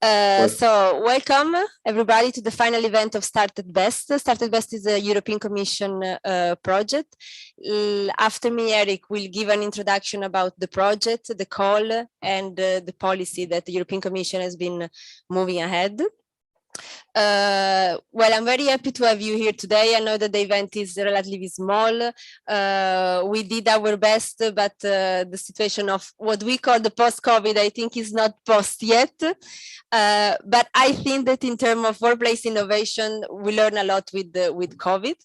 So welcome everybody to the final event of Started Best. Started Best is a European Commission project. After me, Eric will give an introduction about the project, the call, and the policy that the European Commission has been moving ahead. Well, I'm very happy to have you here today. I know that the event is relatively small. We did our best, but the situation of what we call the post-COVID, I think is not post yet. But I think that in terms of workplace innovation, we learn a lot with COVID.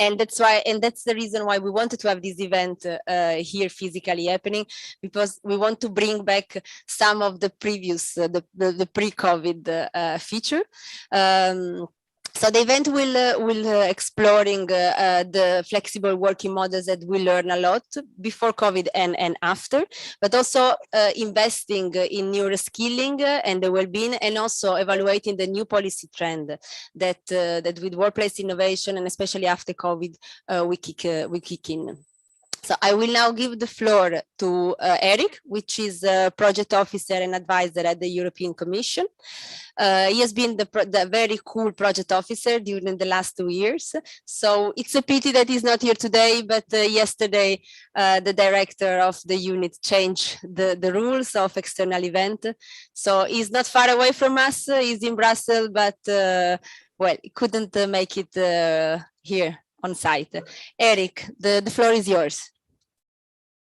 And that's the reason why we wanted to have this event here physically happening, because we want to bring back some of the previous, the pre-COVID feature. So the event will exploring the flexible working models that we learn a lot before COVID and after, but also investing in new reskilling and the well-being, and also evaluating the new policy trend that with workplace innovation and especially after COVID we kick in. So I will now give the floor to Eric, which is a project officer and advisor at the European Commission. He has been the very cool project officer during the last 2 years. So it's a pity that he's not here today, but yesterday the director of the unit changed the rules of external event. So he's not far away from us, he's in Brussels, but well, he couldn't make it here on site. Eric, the floor is yours.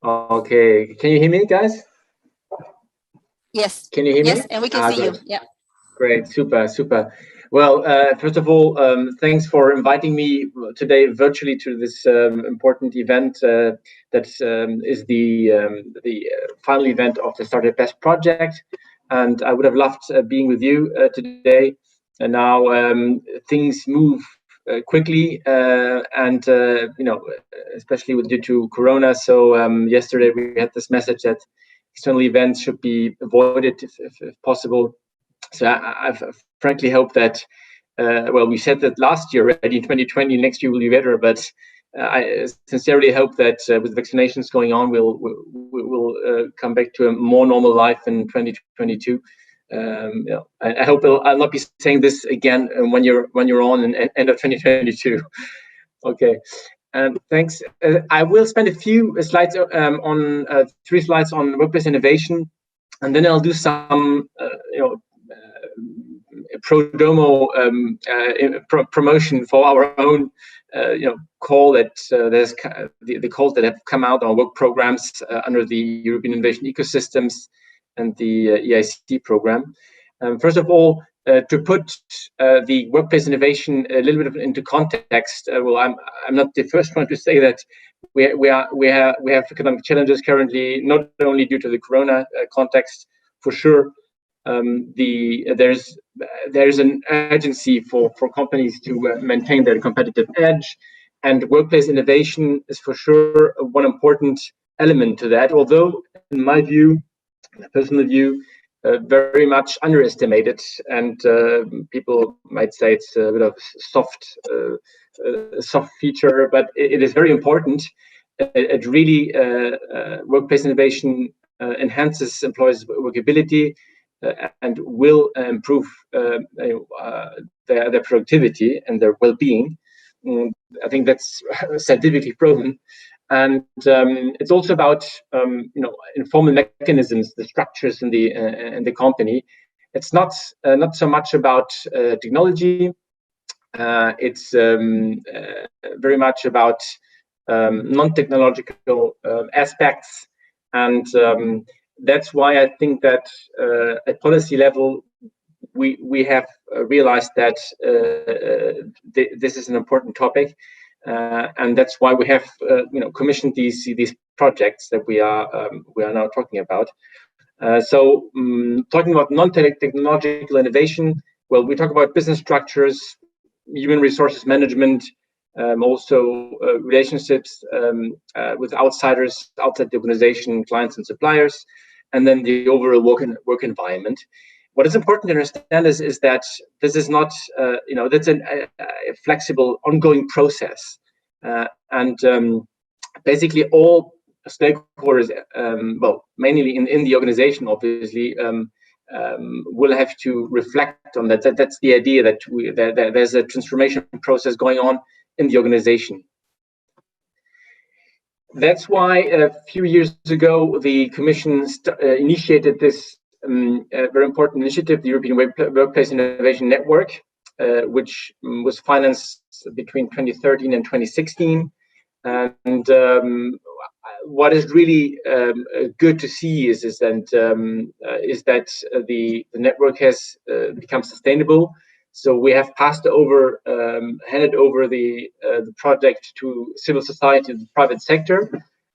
Okay, can you hear me, guys? Yes. Can you hear me? Yes, and we can see good. you. Yeah. Great, super. Well, first of all, thanks for inviting me today virtually to this important event that is the final event of the Started Best project. And I would have loved being with you today. And now things move quickly, and you know, especially due to Corona. So yesterday we had this message that external events should be avoided if possible. So I frankly hope that, well, we said that last year already, in 2020, next year will be better. But I sincerely hope that with vaccinations going on, we'll come back to a more normal life in 2022. You know, I hope I'll not be saying this again when you're on in end of 2022. Okay, thanks. I will spend a few slides on 3 slides on workplace innovation, and then I'll do some you know, pro domo promotion for our own you know, call that there's the calls that have come out on work programs under the European Innovation Ecosystems and the EIC program. First of all, to put the workplace innovation a little bit into context, well, I'm not the first one to say that we have economic challenges currently, not only due to the Corona context, for sure. There's an urgency for companies to maintain their competitive edge, and workplace innovation is for sure one important element to that. Although, in my view, personal view, very much underestimated, and people might say it's a bit of soft feature, but it is very important. It really workplace innovation enhances employees' workability and will improve their productivity and their well-being. I think that's scientifically proven. And it's also about you know, informal mechanisms, the structures in the company. It's not so much about technology. It's very much about non-technological aspects, and that's why I think that at policy level we have realized that this is an important topic. And that's why we have you know, commissioned these projects that we are now talking about. So talking about non-technological innovation, well, we talk about business structures, human resources management, also relationships with outsiders, outside the organization, clients and suppliers, and then the overall work environment. What is important to understand is that this is not, you know, that's a flexible, ongoing process, and basically all stakeholders, well, mainly in the organization, obviously, will have to reflect on that. That's the idea, that there's a transformation process going on in the organization. That's why a few years ago the Commission initiated this very important initiative, the European Workplace Innovation Network, which was financed between 2013 and 2016. And what is really good to see is that the network has become sustainable. So we have handed over the project to civil society, the private sector,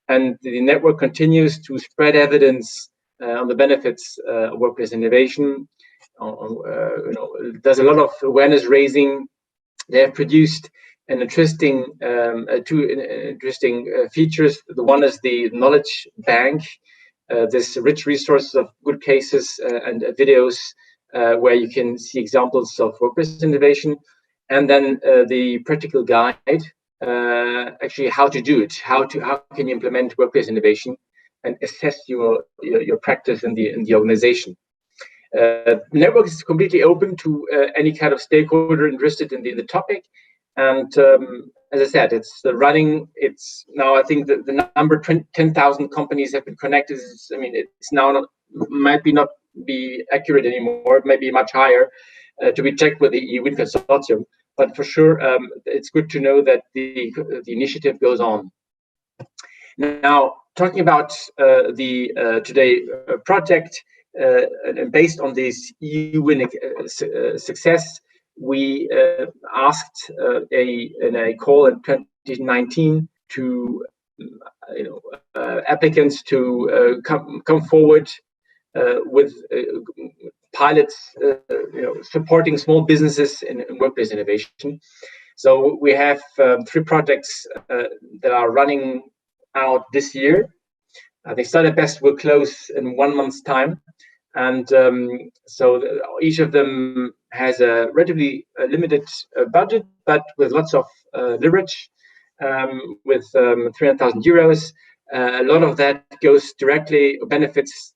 and the network continues to spread evidence on the benefits of workplace innovation. There's a lot of awareness raising. They have produced two interesting features. The one is the knowledge bank, this rich resource of good cases and videos where you can see examples of workplace innovation, and then the practical guide, actually how to do it, how can you implement workplace innovation and assess your practice in the organization. Network is completely open to any kind of stakeholder interested in the topic. And as I said, it's running. It's now, I think the number 10,000 companies have been connected. It's now might not be accurate anymore. It may be much higher, to be checked with the EU-WIN consortium. But for sure, it's good to know that the initiative goes on. Now, talking about the today project, and based on this EU-WIN success, we asked in a call in 2019 to applicants to come forward with pilots, supporting small businesses in workplace innovation. So we have 3 projects that are running out this year. They started best will close in 1 month's time. And so each of them has a relatively limited budget, but with lots of leverage, with 300,000 euros. A lot of that goes directly, benefits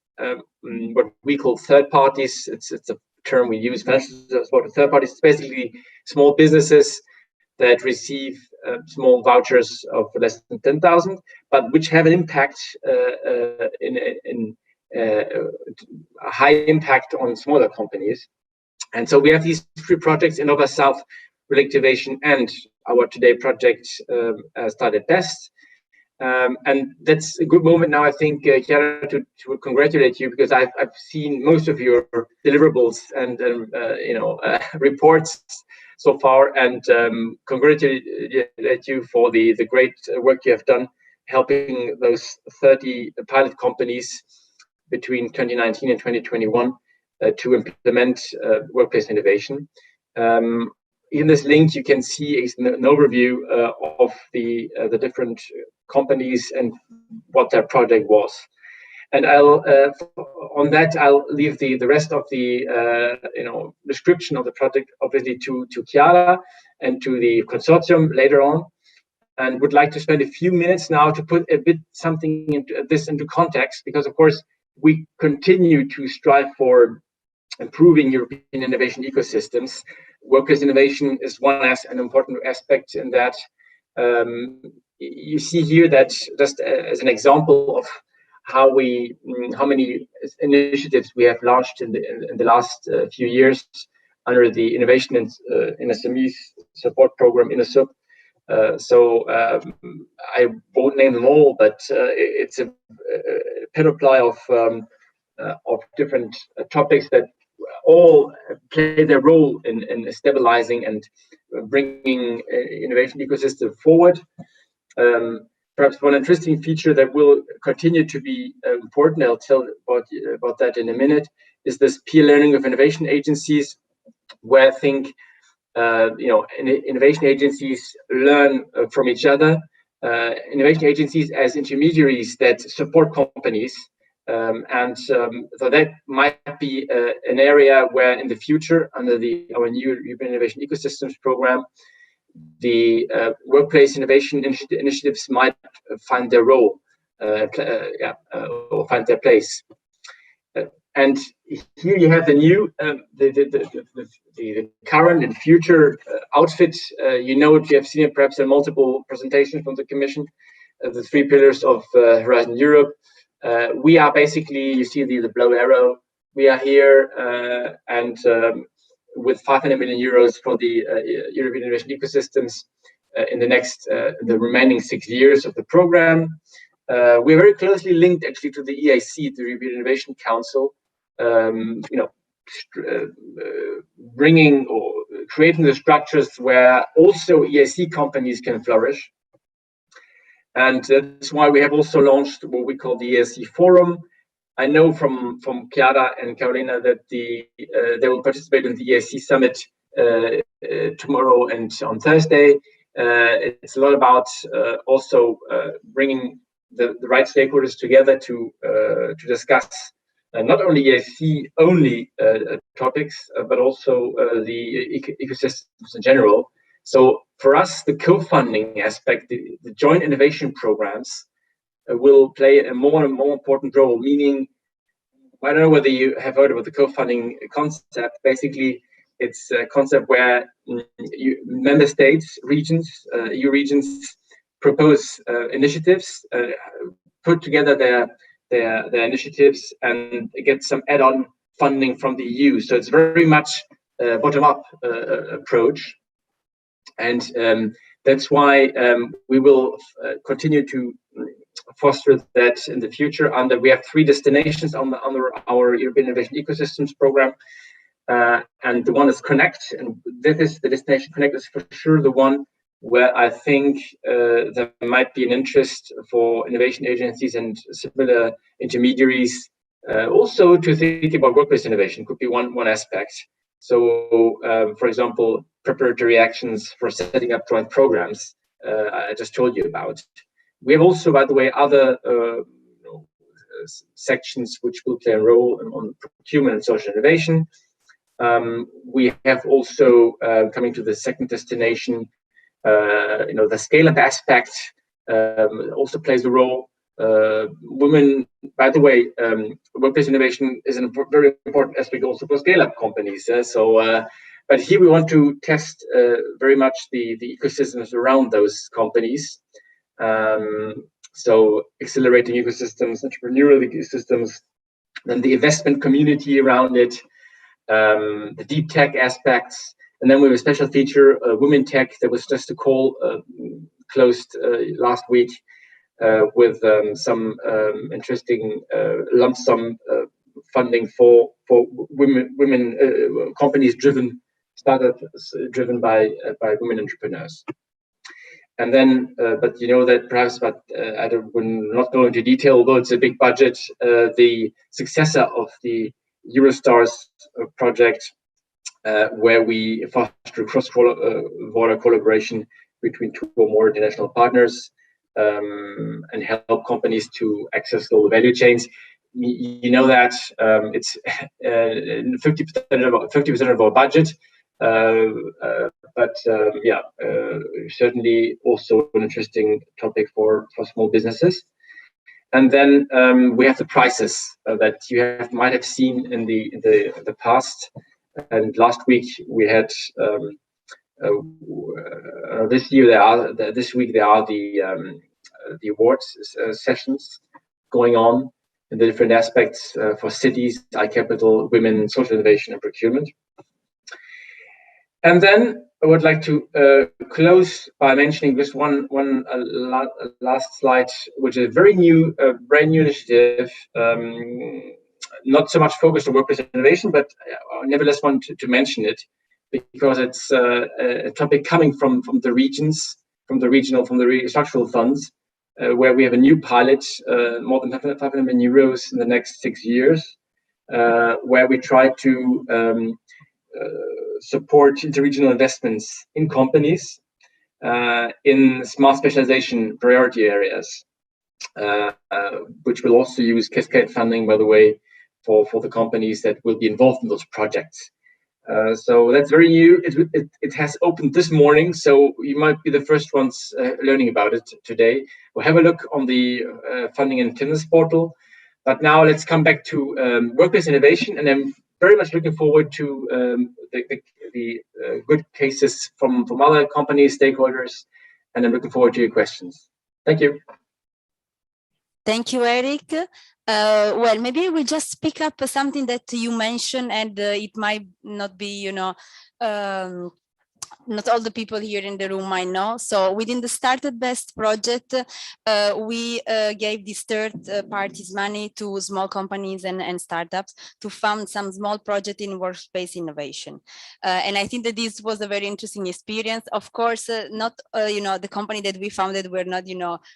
what we call third parties. It's a term we use, financial support to third parties. It's basically small businesses that receive small vouchers of less than 10,000, but which have an impact in a high impact on smaller companies. And so we have these 3 projects: Innova South, Relectivation, and our today project, Started Best. And that's a good moment now, I think, Chiara, to congratulate you, because I've seen most of your deliverables and reports so far, and congratulate you for the great work you have done, helping those 30 pilot companies between 2019 and 2021 to implement workplace innovation. In this link, you can see an overview of the different companies and what their project was. And I'll leave the rest of the description of the project obviously to Chiara and to the consortium later on, and would like to spend a few minutes now to put something into context, because of course we continue to strive for improving European innovation ecosystems. Workplace innovation is an important aspect in that. You see here that, just as an example of how many initiatives we have launched in the last few years under the Innovation in SMEs support program, InnoSup. So I won't name them all, but it's a panoply of different topics that all play their role in stabilizing and bringing innovation ecosystem forward. Perhaps one interesting feature that will continue to be important, I'll tell about that in a minute, is this peer learning of innovation agencies, where I think innovation agencies learn from each other. Innovation agencies as intermediaries that support companies. So that might be an area where in the future, under our new European Innovation Ecosystems program, the workplace innovation initiatives might find their role, or find their place. And here you have the new, the current and future outfit. You know it, you have seen it perhaps in multiple presentations from the Commission, the 3 pillars of Horizon Europe. We are basically, you see the blue arrow, we are here and with 500 million euros for the European innovation ecosystems in the next, the remaining 6 years of the program. We're very closely linked actually to the EIC, the European Innovation Council, bringing or creating the structures where also EIC companies can flourish. And that's why we have also launched what we call the EIC Forum. I know from Chiara and Carolina that they will participate in the EIC Summit tomorrow and on Thursday. It's a lot about also bringing the right stakeholders together to discuss not only EIC only topics, but also the ecosystems in general. So for us, the co-funding aspect, the joint innovation programs will play a more and more important role, meaning, I don't know whether you have heard about the co-funding concept. Basically, it's a concept where member states, regions, EU regions propose initiatives, put together their initiatives and get some add-on funding from the EU. So it's very much a bottom-up approach. And that's why we will continue to foster that in the future. We have 3 destinations under our European Innovation Ecosystems program. And the one is Connect, and this is the destination Connect is for sure the one where I think there might be an interest for innovation agencies and similar intermediaries also to think about workplace innovation. Could be one aspect. So, for example, preparatory actions for setting up joint programs I just told you about. We have also, by the way, other sections which will play a role on procurement and social innovation. We have also, coming to the second destination, the scale-up aspect also plays a role. Women, by the way, workplace innovation is a very important aspect also for scale-up companies. But here we want to test very much the ecosystems around those companies. So accelerating ecosystems, entrepreneurial ecosystems, then the investment community around it, the deep tech aspects, and then we have a special feature, Women Tech. There was just a call closed last week with some interesting lump sum funding for women companies startups driven by women entrepreneurs. And then, but you know that perhaps, but I will not go into detail, although it's a big budget, the successor of the Eurostars project, where we foster cross-border collaboration between 2 or more international partners and help companies to access global value chains. You know that it's 50% of our budget, but certainly also an interesting topic for small businesses. And then we have the prices that you might have seen in the past. And last week we had this week there are the awards sessions going on in the different aspects for cities, iCapital, women, social innovation, and procurement. And then I would like to close by mentioning this one last slide, which is a very new, brand new initiative, not so much focused on workplace innovation, but I nevertheless want to mention it because it's a topic coming from the regions, from the structural funds, where we have a new pilot, more than 500 million euros in the next 6 years, where we try to support interregional investments in companies in smart specialization priority areas, which will also use cascade funding, by the way, for the companies that will be involved in those projects. So that's very new. It has opened this morning, so you might be the first ones learning about it today. We'll have a look on the funding and tenders portal. But now let's come back to workplace innovation, and I'm very much looking forward to the good cases from other companies, stakeholders, and I'm looking forward to your questions. Thank you. Thank you, Eric. Well, maybe we'll just pick up something that you mentioned, and it might not be, not all the people here in the room might know. So within the Started Best project, we gave this third parties money to small companies and startups to fund some small project in workspace innovation. And I think that this was a very interesting experience. Of course, not, the company that we founded were not,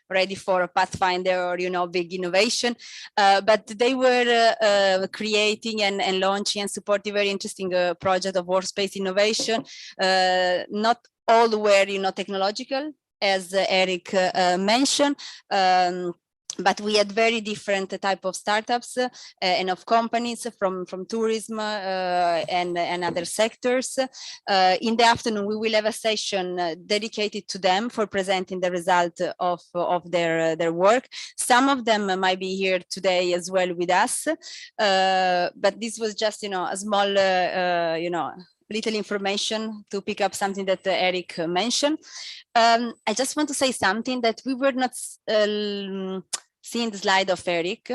ready for a Pathfinder or, big innovation, but they were creating and launching and supporting very interesting project of workspace innovation. Not all were, technological, as Eric mentioned. But we had very different type of startups and of companies from tourism and other sectors. In the afternoon, we will have a session dedicated to them for presenting the result of their work. Some of them might be here today as well with us, but this was just, a small, little information to pick up something that Eric mentioned. I just want to say something that we were not seeing the slide of Eric.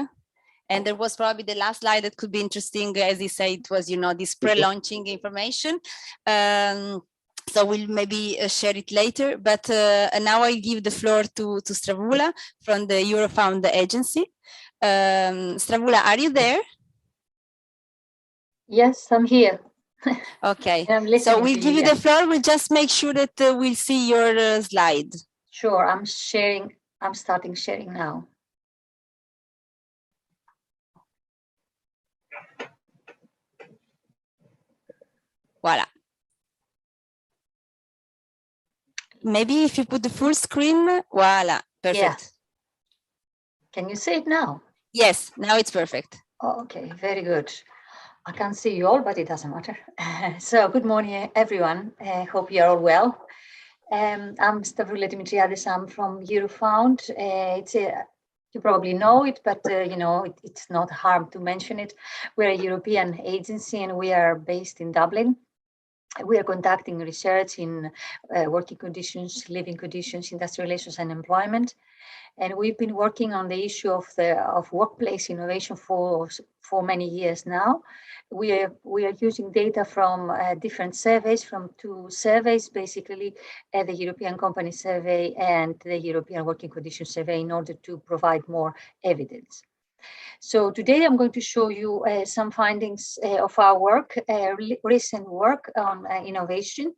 And there was probably the last slide that could be interesting, as he said, it was, this pre-launching information. So we'll maybe share it later, but now I give the floor to Stravula from the Eurofound agency. Stravula, are you there? Yes, I'm here. Okay, so we'll give you the floor. We'll just make sure that we'll see your slide. Sure, I'm sharing. I'm starting sharing now. Voila. Maybe if you put the full screen, voila, perfect. Yeah. Can you see it now? Yes, now it's perfect. Oh, okay, very good. I can't see you all, but it doesn't matter. So good morning, everyone. I hope you're all well. I'm Stavroula Dimitriadis. I'm from Eurofound. You probably know it, but it's not harm to mention it. We're a European agency, and we are based in Dublin. We are conducting research in working conditions, living conditions, industrial relations, and employment. And we've been working on the issue of workplace innovation for many years now. We are using data from different surveys, from two surveys, basically the European Company Survey and the European Working Conditions Survey, in order to provide more evidence. So today I'm going to show you some findings of our work, recent work on innovation,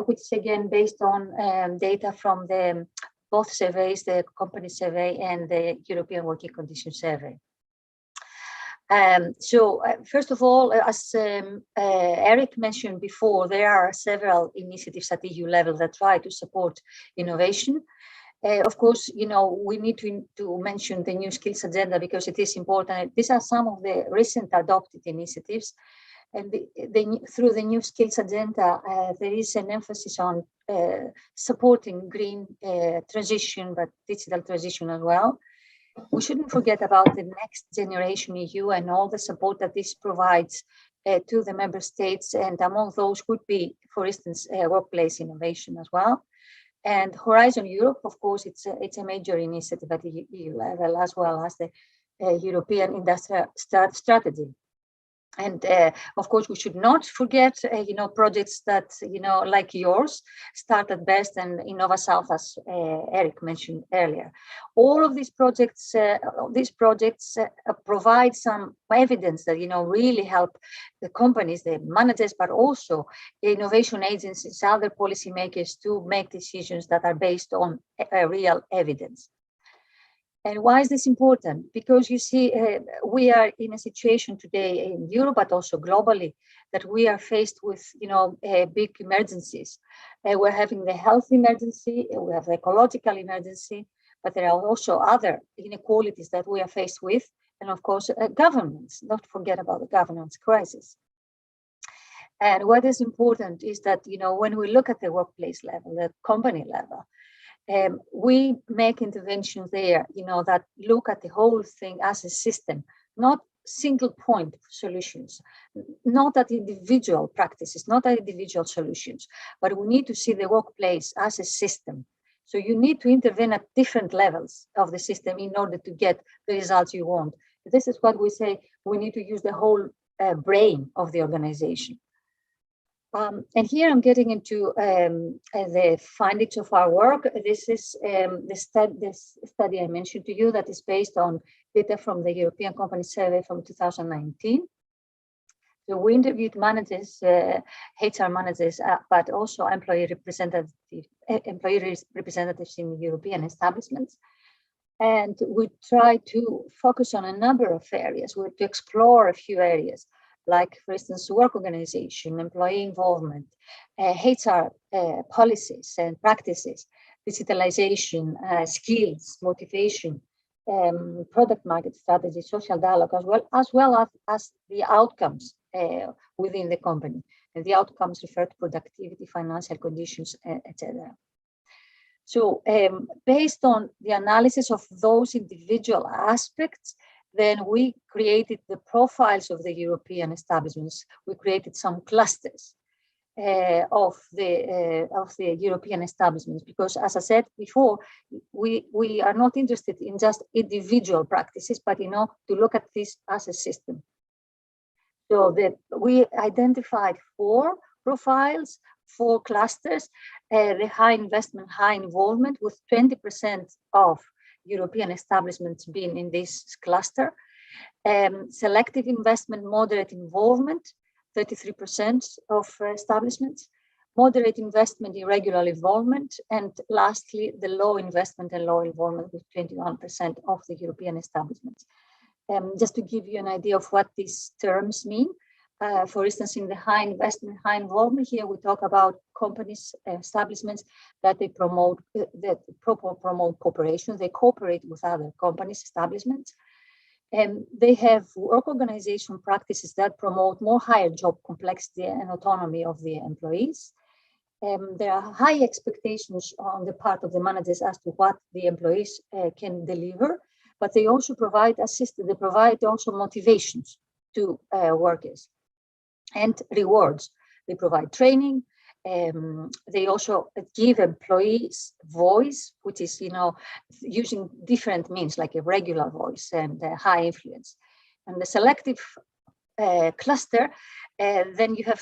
which is again based on data from both surveys, the Company Survey and the European Working Conditions Survey. So first of all, as Eric mentioned before, there are several initiatives at EU level that try to support innovation. Of course, we need to mention the new skills agenda because it is important. These are some of the recent adopted initiatives. And through the new skills agenda, there is an emphasis on supporting green transition, but digital transition as well. We shouldn't forget about the Next Generation EU and all the support that this provides to the member states. And among those would be, for instance, workplace innovation as well. And Horizon Europe, of course, it's a major initiative at the EU level, as well as the European Industrial Strategy. And of course, we should not forget, projects that, like yours, Started Best and Innova South, as Eric mentioned earlier. All of these projects provide some evidence that, really help the companies, the managers, but also innovation agencies, other policymakers to make decisions that are based on real evidence. And why is this important? Because you see, we are in a situation today in Europe, but also globally, that we are faced with, big emergencies. We're having the health emergency, we have the ecological emergency, but there are also other inequalities that we are faced with. And of course, governance, not forget about the governance crisis. And what is important is that, when we look at the workplace level, the company level, We make interventions there, that look at the whole thing as a system, not single point solutions, not at individual practices, not at individual solutions, but we need to see the workplace as a system. So you need to intervene at different levels of the system in order to get the results you want. This is what we say, we need to use the whole brain of the organization. And here I'm getting into the findings of our work. This is this study I mentioned to you that is based on data from the European Company Survey from 2019. So we interviewed managers, HR managers, but also employee representatives in European establishments. And we try to focus on a number of areas, to explore a few areas, like, for instance, work organization, employee involvement, HR policies and practices, digitalization, skills, motivation, product market strategy, social dialogue, as well as the outcomes within the company. And the outcomes refer to productivity, financial conditions, etc. So based on the analysis of those individual aspects, then we created the profiles of the European establishments. We created some clusters of the European establishments, because, as I said before, we are not interested in just individual practices, but to look at this as a system. So that we identified 4 profiles, 4 clusters, the high investment, high involvement, with 20% of European establishments being in this cluster. Selective investment, moderate involvement, 33% of establishments. Moderate investment, irregular involvement. And lastly, the low investment and low involvement, with 21% of the European establishments. Just to give you an idea of what these terms mean, for instance, in the high investment, high involvement, here we talk about companies, establishments that they promote, promote cooperation. They cooperate with other companies, establishments, and they have work organization practices that promote more higher job complexity and autonomy of the employees. There are high expectations on the part of the managers as to what the employees can deliver, but they also provide assistance. They provide also motivations to workers and rewards. They provide training. They also give employees voice, which is, using different means, like a regular voice and high influence. And the selective cluster, then you have,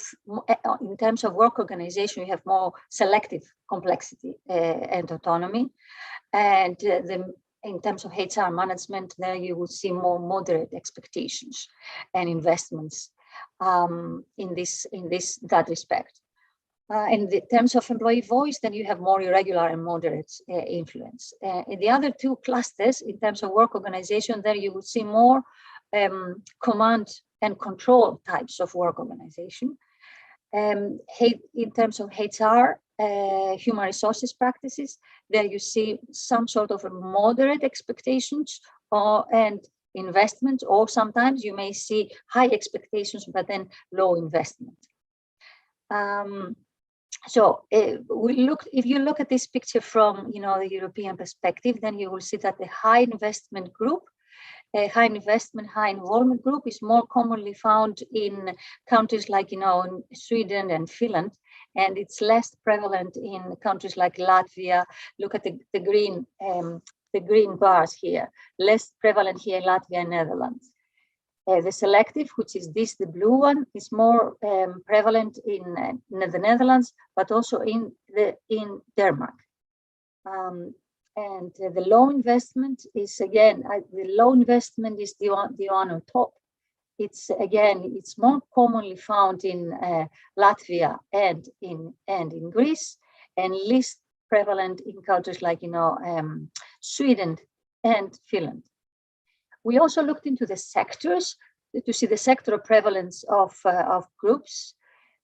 in terms of work organization, you have more selective complexity and autonomy. And in terms of HR management, there you will see more moderate expectations and investments in that respect. In the terms of employee voice, then you have more irregular and moderate influence. In the other 2 clusters, in terms of work organization, there you will see more command and control types of work organization. In terms of HR, human resources practices, there you see some sort of a moderate expectations and investment, or sometimes you may see high expectations but then low investment. So if you look at this picture from the European perspective, then you will see that the high investment group, high investment, high involvement group is more commonly found in countries like Sweden and Finland, and it's less prevalent in countries like Latvia. Look at the green bars here. Less prevalent here in Latvia and Netherlands. The selective, which is the blue one, is more prevalent in the Netherlands, but also in Denmark. And the low investment is, again, the low investment is the one on top. It's more commonly found in Latvia and in Greece, and least prevalent in countries like Sweden and Finland. We also looked into the sectors to see the sectoral prevalence of groups.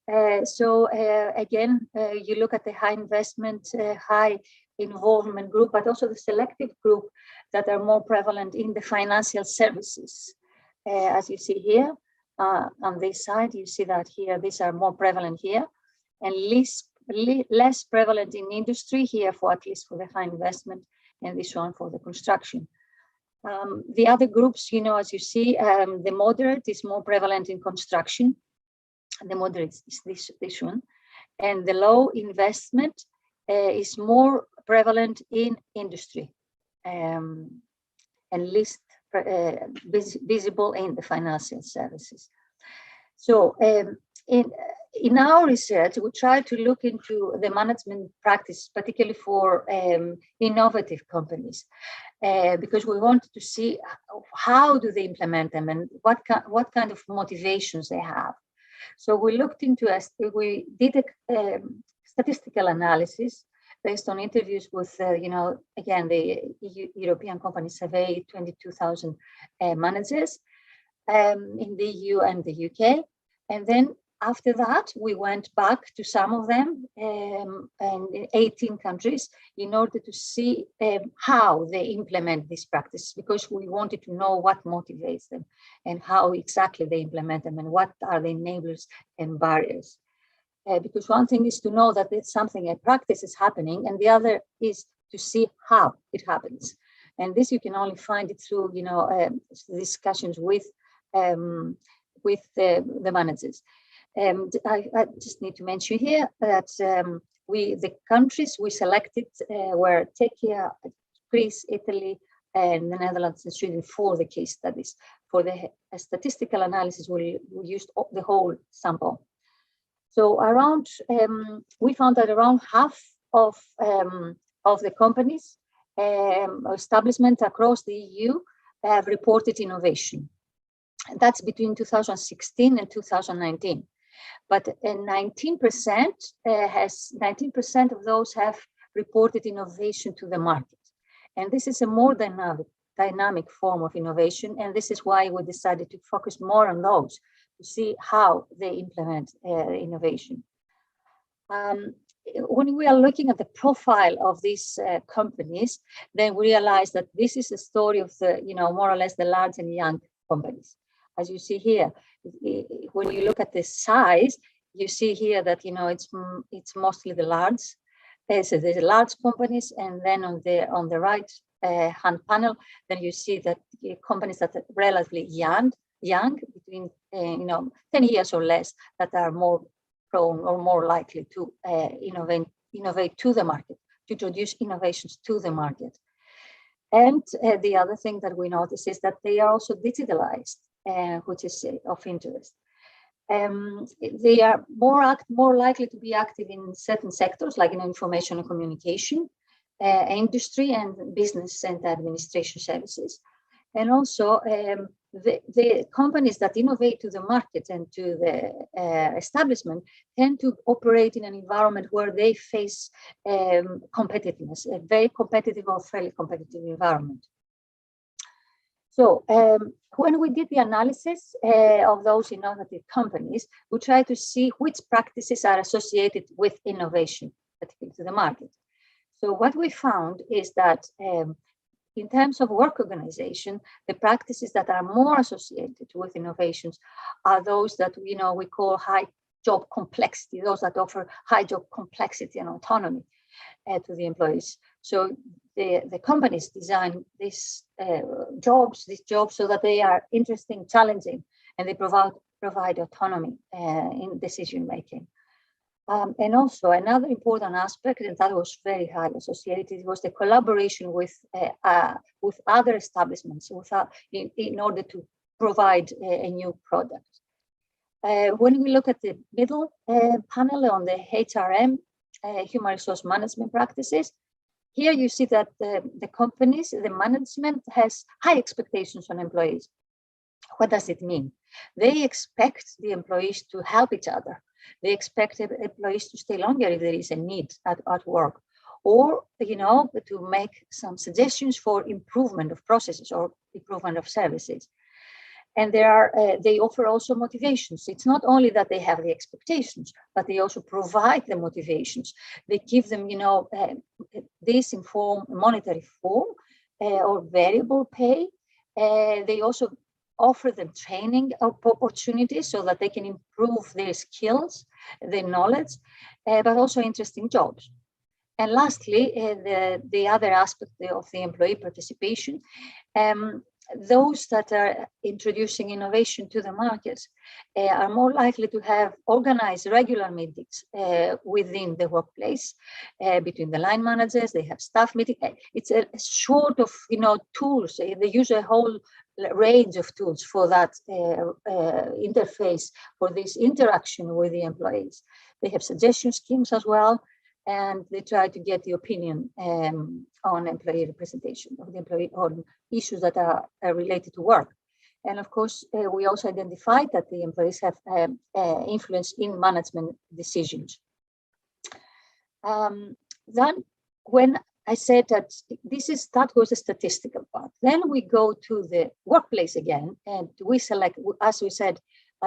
Again, you look at the high investment, high involvement group, but also the selective group that are more prevalent in the financial services. As you see here, on this side, you see that here, these are more prevalent here, and least less prevalent in industry here, for at least for the high investment, and this one for the construction. The other groups, as you see, the moderate is more prevalent in construction. The moderate is this one, and the low investment is more prevalent in industry, and least visible in the financial services. So in our research, we try to look into the management practice, particularly for innovative companies, because we wanted to see how do they implement them and what kind of motivations they have. So we looked into, we did a statistical analysis based on interviews with, again, the European company survey, 22,000 managers in the EU and the UK. And then after that, we went back to some of them and in 18 countries in order to see how they implement this practice, because we wanted to know what motivates them and how exactly they implement them and what are the enablers and barriers. Because one thing is to know that it's something, a practice is happening, and the other is to see how it happens. And this you can only find it through, discussions with the managers. And I just need to mention here that the countries we selected were Czechia, Greece, Italy, and the Netherlands and Sweden for the case studies. For the statistical analysis, we used the whole sample. So we found that around half of the companies establishment across the EU have reported innovation. And that's between 2016 and 2019. But 19% of those have reported innovation to the market. And this is a more dynamic form of innovation. And this is why we decided to focus more on those to see how they implement innovation. When we are looking at the profile of these companies, then we realize that this is a story of the, more or less the large and young companies. As you see here, when you look at the size, you see here that it's mostly the large. So there's large companies, and then on the right hand panel, then you see that companies that are relatively young, between 10 years or less, that are more prone or more likely to innovate to the market, to introduce innovations to the market. And the other thing that we notice is that they are also digitalized, which is of interest. They are more likely to be active in certain sectors, like in information and communication, industry, and business and administration services. And also the companies that innovate to the market and to the establishment tend to operate in an environment where they face competitiveness, a very competitive or fairly competitive environment. So when we did the analysis of those innovative companies, we tried to see which practices are associated with innovation, particularly to the market. So what we found is that in terms of work organization, the practices that are more associated with innovations are those that we call high job complexity, those that offer high job complexity and autonomy to the employees. So the companies design these jobs so that they are interesting, challenging, and they provide autonomy in decision making. And also another important aspect, and that was very highly associated, was the collaboration with other establishments in order to provide a new product. When we look at the middle panel on the HRM, human resource management practices, here you see that the companies, the management has high expectations on employees. What does it mean? They expect the employees to help each other. They expect employees to stay longer if there is a need at work, or to make some suggestions for improvement of processes or improvement of services. And they offer also motivations. It's not only that they have the expectations, but they also provide the motivations. They give them, this in monetary form or variable pay. They also offer them training opportunities so that they can improve their skills, their knowledge, but also interesting jobs. And lastly, the other aspect of the employee participation, those that are introducing innovation to the markets are more likely to have organized regular meetings within the workplace between the line managers. They have staff meeting. It's a sort of tools. They use a whole range of tools for that interface, for this interaction with the employees. They have suggestion schemes as well. And they try to get the opinion on employee representation of the employee on issues that are related to work. And of course, we also identified that the employees have influence in management decisions. Then when I said that that was a statistical part, then we go to the workplace again, and we select, as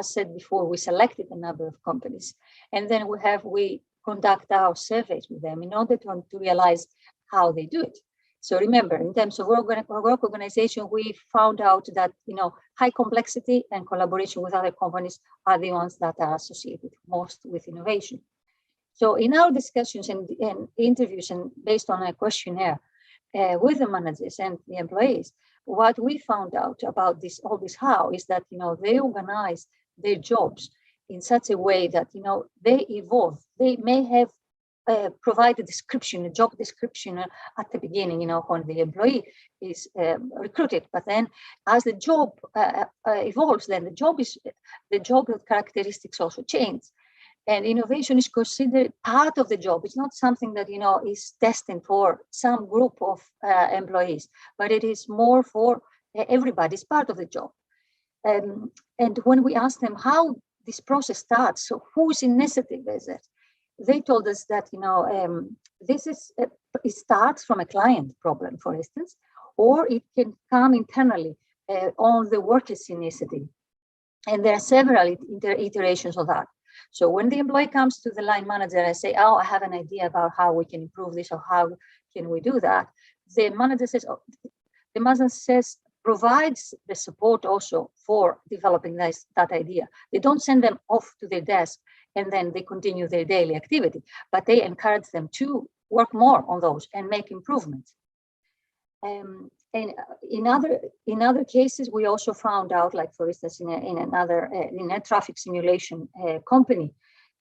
said before, we selected a number of companies, and then we conduct our surveys with them in order to realize how they do it. So remember, in terms of work organization, we found out that high complexity and collaboration with other companies are the ones that are associated most with innovation. So in our discussions and interviews, and based on a questionnaire with the managers and the employees, what we found out about all this how is that they organize their jobs in such a way that they evolve. They may have provide a job description at the beginning, when the employee is recruited. But then, as the job evolves, then the job characteristics also change, and innovation is considered part of the job. It's not something that is destined for some group of employees, but it is more for everybody. It's part of the job. And when we asked them how this process starts, so whose initiative is it? They told us that it starts from a client problem, for instance, or it can come internally on the workers' initiative, and there are several iterations of that. So when the employee comes to the line manager and say, "Oh, I have an idea about how we can improve this, or how can we do that," the manager says, provides the support also for developing that idea. They don't send them off to their desk and then they continue their daily activity, but they encourage them to work more on those and make improvements. And in other cases, we also found out, like for instance, in a traffic simulation company,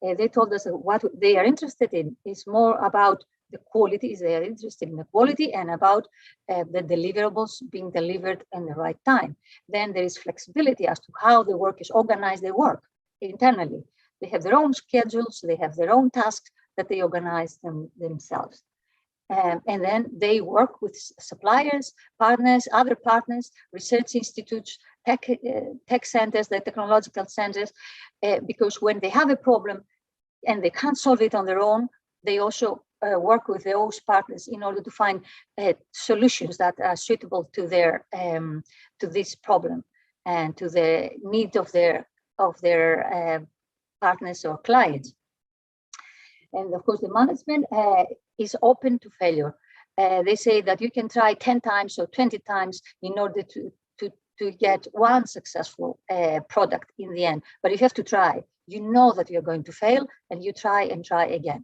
they told us that what they are interested in is more about the quality. They are interested in the quality and about the deliverables being delivered in the right time. Then there is flexibility as to how the workers organize their work internally. They have their own schedules, they have their own tasks that they organize themselves. And then they work with suppliers, partners, other partners, research institutes, tech centers, the technological centers, because when they have a problem and they can't solve it on their own, they also work with those partners in order to find solutions that are suitable to this problem and to the need of their partners or clients. And of course, the management is open to failure. They say that you can try 10 times or 20 times in order to get one successful product in the end. But you have to try. You know that you're going to fail, and you try and try again.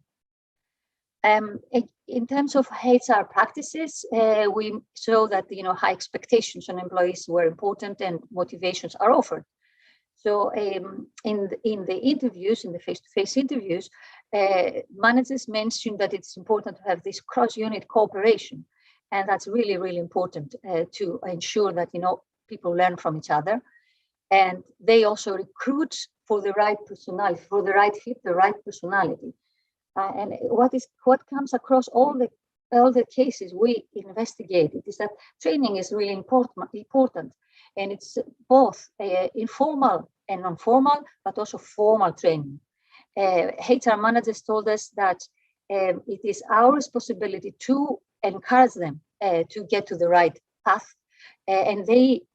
In terms of HR practices, we saw that high expectations on employees were important and motivations are offered. So in the interviews, in the face-to-face interviews, managers mentioned that it's important to have this cross-unit cooperation, and that's really, really important to ensure that people learn from each other, and they also recruit for the right personality, for the right fit, the right personality. And what comes across all the cases we investigated is that training is really important, and it's both informal and non-formal, but also formal training. HR managers told us that it is our responsibility to encourage them to get to the right path, and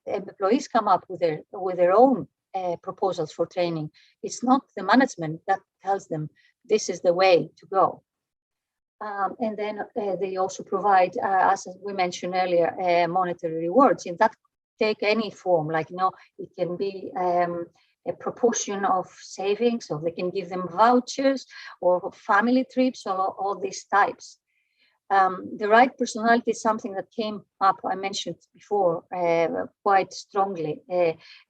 employees come up with their own proposals for training. It's not the management that tells them this is the way to go. And then they also provide, as we mentioned earlier, monetary rewards. In that take any form, like, it can be a proportion of savings, or they can give them vouchers or family trips, or all these types. The right personality is something that came up, I mentioned before, quite strongly,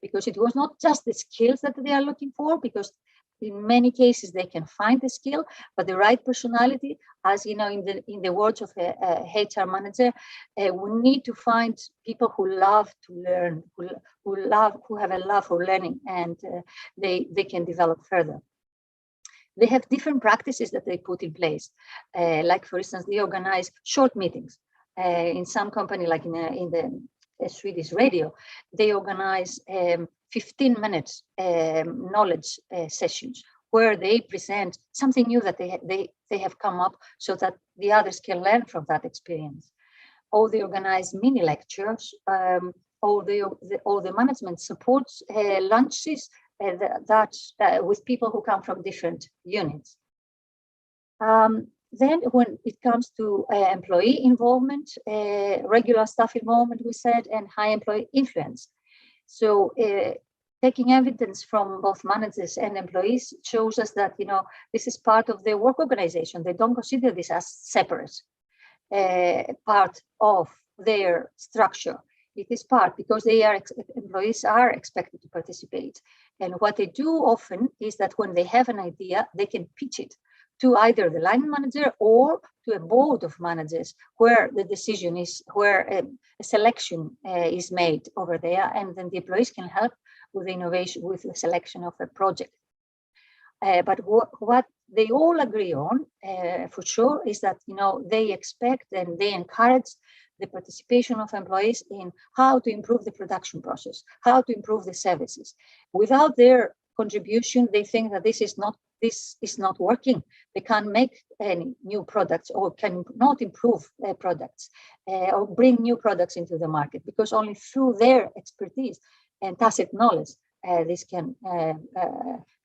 because it was not just the skills that they are looking for, because in many cases they can find the skill, but the right personality, as you know, in the words of a HR manager, we need to find people who love to learn, who have a love for learning, and they can develop further. They have different practices that they put in place. Like, for instance, they organize short meetings. In some company, like in the Swedish radio, they organize 15 minutes knowledge sessions where they present something new that they have come up, so that the others can learn from that experience. Or they organize mini lectures, or the management supports lunches with people who come from different units. Then when it comes to employee involvement, regular staff involvement, we said, and high employee influence. So taking evidence from both managers and employees shows us that, this is part of their work organization. They don't consider this as separate part of their structure. It is part, because employees are expected to participate. And what they do often is that when they have an idea, they can pitch it to either the line manager or to a board of managers, where the decision is, where a selection is made over there, and then the employees can help with innovation, with the selection of a project. But what they all agree on, for sure, is that they expect and they encourage the participation of employees in how to improve the production process, how to improve the services. Without their contribution, they think that this is not working. They can't make any new products, or cannot improve products, or bring new products into the market, because only through their expertise and tacit knowledge this can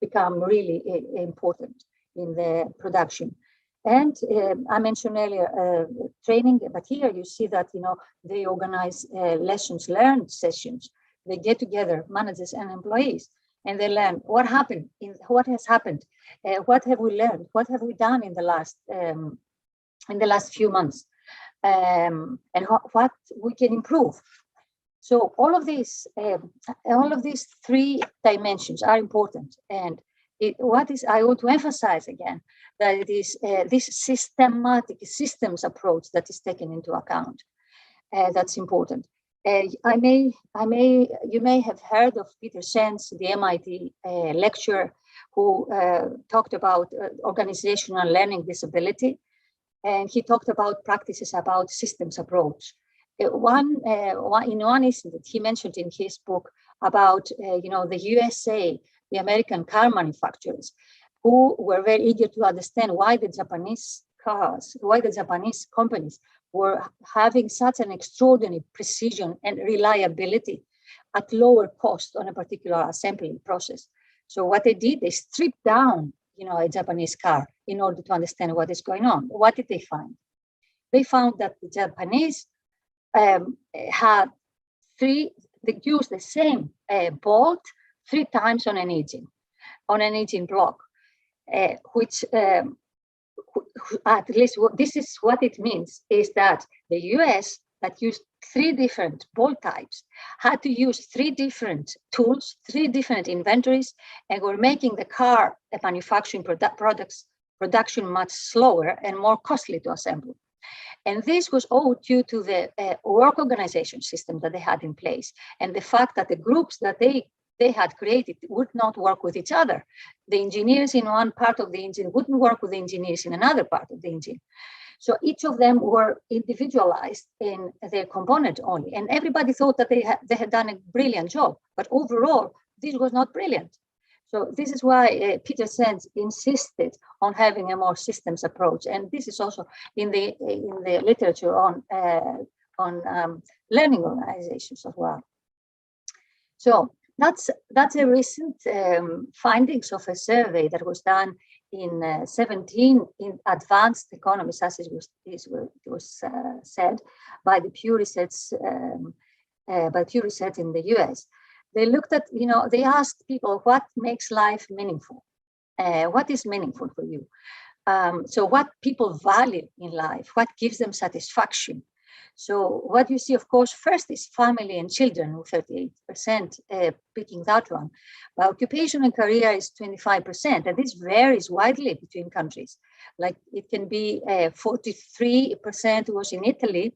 become really important in the production. And I mentioned earlier training, but here you see that they organize lessons learned sessions. They get together, managers and employees, and they learn what happened, what has happened, what have we learned, what have we done in the last few months, and what we can improve. So all of these three dimensions are important, and I want to emphasize again that it is this systematic systems approach that is taken into account. That's important. You may have heard of Peter Sens, the MIT lecturer, who talked about organizational learning disability, and he talked about practices about systems approach. In one incident, he mentioned in his book about the USA, the American car manufacturers, who were very eager to understand why the Japanese companies were having such an extraordinary precision and reliability at lower cost on a particular assembly process. So what they did, they stripped down, a Japanese car in order to understand what is going on. What did they find? They found that the Japanese they used the same bolt 3 times on an engine block, which at least this is what it means, is that the US that used 3 different bolt types had to use 3 different tools, 3 different inventories, and were making the car manufacturing production much slower and more costly to assemble. And this was all due to the work organization system that they had in place, and the fact that the groups that they had created would not work with each other. The engineers in one part of the engine wouldn't work with the engineers in another part of the engine. So each of them were individualized in their component only, and everybody thought that they had done a brilliant job, but overall, this was not brilliant. So this is why Peter Sens insisted on having a more systems approach, and this is also in the literature on learning organizations as well. So that's a recent findings of a survey that was done in 17 in advanced economies, as it was said by the Pew Research by Pew Research in the US. They looked at, they asked people what makes life meaningful. What is meaningful for you? So what people value in life, what gives them satisfaction. So what you see, of course, first is family and children, with 38% picking that one. But occupation and career is 25%, and this varies widely between countries. Like it can be 43% was in Italy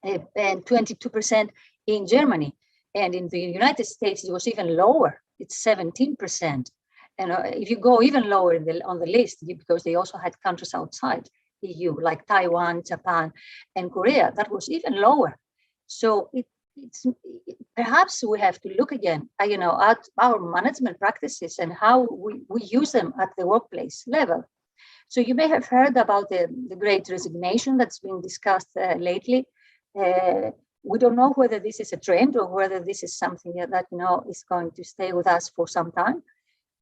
and 22% in Germany. And in the United States, it was even lower. It's 17%. And if you go even lower on the list, because they also had countries outside EU, like Taiwan, Japan, and Korea, that was even lower. So perhaps we have to look again, at our management practices and how we use them at the workplace level. So you may have heard about the Great Resignation that's been discussed lately. We don't know whether this is a trend or whether this is something that is going to stay with us for some time.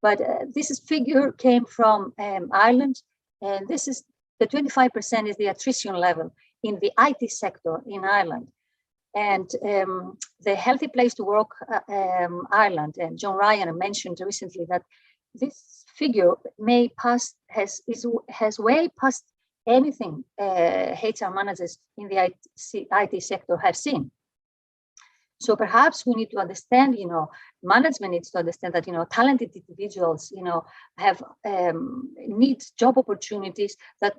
But this figure came from Ireland, and this is the 25% is the attrition level in the IT sector in Ireland. And the Healthy Place to Work Ireland, and John Ryan mentioned recently that this figure has way past anything HR managers in the IT sector have seen. So perhaps we need to understand, management needs to understand that, talented individuals, have need job opportunities that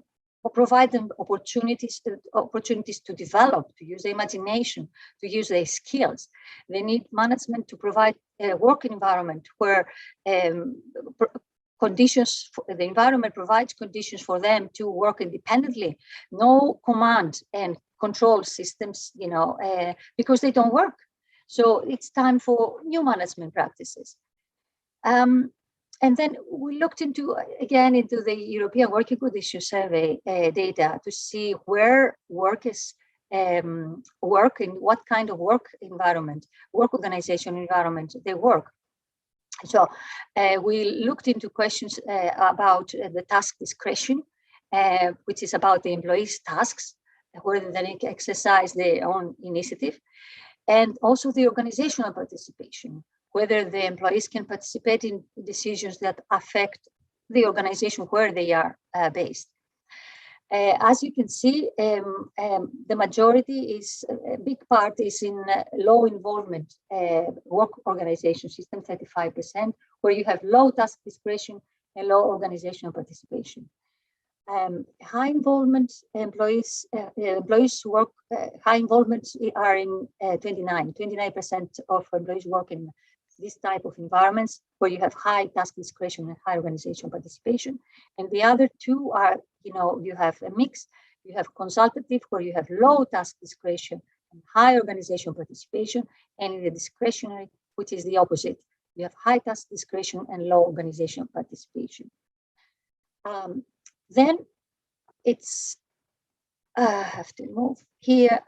provide them opportunities to develop, to use their imagination, to use their skills. They need management to provide a work environment where the environment provides conditions for them to work independently, no command and control systems, because they don't work. So it's time for new management practices. And then we looked into the European Working Conditions Survey data to see where workers work, in what kind of work environment, work organization environment they work. So we looked into questions about the task discretion, which is about the employees' tasks, whether they can exercise their own initiative, and also the organizational participation, whether the employees can participate in decisions that affect the organization where they are based. As you can see, the majority is, a big part is in low involvement work organization system, 35%, where you have low task discretion and low organizational participation. High involvement employees work, high involvement are in 29% of employees work in this type of environments where you have high task discretion and high organizational participation. And the other two are, you have a mix. You have consultative, where you have low task discretion and high organizational participation, and in the discretionary, which is the opposite. You have high task discretion and low organizational participation. Then it's, I have to move here,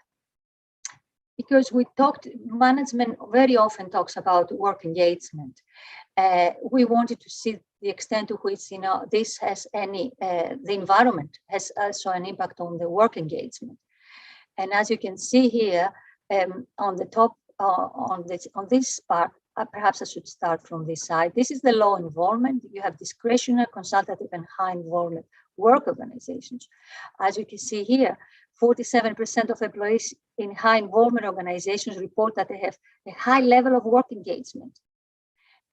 because management very often talks about work engagement. We wanted to see the extent to which, this has the environment has also an impact on the work engagement. And as you can see here, on the top, on this part, perhaps I should start from this side. This is the low involvement. You have discretionary, consultative, and high involvement work organizations. As you can see here, 47% of employees in high involvement organizations report that they have a high level of work engagement.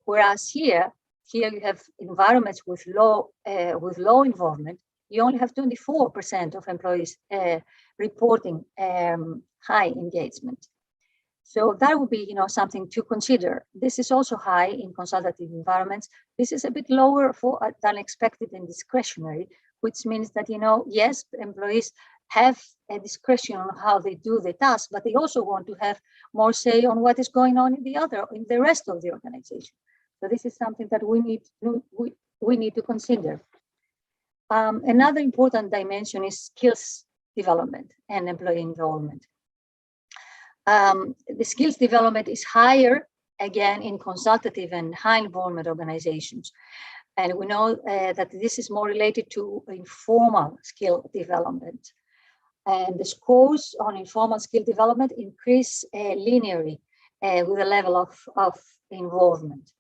Whereas here you have environments with low involvement. You only have 24% of employees reporting high engagement. So that would be, something to consider. This is also high in consultative environments. This is a bit lower than expected in discretionary, which means that, yes, employees have a discretion on how they do the task, but they also want to have more say on what is going on in the rest of the organization. So this is something that we need to consider. Another important dimension is skills development and employee involvement. The skills development is higher, again, in consultative and high involvement organizations. And we know that this is more related to informal skill development. And the scores on informal skill development increase linearly with the level of involvement.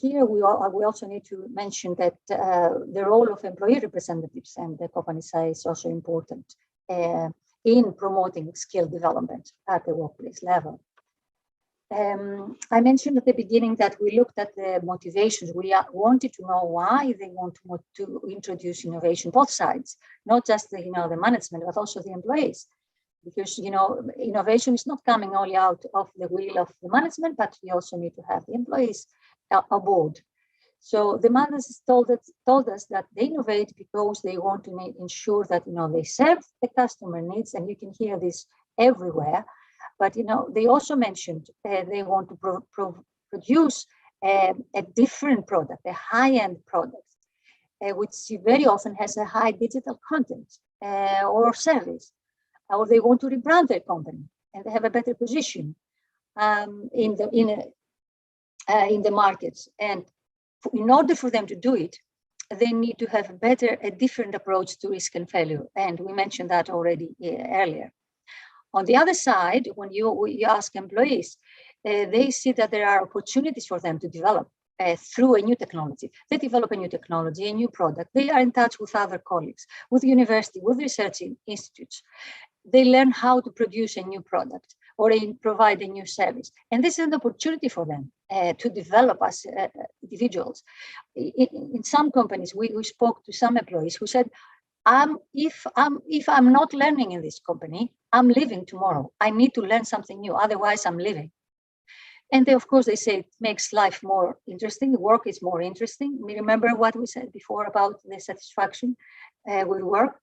Here we also need to mention that the role of employee representatives and the company size is also important in promoting skill development at the workplace level. I mentioned at the beginning that we looked at the motivations. We wanted to know why they want to introduce innovation, both sides, not just the management, but also the employees. Because innovation is not coming only out of the will of the management, but we also need to have the employees aboard. So the managers told us that they innovate because they want to ensure that they serve the customer needs, and you can hear this everywhere. But they also mentioned they want to produce a different product, a high-end product, which very often has a high digital content or service, or they want to rebrand their company and they have a better position in the markets. And in order for them to do it, they need to have a different approach to risk and failure. And we mentioned that already earlier. On the other side, when you ask employees, they see that there are opportunities for them to develop through a new technology. They develop a new technology, a new product. They are in touch with other colleagues, with university, with research institutes. They learn how to produce a new product or provide a new service. And this is an opportunity for them to develop as individuals. In some companies, we spoke to some employees who said, if I'm not learning in this company, I'm leaving tomorrow. I need to learn something new, otherwise I'm leaving. And they, of course, they say it makes life more interesting. Work is more interesting. We remember what we said before about the satisfaction with work,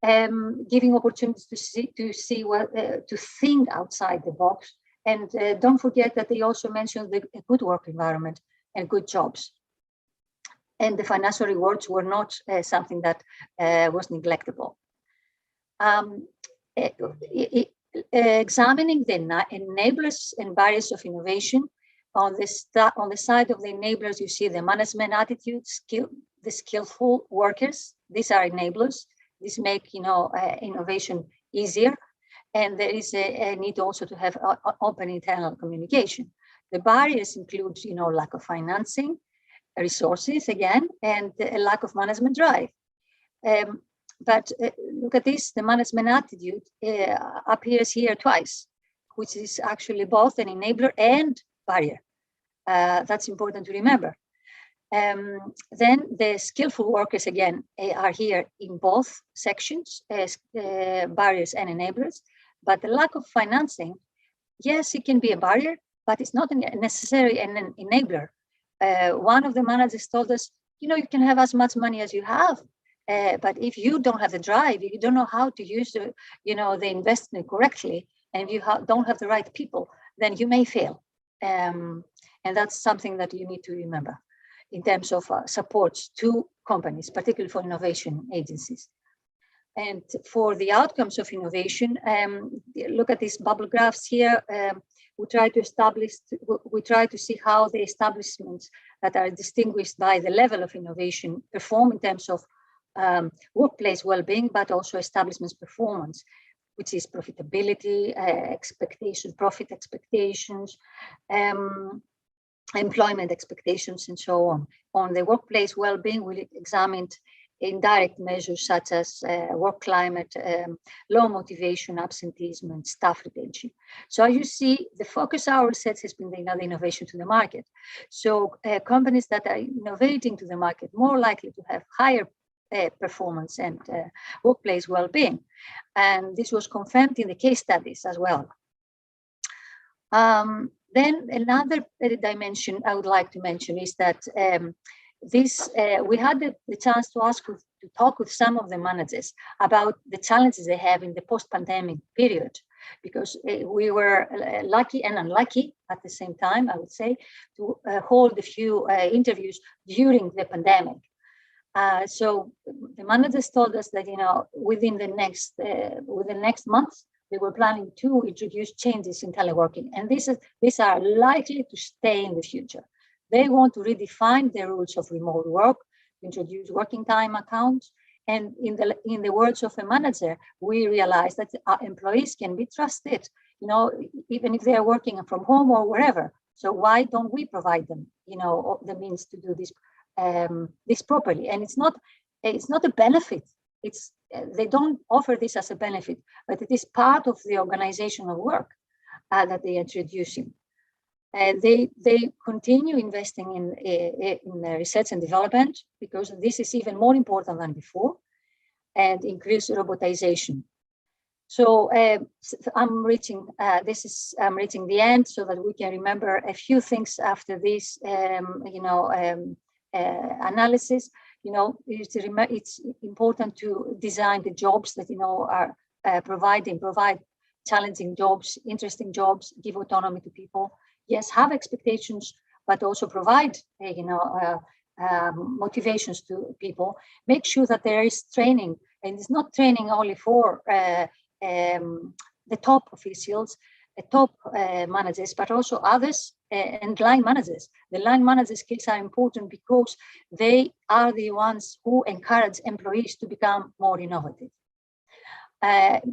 giving opportunities to think outside the box. And don't forget that they also mentioned a good work environment and good jobs. And the financial rewards were not something that was neglectable. Examining the enablers and barriers of innovation, on the side of the enablers, you see the management attitude, the skillful workers. These are enablers. These make innovation easier, and there is a need also to have open internal communication. The barriers include lack of financing, resources again, and a lack of management drive. But look at this, the management attitude appears here twice, which is actually both an enabler and barrier. That's important to remember. Then the skillful workers again are here in both sections, barriers and enablers, but the lack of financing, yes, it can be a barrier, but it's not necessarily an enabler. One of the managers told us, you can have as much money as you have, but if you don't have the drive, if you don't know how to use the investment correctly, and if you don't have the right people, then you may fail. And that's something that you need to remember in terms of supports to companies, particularly for innovation agencies. And for the outcomes of innovation, look at these bubble graphs here. We try to see how the establishments that are distinguished by the level of innovation perform in terms of workplace well-being, but also establishments' performance, which is profitability, profit expectations, employment expectations, and so on. On the workplace well-being, we examined indirect measures such as work climate, low motivation, absenteeism, and staff retention. So as you see, the focus of our research has been the innovation to the market. So companies that are innovating to the market more likely to have higher performance and workplace well-being. And this was confirmed in the case studies as well. Then another dimension I would like to mention is that we had the chance to talk with some of the managers about the challenges they have in the post-pandemic period, because we were lucky and unlucky at the same time, I would say, to hold a few interviews during the pandemic. So the managers told us that within the next month they were planning to introduce changes in teleworking, and these are likely to stay in the future. They want to redefine the rules of remote work, introduce working time accounts, And in the words of a manager, we realize that our employees can be trusted, even if they are working from home or wherever. So why don't we provide them, the means to do this this properly? And it's not a benefit. They don't offer this as a benefit, but it is part of the organizational work that they are introducing. They continue investing in research and development, because this is even more important than before, and increase robotization. So I'm reaching the end, so that we can remember a few things after this analysis. It's important to design the jobs that are provide challenging jobs, interesting jobs, give autonomy to people. Yes, have expectations, but also provide motivations to people. Make sure that there is training, and it's not training only for the top officials, the top managers, but also others and line managers. The line manager skills are important because they are the ones who encourage employees to become more innovative.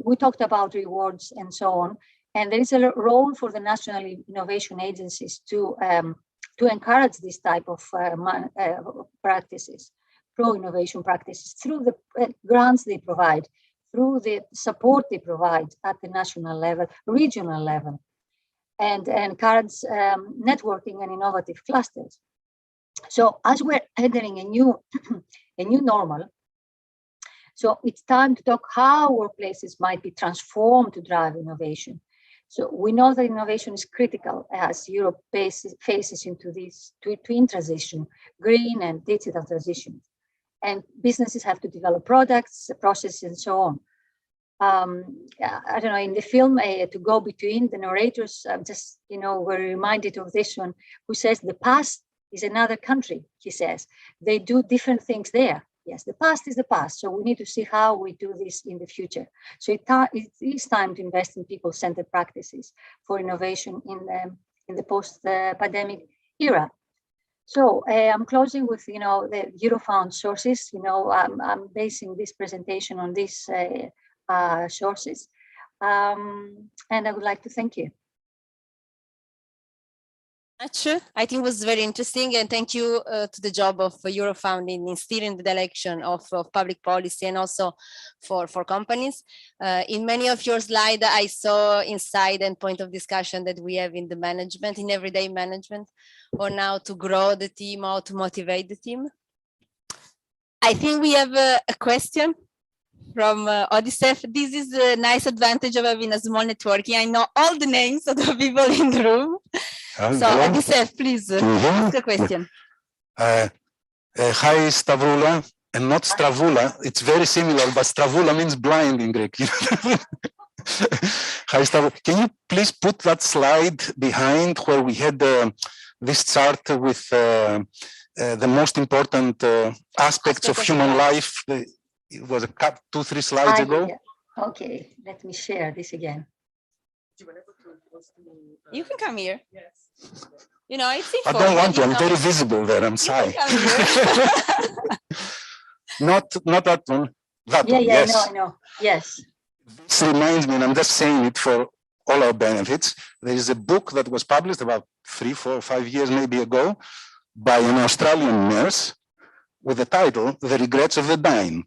We talked about rewards and so on, and there is a role for the national innovation agencies to encourage this type of practices, pro-innovation practices, through the grants they provide, through the support they provide at the national level, regional level, and encourage networking and innovative clusters. So as we're entering a new normal, so it's time to talk how workplaces might be transformed to drive innovation. So we know that innovation is critical as Europe faces into this twin transition, green and digital transition. And businesses have to develop products, processes, and so on. I don't know, in the film, To Go Between, the narrators were reminded of this one, who says the past is another country, he says. They do different things there. Yes, the past is the past, so we need to see how we do this in the future. So it is time to invest in people-centered practices for innovation in the post-pandemic era. So I'm closing with, the Eurofound sources. I'm basing this presentation on these sources, and I would like to thank you. I think it was very interesting, and thank you to the job of Eurofound in steering the direction of public policy and also for companies. In many of your slides, I saw insight and point of discussion that we have in the management, in everyday management, on how to grow the team, how to motivate the team. I think we have a question from Odysseus. This is a nice advantage of having a small networking. I know all the names of the people in the room. So Odysseus, please ask a question. Hi, Stavroula, and not Stravula. It's very similar, but Stravula means blind in Greek. Hi, Stavroula. Can you please put that slide behind where we had this chart with the most important aspects of human life? It was a 2-3 slides ago. Okay, let me share this again. You can come here. Yes. It's I don't want to. I'm very visible there. I'm sorry. Not that one. That one. Yes. I know. Yes. This reminds me, and I'm just saying it for all our benefits. There is a book that was published about 3, 4, 5 years maybe ago by an Australian nurse with the title "The Regrets of the Dying,"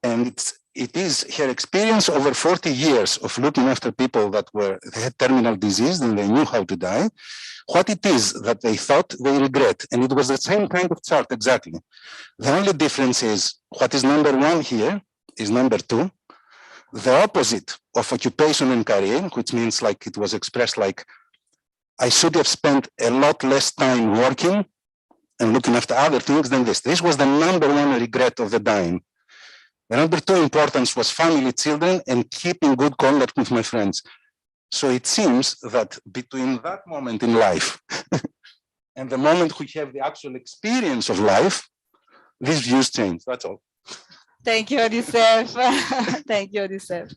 and it is her experience over 40 years of looking after people that had terminal disease and they knew how to die, what it is that they thought they regret. And it was the same kind of chart exactly. The only difference is what is number 1 here is number 2. The opposite of occupation and career, which means like it was expressed like, I should have spent a lot less time working and looking after other things than this. This was the number 1 regret of the dying. The number 2 importance was family, children, and keeping good contact with my friends. So it seems that between that moment in life and the moment we have the actual experience of life, these views change. That's all. Thank you, Odysseus. Thank you, Odysseus.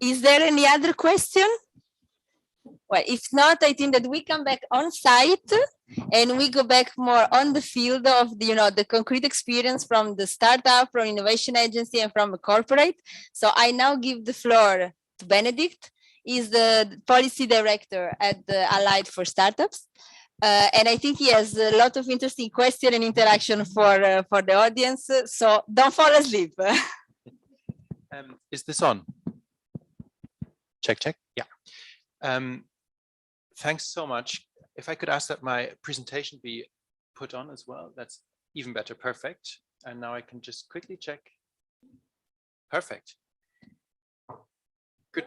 Is there any other question? Well, if not, I think that we come back on site and we go back more on the field of the, the concrete experience from the startup, from innovation agency, and from a corporate. So I now give the floor to Benedict. He's the policy director at the Allied for Startups. And I think he has a lot of interesting question and interaction for the audience. So don't fall asleep. Is this on? Check, check. Yeah. Thanks so much. If I could ask that my presentation be put on as well, that's even better. Perfect. And now I can just quickly check. Perfect. Good.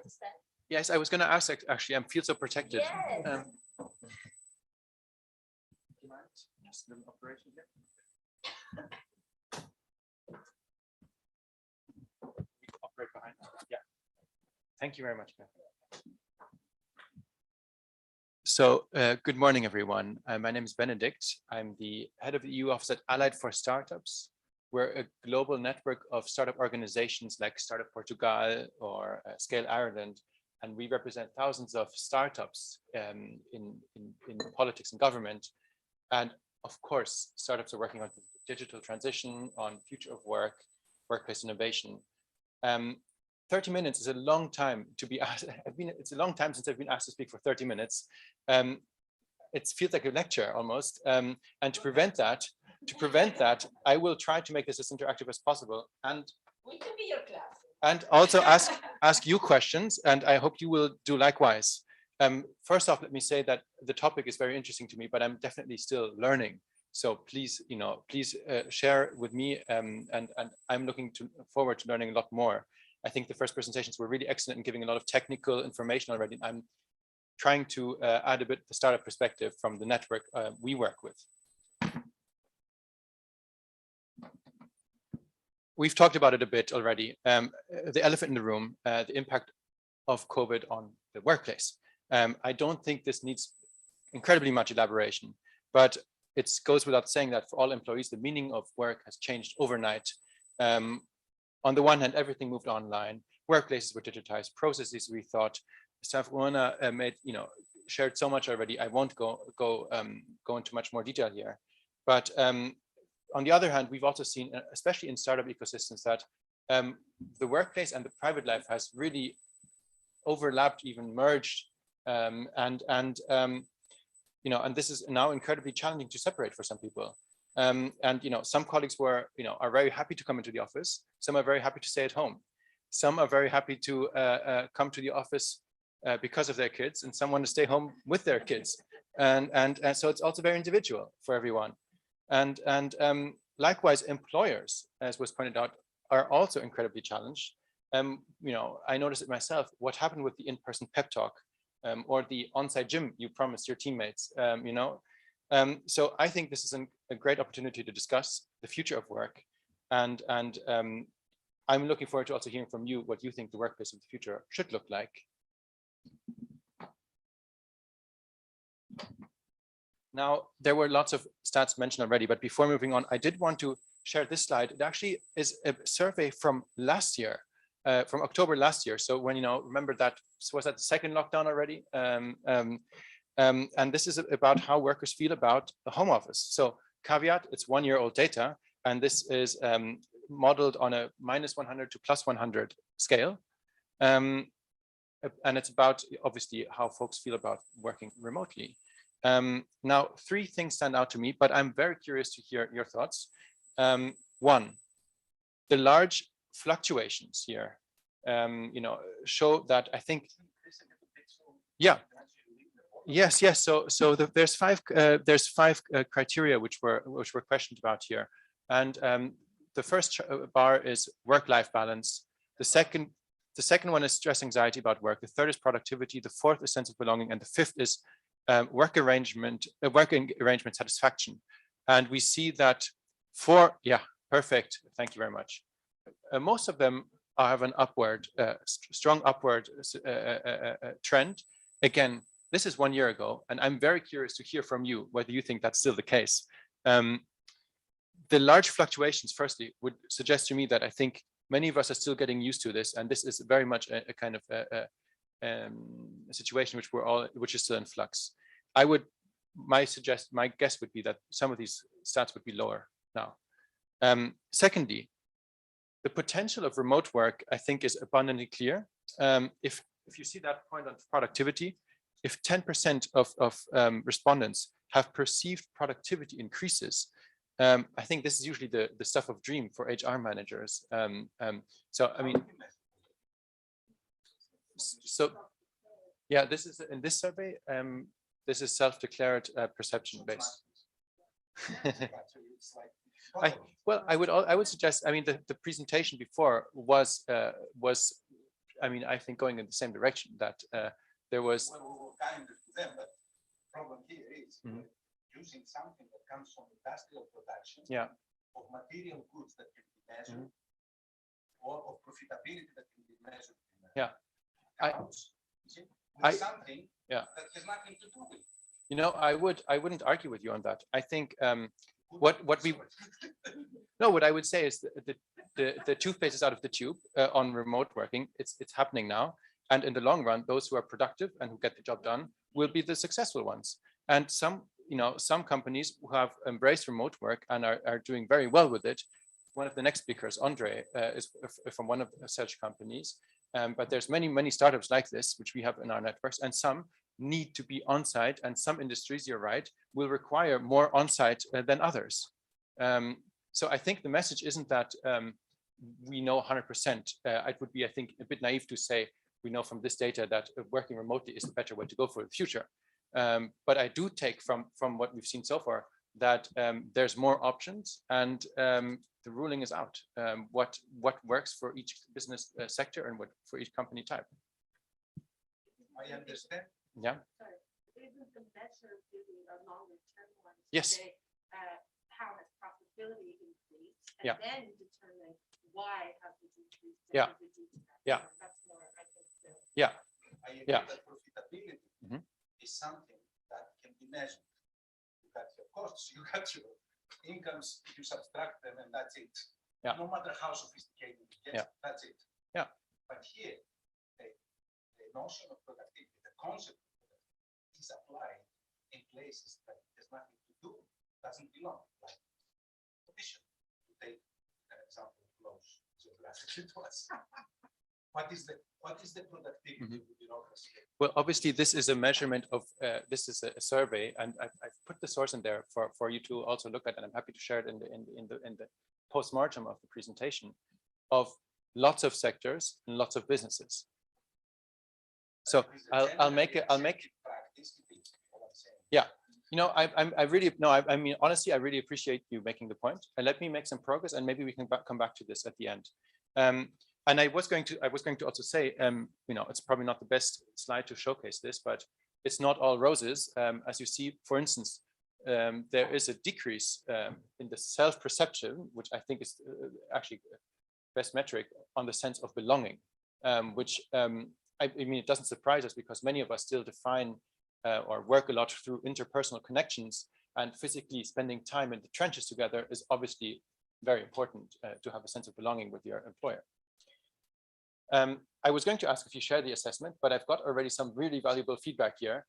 Yes, I was going to ask, actually, I feel so protected. Yes. Operation here. Operate behind. Yeah. Thank you very much. So good morning, everyone. My name is Benedict. I'm the head of the EU office at Allied for Startups. We're a global network of startup organizations like Startup Portugal or Scale Ireland, and we represent thousands of startups in politics and government. And of course, startups are working on digital transition, on future of work, workplace innovation. 30 minutes is a long time to be asked. It's a long time since I've been asked to speak for 30 minutes. It feels like a lecture almost. And to prevent that, I will try to make this as interactive as possible. And We can be your class. And also ask you questions, and I hope you will do likewise. First off, let me say that the topic is very interesting to me, but I'm definitely still learning. So please, please share with me, and I'm looking forward to learning a lot more. I think the first presentations were really excellent in giving a lot of technical information already. I'm trying to add a bit the startup perspective from the network we work with. We've talked about it a bit already. The elephant in the room, the impact of COVID on the workplace. I don't think this needs incredibly much elaboration, but it goes without saying that for all employees, the meaning of work has changed overnight. On the one hand, everything moved online, workplaces were digitized, processes rethought. Staff Uona shared so much already. I won't go into much more detail here, but on the other hand, we've also seen, especially in startup ecosystems, that the workplace and the private life has really overlapped, even merged, and this is now incredibly challenging to separate for some people. Some colleagues are very happy to come into the office. Some are very happy to stay at home. Some are very happy to come to the office because of their kids, and some want to stay home with their kids. And so it's also very individual for everyone. And likewise, employers, as was pointed out, are also incredibly challenged. I noticed it myself. What happened with the in-person pep talk or the on-site gym you promised your teammates? So I think this is a great opportunity to discuss the future of work, and I'm looking forward to also hearing from you what you think the workplace of the future should look like. Now, there were lots of stats mentioned already, but before moving on, I did want to share this slide. It actually is a survey from last year, from October last year. So when, remember that, was that the second lockdown already? And this is about how workers feel about the home office. So caveat, it's 1 year old data, and this is modeled on a -100 to +100 scale. And it's about, obviously, how folks feel about working remotely. Now, 3 things stand out to me, but I'm very curious to hear your thoughts. One, the large fluctuations here, show that I think, yeah, yes. So there's five criteria which were questioned about here, and the first bar is work-life balance. The second one is stress anxiety about work. The third is productivity. The fourth is sense of belonging, and the fifth is working arrangement satisfaction. And we see that perfect. Thank you very much. Most of them have an upward, strong upward trend. Again, this is 1 year ago, and I'm very curious to hear from you whether you think that's still the case. The large fluctuations, firstly, would suggest to me that I think many of us are still getting used to this, and this is very much a kind of situation which is still in flux. My guess would be that some of these stats would be lower now. Secondly, the potential of remote work, I think, is abundantly clear. If you see that point on productivity, if 10% of respondents have perceived productivity increases, I think this is usually the stuff of dream for HR managers. So I mean, so yeah, this is in this survey. This is self-declared perception based. I would suggest. I mean, the presentation before was I mean, I think going in the same direction, that there was. Problem here is using something that comes from industrial production of material goods that can be measured or of profitability that can be measured. Something that has nothing to do with. You know, I wouldn't argue with you on that. I think what I would say is the toothpaste is out of the tube on remote working. It's happening now, and in the long run, those who are productive and who get the job done will be the successful ones. And some companies who have embraced remote work and are doing very well with it. One of the next speakers, Andre, is from one of such companies. But there's many startups like this, which we have in our networks, and some need to be on-site, and some industries, you're right, will require more on-site than others. So I think the message isn't that we know 100%. It would be, I think, a bit naive to say we know from this data that working remotely is the better way to go for the future. But I do take from what we've seen so far that there's more options, and the ruling is out. What works for each business sector and what for each company type. I understand. Yeah. Sorry, isn't the measure really a longer term one? Yes. Say, how has profitability increased, and Yeah. then determine why has it increased? Yeah. Yeah. That's more, I think. Yeah. I agree that profitability is something that can be measured. You got your costs, you got your incomes, you subtract them, and that's it. Yeah. No matter how sophisticated it gets, that's it. Yeah. But here, the notion of productivity, the concept of productivity is applied in places that it has nothing to do, doesn't belong. Like competition, to take an example close geographically to us. What is the productivity of the bureaucracy? Well, obviously, this is a measurement of, this is a survey, and I've put the source in there for you to also look at, and I'm happy to share it in the post-mortem of the presentation, of lots of sectors and lots of businesses. So I'll make. Yeah, you know, I mean, honestly, I really appreciate you making the point, and let me make some progress, and maybe we can come back to this at the end. And I was going to also say, you know, it's probably not the best slide to showcase this, but it's not all roses. As you see, for instance, there is a decrease in the self-perception, which I think is actually the best metric on the sense of belonging, which I mean, it doesn't surprise us because many of us still define or work a lot through interpersonal connections, and physically spending time in the trenches together is obviously very important to have a sense of belonging with your employer. I was going to ask if you share the assessment, but I've got already some really valuable feedback here.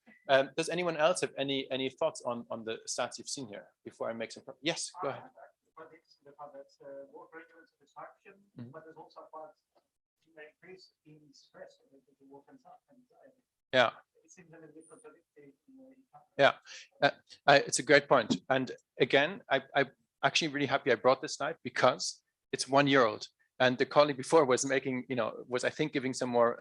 Does anyone else have any thoughts on the stats you've seen here before I make some? Yes, go ahead. Satisfaction, but there's also a part increase in stress related to work and anxiety. Yeah. It seems a little bit contradictory. Yeah, it's a great point. And again, I'm actually really happy I brought this slide because it's 1 year old. And the colleague before was making, you know, was I think giving some more,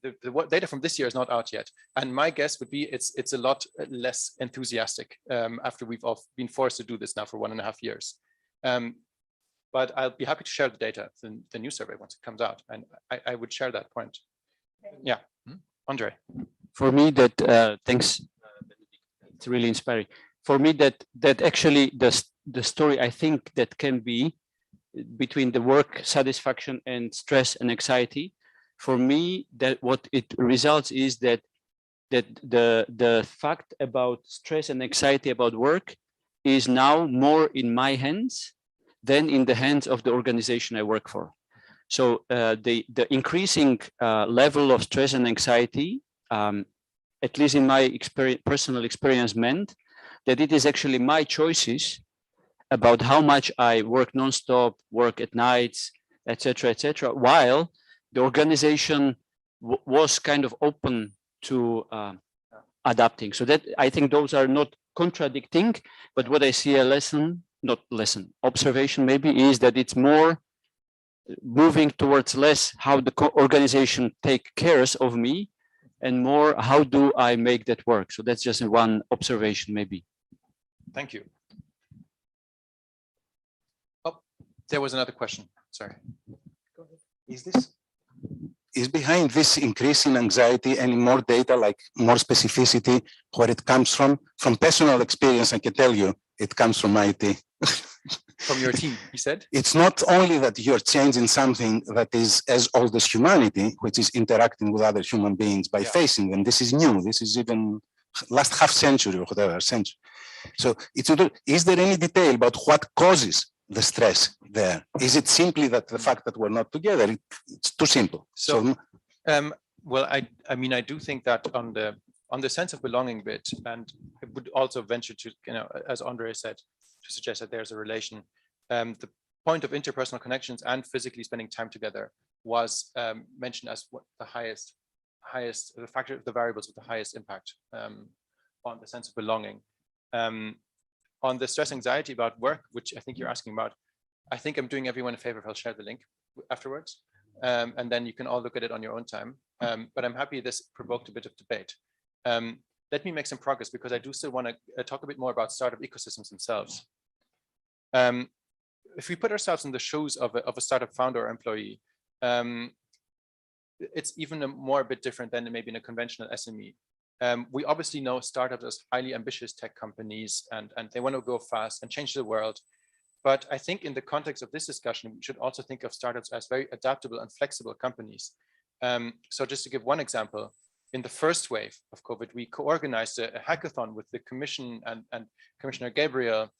the data from this year is not out yet. And my guess would be it's a lot less enthusiastic after we've all been forced to do this now for 1.5 years. But I'll be happy to share the data, the new survey once it comes out. And I would share that point. Yeah, Andre. For me, that thanks. It's really inspiring. For me, that actually the story I think that can be between the work satisfaction and stress and anxiety, for me, that what it results is that the fact about stress and anxiety about work is now more in my hands than in the hands of the organization I work for. So the increasing level of stress and anxiety, at least in my personal experience, meant that it is actually my choices about how much I work nonstop, work at nights, etc., while the organization was kind of open to adapting. So that I think those are not contradicting, but what I see observation maybe is that it's more moving towards less how the organization take cares of me and more how do I make that work. So that's just one observation maybe. Thank you. Oh, there was another question. Sorry. Is behind this increase in anxiety any more data, like more specificity, where it comes from? From personal experience, I can tell you, it comes from IT. From your team, you said? It's not only that you're changing something that is as old as humanity, which is interacting with other human beings by facing them. This is new. This is even last half century or whatever century. So it's not, is there any detail about what causes the stress there? Is it simply that the fact that we're not together? It's too simple. So well, I mean, I do think that on the sense of belonging bit, and I would also venture to, you know, as Andre said, to suggest that there's a relation. The point of interpersonal connections and physically spending time together was mentioned as what the highest, the factor of the variables with the highest impact on the sense of belonging. On the stress anxiety about work, which I think you're asking about, I think I'm doing everyone a favor if I'll share the link afterwards. And then you can all look at it on your own time. But I'm happy this provoked a bit of debate. Let me make some progress because I do still want to talk a bit more about startup ecosystems themselves. If we put ourselves in the shoes of a startup founder or employee, it's even a bit different than maybe in a conventional SME. We obviously know startups as highly ambitious tech companies and they want to go fast and change the world. But I think in the context of this discussion, we should also think of startups as very adaptable and flexible companies. So just to give one example, in the first wave of COVID, we co-organized a hackathon with the Commission and Commissioner Gabriel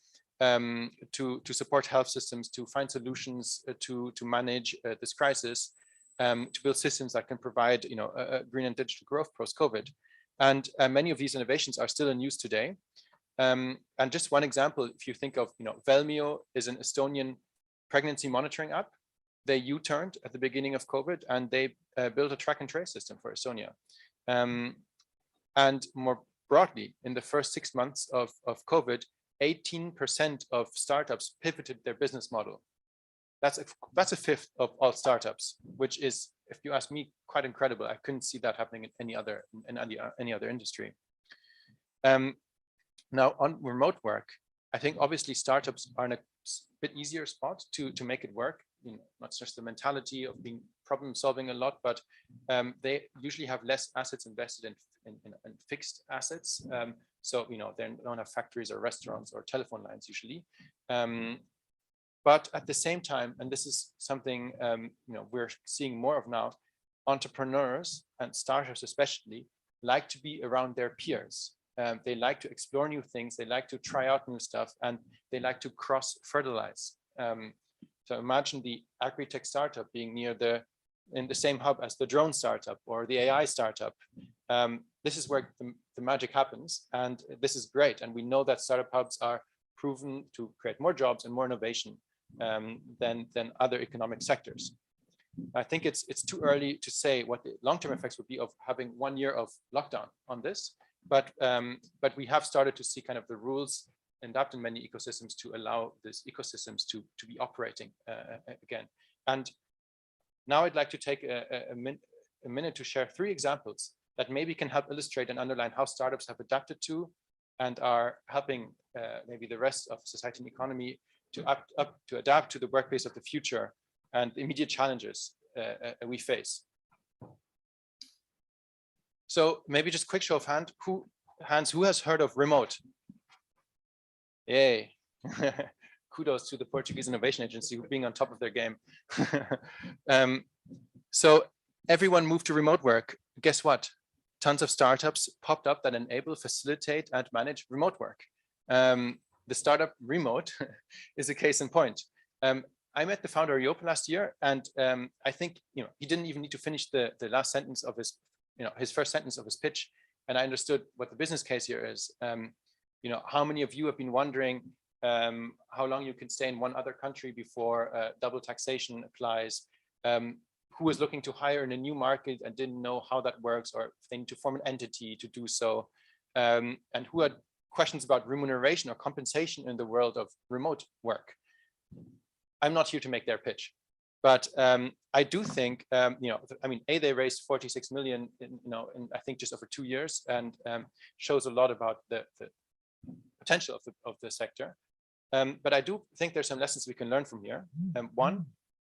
to support health systems, to find solutions to manage this crisis, to build systems that can provide, you know, a green and digital growth post-COVID. And many of these innovations are still in use today. And just one example, if you think of, you know, Velmio is an Estonian pregnancy monitoring app. They U-turned at the beginning of COVID and they built a track and trace system for Estonia. And more broadly, in the first 6 months of COVID, 18% of startups pivoted their business model. That's a fifth of all startups, which is, if you ask me, quite incredible. I couldn't see that happening in any other industry. Now on remote work, I think obviously startups are in a bit easier spot to make it work. You know, not just the mentality of being problem solving a lot, but they usually have less assets invested in fixed assets. So, you know, they don't have factories or restaurants or telephone lines usually. But at the same time, and this is something you know, we're seeing more of now, entrepreneurs and startups especially like to be around their peers. They like to explore new things, they like to try out new stuff, and they like to cross-fertilize. So imagine the agri-tech startup being in the same hub as the drone startup or the AI startup. This is where the magic happens, and this is great. And we know that startup hubs are proven to create more jobs and more innovation than other economic sectors. I think it's too early to say what the long-term effects would be of having 1 year of lockdown on this, but we have started to see kind of the rules adapt in many ecosystems to allow these ecosystems to be operating again. And now I'd like to take a minute to share 3 examples that maybe can help illustrate and underline how startups have adapted to and are helping maybe the rest of society and economy to adapt to the workplace of the future and the immediate challenges we face. So maybe just quick show of hands, who has heard of remote? Yay. Kudos to the Portuguese Innovation Agency for being on top of their game. So everyone moved to remote work. Guess what? Tons of startups popped up that enable, facilitate, and manage remote work. The startup Remote is a case in point. I met the founder of EOPA last year, and I think he didn't even need to finish the last sentence of his his first sentence of his pitch, and I understood what the business case here is. How many of you have been wondering how long you can stay in one other country before double taxation applies? Who is looking to hire in a new market and didn't know how that works, or if they need to form an entity to do so, and who had questions about remuneration or compensation in the world of remote work. I'm not here to make their pitch, but I do think, I mean, they raised 46 million, in I think just over 2 years, and shows a lot about the potential of the sector. But I do think there's some lessons we can learn from here. One,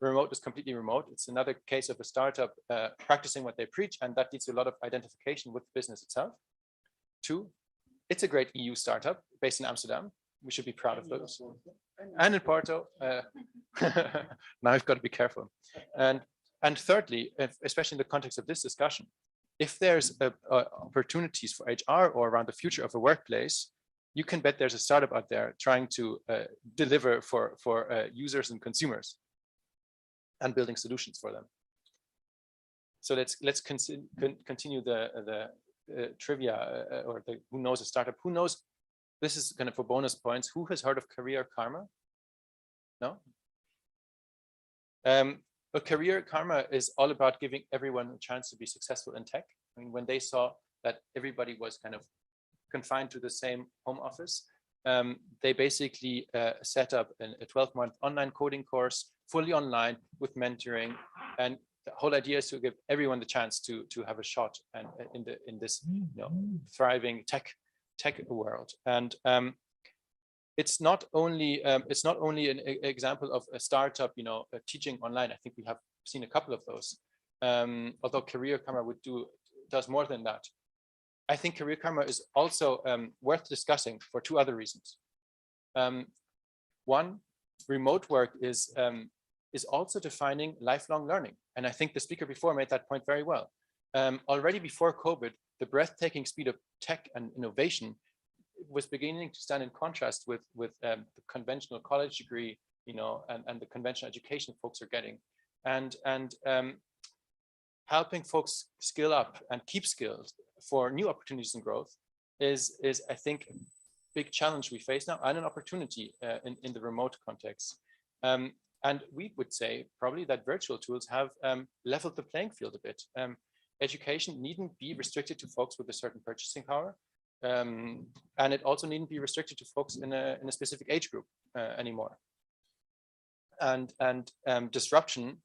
remote is completely remote. It's another case of a startup practicing what they preach, and that leads to a lot of identification with the business itself. Two, it's a great EU startup based in Amsterdam. We should be proud of those. And in Porto. Now I've got to be careful. And thirdly, especially in the context of this discussion, if there's opportunities for HR or around the future of a workplace, you can bet there's a startup out there trying to deliver for users and consumers and building solutions for them. So let's continue the trivia or the who knows a startup. Who knows? This is kind of for bonus points. Who has heard of Career Karma? No? But Career Karma is all about giving everyone a chance to be successful in tech. I mean, when they saw that everybody was kind of confined to the same home office, they basically set up a 12-month online coding course, fully online with mentoring. And the whole idea is to give everyone the chance to have a shot and in this thriving tech world. And it's not only an example of a startup, teaching online. I think we have seen a couple of those. Although Career Karma does more than that. I think Career Karma is also worth discussing for two other reasons. One, remote work is also defining lifelong learning, and I think the speaker before made that point very well. Already before COVID, the breathtaking speed of tech and innovation was beginning to stand in contrast with the conventional college degree, and the conventional education folks are getting, and helping folks skill up and keep skilled for new opportunities and growth is I think a big challenge we face now, and an opportunity in the remote context. And we would say probably that virtual tools have leveled the playing field a bit. Education needn't be restricted to folks with a certain purchasing power. And it also needn't be restricted to folks in a specific age group anymore. And disruption,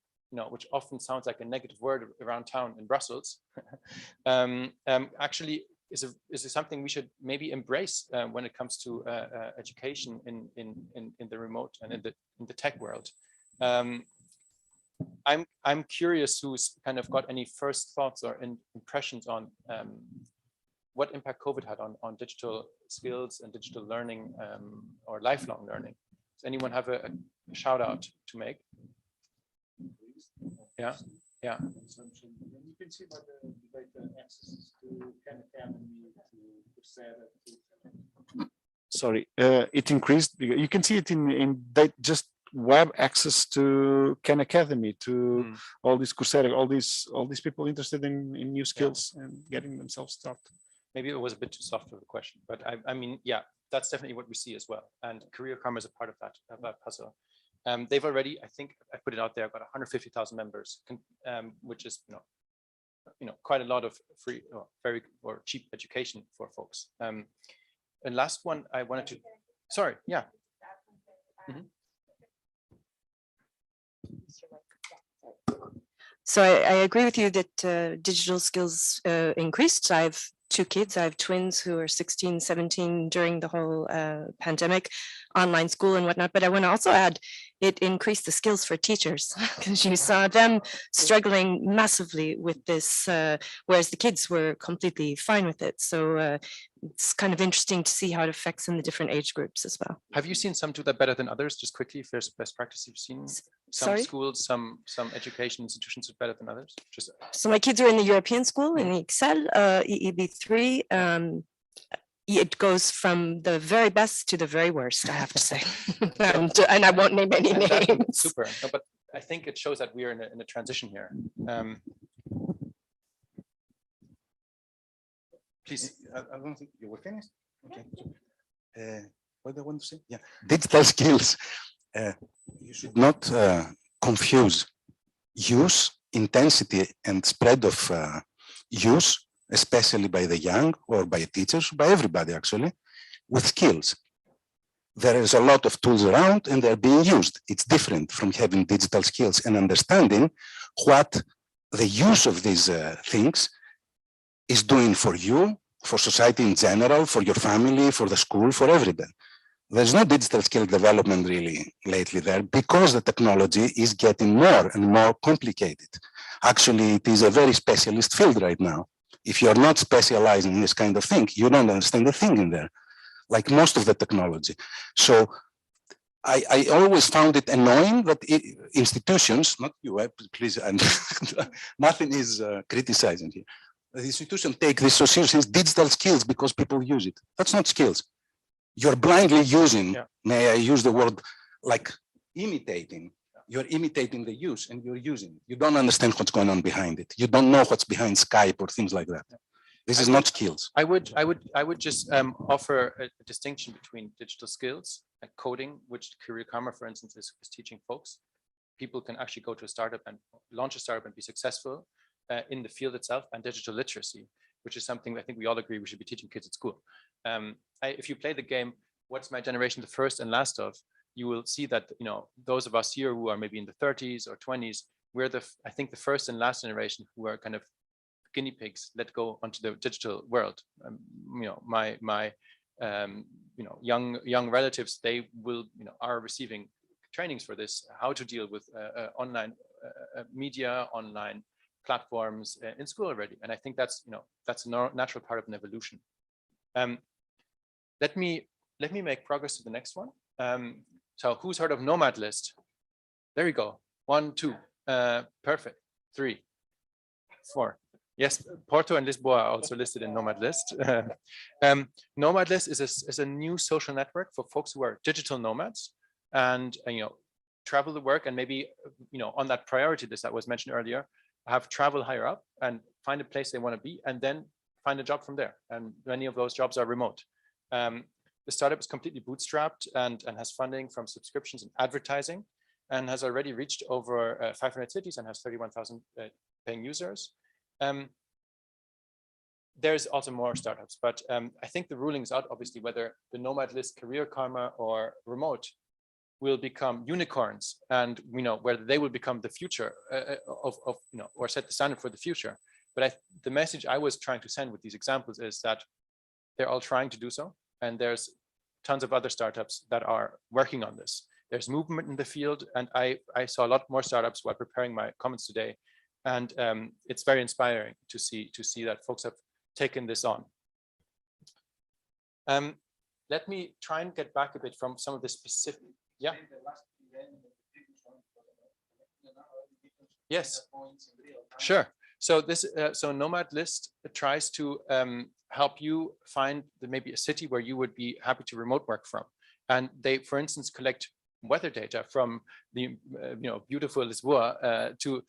which often sounds like a negative word around town in Brussels, actually is something we should maybe embrace when it comes to education in the remote and in the tech world. I'm curious who's kind of got any first thoughts or impressions on what impact COVID had on digital skills and digital learning or lifelong learning. Does anyone have a shout out to make? Yeah. You can see by the data access to Khan Academy, to Coursera. Sorry, it increased. You can see it in that just web access to Khan Academy, to all these Coursera, all these people interested in new skills and getting themselves started. Maybe it was a bit too soft of a question, but I mean, yeah, that's definitely what we see as well. And Career Karma is a part of that puzzle. They've already, I think I put it out there, got 150,000 members, which is quite a lot of free or cheap education for folks. And last one I wanted to, sorry, yeah. So I agree with you that digital skills increased. I have 2 kids. I have twins who are 16, 17 during the whole pandemic, online school and whatnot. But I want to also add it increased the skills for teachers, because you saw them struggling massively with this, whereas the kids were completely fine with it. So it's kind of interesting to see how it affects in the different age groups as well. Have you seen some do that better than others? Just quickly, if there's best practice you've seen. Some schools, some education institutions are better than others. So my kids are in the European school in Excel, EEB3. it goes from the very best to the very worst, I have to say. And I won't name any names. Super. No, but I think it shows that we are in a transition here. Please. I don't think you were finished. Okay. What do I want to say? Yeah, digital skills. You should not confuse use, intensity, and spread of use, especially by the young or by teachers, by everybody actually, with skills. There is a lot of tools around and they're being used. It's different from having digital skills and understanding what the use of these things is doing for you, for society in general, for your family, for the school, for everybody. There's no digital skill development really lately there because the technology is getting more and more complicated. Actually, it is a very specialist field right now. If you're not specializing in this kind of thing, you don't understand the thing in there, like most of the technology. So I always found it annoying that institutions, not you, please, and nothing is criticizing here. The institution take this so seriously, it's digital skills because people use it. That's not skills. You're blindly using, may I use the word, like imitating. You're imitating the use and you're using it. You don't understand what's going on behind it. You don't know what's behind Skype or things like that. This is not skills. I would just offer a distinction between digital skills and coding, which Career Karma, for instance, is teaching folks. People can actually go to a startup and launch a startup and be successful in the field itself, and digital literacy, which is something I think we all agree we should be teaching kids at school. If you play the game, what's my generation the first and last of, you will see that, you know, those of us here who are maybe in the 30s or 20s, we're I think the first and last generation who are kind of guinea pigs let go onto the digital world. You know, my you know, young relatives, they will, you know, are receiving trainings for this, how to deal with online media, online platforms in school already. And I think that's, you know, that's a natural part of an evolution. Let me make progress to the next one. So who's heard of Nomad List? There we go. 1, 2, perfect. 3, 4. Yes, Porto and Lisboa are also listed in Nomad List. Nomad List is a new social network for folks who are digital nomads and you know, travel to work, and maybe, you know, on that priority list that was mentioned earlier, have travel higher up and find a place they want to be, and then find a job from there. And many of those jobs are remote. The startup is completely bootstrapped and has funding from subscriptions and advertising, and has already reached over 500 cities and has 31,000 paying users. There's also more startups, but I think the ruling is out, obviously, whether the Nomad List, Career Karma, or remote will become unicorns, and you know, whether they will become the future of you know, or set the standard for the future. But the message I was trying to send with these examples is that they're all trying to do so, and there's tons of other startups that are working on this. There's movement in the field, and I saw a lot more startups while preparing my comments today, and it's very inspiring to see that folks have taken this on. Let me try and get back a bit from some of the specific. Yeah. Yes. Sure. So this so Nomad List tries to help you find maybe a city where you would be happy to remote work from, and they, for instance, collect weather data from the you know, beautiful Lisboa to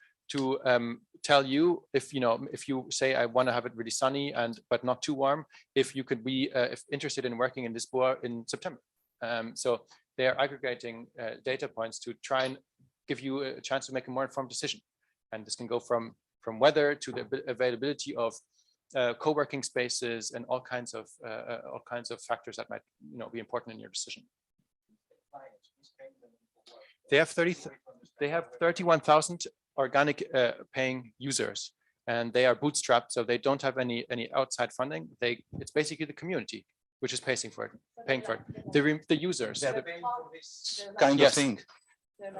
tell you if, you know, if you say I want to have it really sunny and but not too warm, if you could be if interested in working in Lisboa in September. So they are aggregating data points to try and give you a chance to make a more informed decision. And this can go from weather to the availability of co-working spaces and all kinds of factors that might, you know, be important in your decision. They have 31,000 organic paying users, and they are bootstrapped, so they don't have any outside funding. It's basically the community which is paying for it. The users. Kind of thing.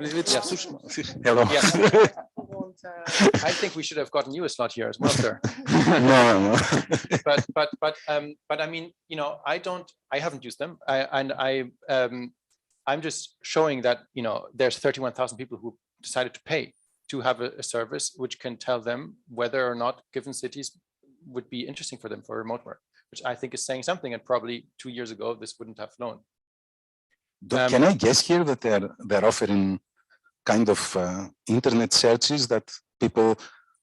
Yes. Hello. Yes. I think we should have gotten you a slot here as well, sir. No. But I mean, you know, I haven't used them. I'm just showing that, you know, there's 31,000 people who decided to pay to have a service which can tell them whether or not given cities would be interesting for them for remote work. which I think is saying something. And probably 2 years ago, this wouldn't have flown. Can I guess here that they're offering kind of internet searches that people?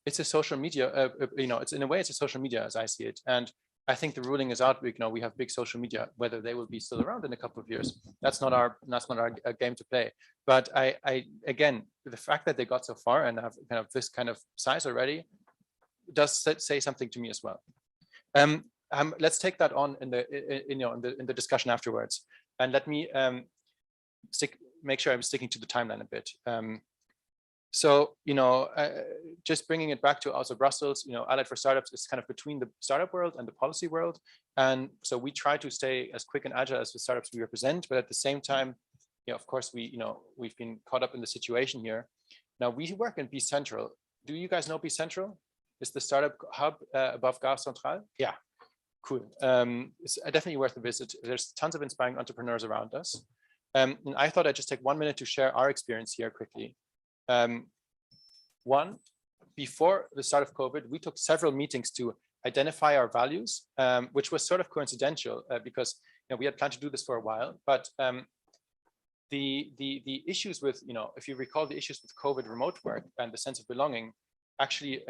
It's a social media, it's in a way, it's a social media as I see it. And I think the ruling is out. We have big social media, whether they will be still around in a couple of years. That's not our game to play. But I again, the fact that they got so far and have kind of this kind of size already does say something to me as well. Let's take that on in the discussion afterwards. And let me make sure I'm sticking to the timeline a bit. So, just bringing it back to also Brussels, Allied for Startups is kind of between the startup world and the policy world. And so we try to stay as quick and agile as the startups we represent, but at the same time, of course, we've been caught up in the situation here. Now we work in B Central. Do you guys know B Central? It's the startup hub above Gare Centrale. Yeah, cool. It's definitely worth a visit. There's tons of inspiring entrepreneurs around us. And I thought I'd just take 1 minute to share our experience here quickly. One, before the start of COVID, we took several meetings to identify our values, which was sort of coincidental because we had planned to do this for a while. But the issues with, if you recall the issues with COVID remote work and the sense of belonging, actually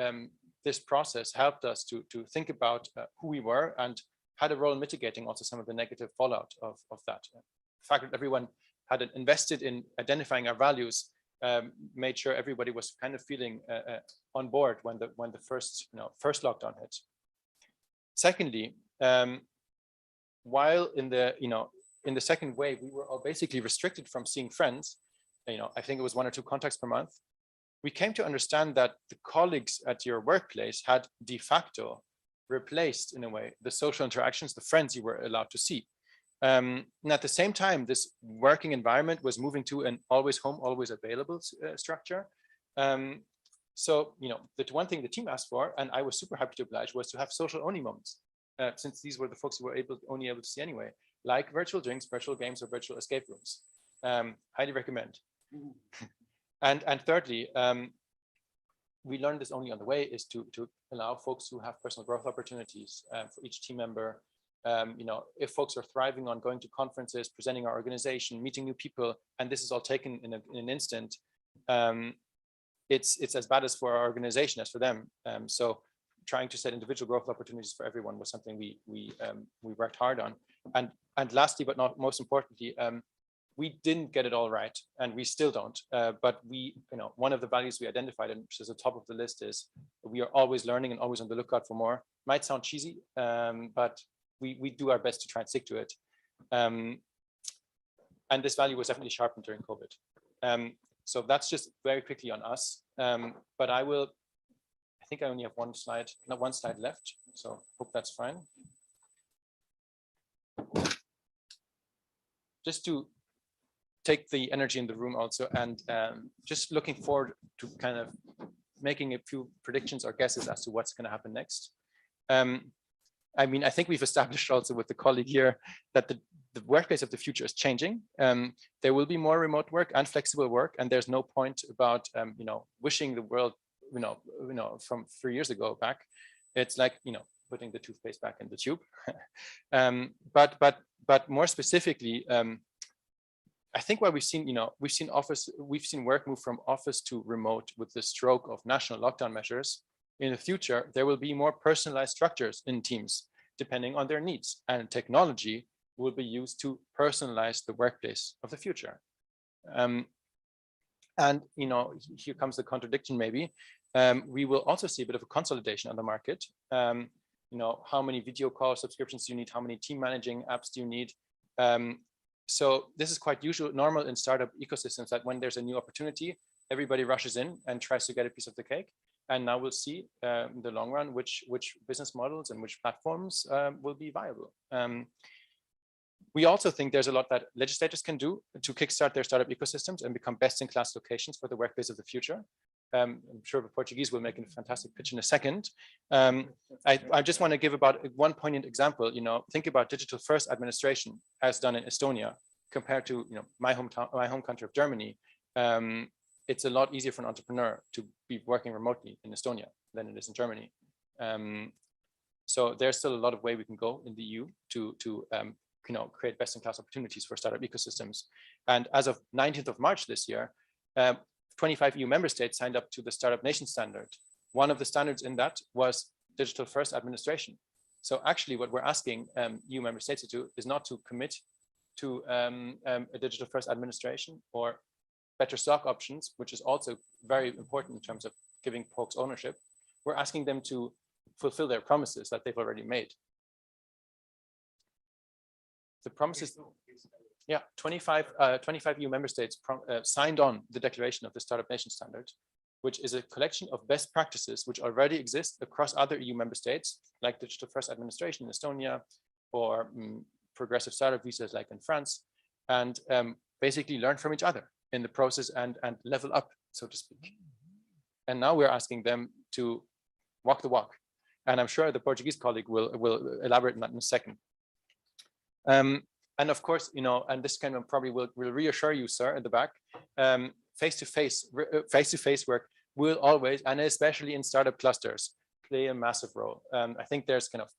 this process helped us to think about who we were and had a role in mitigating also some of the negative fallout of that. The fact that everyone had invested in identifying our values made sure everybody was kind of feeling on board when the first lockdown hit. Secondly, while in the second wave we were all basically restricted from seeing friends, I think it was 1 or 2 contacts per month, we came to understand that the colleagues at your workplace had de facto replaced, in a way, the social interactions, the friends you were allowed to see. And at the same time, this working environment was moving to an always home, always available structure. So, the one thing the team asked for, and I was super happy to oblige, was to have social only moments, since these were the folks who were only able to see anyway, like virtual drinks, virtual games, or virtual escape rooms. Highly recommend. And thirdly, we learned this only on the way, is to allow folks who have personal growth opportunities for each team member. If folks are thriving on going to conferences, presenting our organization, meeting new people, and this is all taken in an instant, it's as bad as for our organization as for them. So trying to set individual growth opportunities for everyone was something we worked hard on. And lastly, but not most importantly, we didn't get it all right, and we still don't. But one of the values we identified, and which is at the top of the list, is we are always learning and always on the lookout for more. Might sound cheesy, but we do our best to try and stick to it. And this value was definitely sharpened during COVID. So that's just very quickly on us. But I think I only have one slide left, so hope that's fine. Just to take the energy in the room also, and just looking forward to kind of making a few predictions or guesses as to what's going to happen next. I think we've established also with the colleague here that the workplace of the future is changing. There will be more remote work and flexible work, and there's no point about wishing the world from 3 years ago back. It's like putting the toothpaste back in the tube. But more specifically, I think what we've seen work move from office to remote with the stroke of national lockdown measures. In the future, there will be more personalized structures in teams, depending on their needs, and technology will be used to personalize the workplace of the future. And here comes the contradiction maybe. We will also see a bit of a consolidation on the market. How many video call subscriptions do you need? How many team managing apps do you need? So this is quite normal in startup ecosystems, that when there's a new opportunity, everybody rushes in and tries to get a piece of the cake. And now we'll see in the long run which business models and which platforms will be viable. We also think there's a lot that legislators can do to kickstart their startup ecosystems and become best-in-class locations for the workplace of the future. I'm sure the Portuguese will make a fantastic pitch in a second. I just want to give about one poignant example. Think about digital-first administration as done in Estonia compared to my home country of Germany. It's a lot easier for an entrepreneur to be working remotely in Estonia than it is in Germany. So there's still a lot of way we can go in the EU to create best-in-class opportunities for startup ecosystems. And as of 19th of March this year, 25 EU member states signed up to the Startup Nation Standard. One of the standards in that was digital first administration. So actually what we're asking EU member states to do is not to commit to a digital first administration or better stock options, which is also very important in terms of giving folks ownership. We're asking them to fulfill their promises that they've already made. The promises, yeah, 25 EU member states signed on the declaration of the Startup Nation Standard, which is a collection of best practices which already exist across other EU member states, like digital first administration in Estonia, or progressive startup visas like in France, and basically learn from each other in the process and level up, so to speak. And now we're asking them to walk the walk. And I'm sure the Portuguese colleague will elaborate on that in a second. And of course, and this kind of probably will reassure you, sir, at the back, face-to-face work will always, and especially in startup clusters, play a massive role. I think there's kind of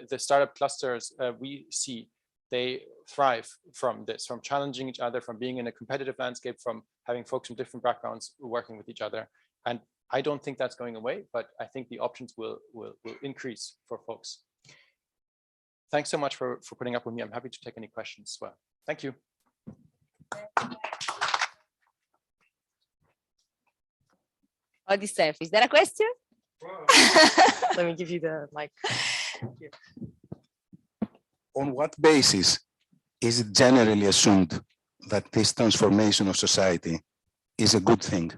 the startup clusters we see, they thrive from this, from challenging each other, from being in a competitive landscape, from having folks from different backgrounds working with each other. And I don't think that's going away, but I think the options will increase for folks. Thanks so much for putting up with me. I'm happy to take any questions as well. Thank you. Odysseus, is there a question? Let me give you the mic. On what basis is it generally assumed that this transformation of society is a good thing?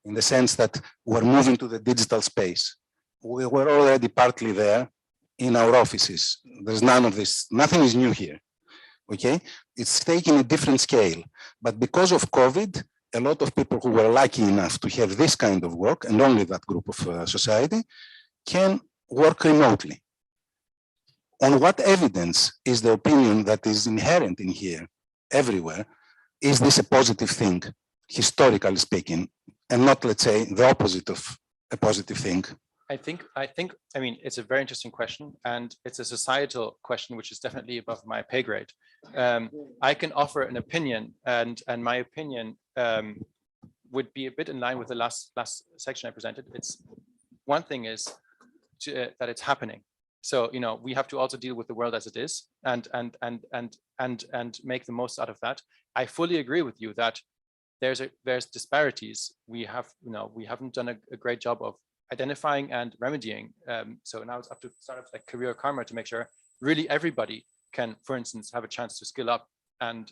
In the sense that we're moving to the digital space. We were already partly there in our offices. There's none of this, nothing is new here, okay? It's taking a different scale, but because of COVID, a lot of people who were lucky enough to have this kind of work, and only that group of society, can work remotely. On what evidence is the opinion that is inherent in here, everywhere, is this a positive thing, historically speaking, and not, let's say, the opposite of a positive thing? I mean, it's a very interesting question, and it's a societal question, which is definitely above my pay grade. I can offer an opinion, and my opinion would be a bit in line with the last section I presented. It's one thing is that it's happening. So we have to also deal with the world as it is, and make the most out of that. I fully agree with you that there's disparities. We haven't done a great job of identifying and remedying. So now it's up to startups like Career Karma to make sure really everybody can, for instance, have a chance to skill up and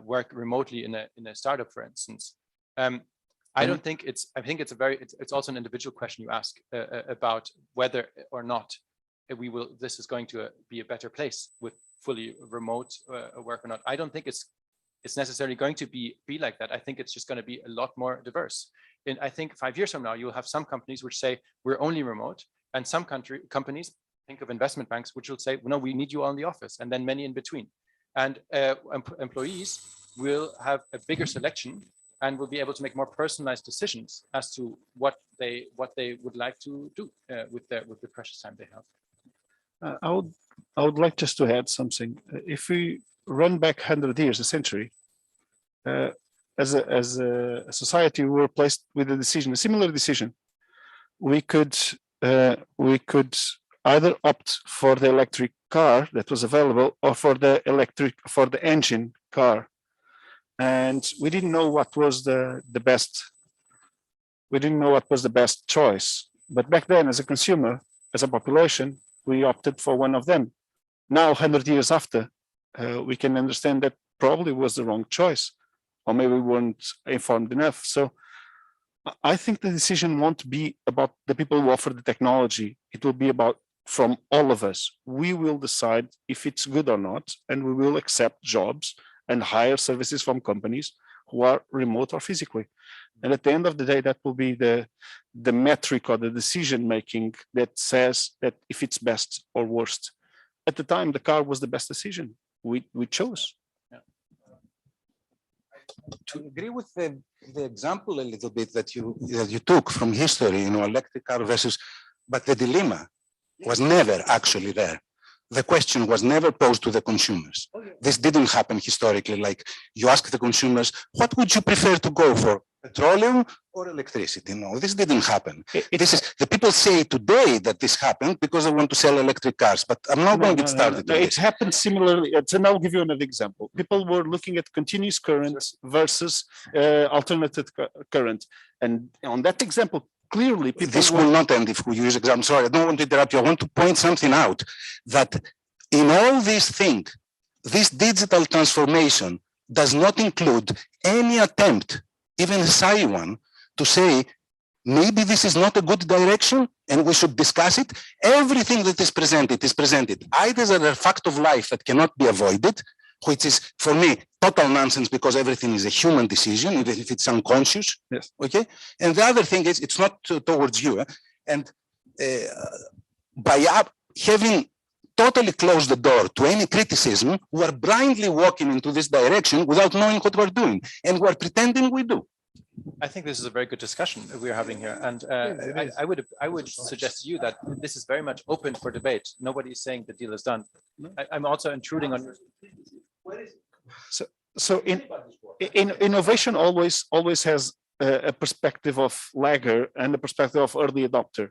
work remotely in a startup, for instance. I don't think I think it's also an individual question you ask about whether or not this is going to be a better place with fully remote work or not. I don't think it's necessarily going to be like that. I think it's just going to be a lot more diverse. And I think 5 years from now, you'll have some companies which say we're only remote, and some companies, think of investment banks, which will say, no, we need you all in the office, and then many in between. And employees will have a bigger selection and will be able to make more personalized decisions as to what they would like to do with the precious time they have. I would like just to add something. If we run back 100 years, a century, as a society, we were placed with a similar decision. We could either opt for the electric car that was available, or for the engine car, and we didn't know what was the best. We didn't know what was the best choice. But back then, as a consumer, as a population, we opted for one of them. Now, 100 years after, we can understand that probably was the wrong choice, or maybe we weren't informed enough. So I think the decision won't be about the people who offer the technology. It will be about from all of us. We will decide if it's good or not, and we will accept jobs and hire services from companies who are remote or physically. And at the end of the day, that will be the metric or the decision making that says that if it's best or worst. At the time, the car was the best decision. We chose. Yeah. To agree with the example a little bit that you took from history, electric car versus But the dilemma was never actually there. The question was never posed to the consumers. This didn't happen historically, like you ask the consumers, what would you prefer to go for, petroleum or electricity? No, this didn't happen. This is, the people say today that this happened because they want to sell electric cars, but I'm not going to get started. It happened similarly, and I'll give you another example. People were looking at continuous current versus alternative current. And on that example, clearly, this will not end if we use example. Sorry, I don't want to interrupt you. I want to point something out that in all these things, this digital transformation does not include any attempt, even a shy one, to say, maybe this is not a good direction and we should discuss it. Everything that is presented either as a fact of life that cannot be avoided, which is, for me, total nonsense because everything is a human decision, even if it's unconscious. Yes. Okay. And the other thing is, it's not towards you. And by having totally closed the door to any criticism, we are blindly walking into this direction without knowing what we're doing. And we're pretending we do. I think this is a very good discussion that we are having here, and I would suggest to you that this is very much open for debate. Nobody is saying the deal is done. I'm also intruding on. So in innovation always has a perspective of lagger and a perspective of early adopter,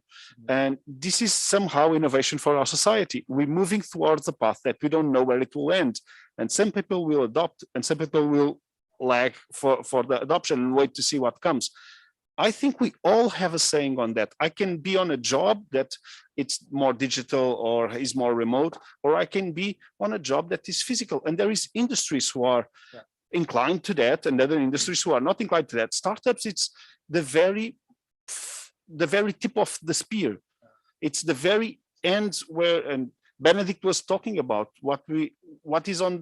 and this is somehow innovation for our society. We're moving towards a path that we don't know where it will end, and some people will adopt and some people will lag for the adoption and wait to see what comes. I think we all have a saying on that. I can be on a job that it's more digital or is more remote, or I can be on a job that is physical. And there is industries who are inclined to that and other industries who are not inclined to that. Startups, it's the very tip of the spear. It's the very end where, and Benedict was talking about what is on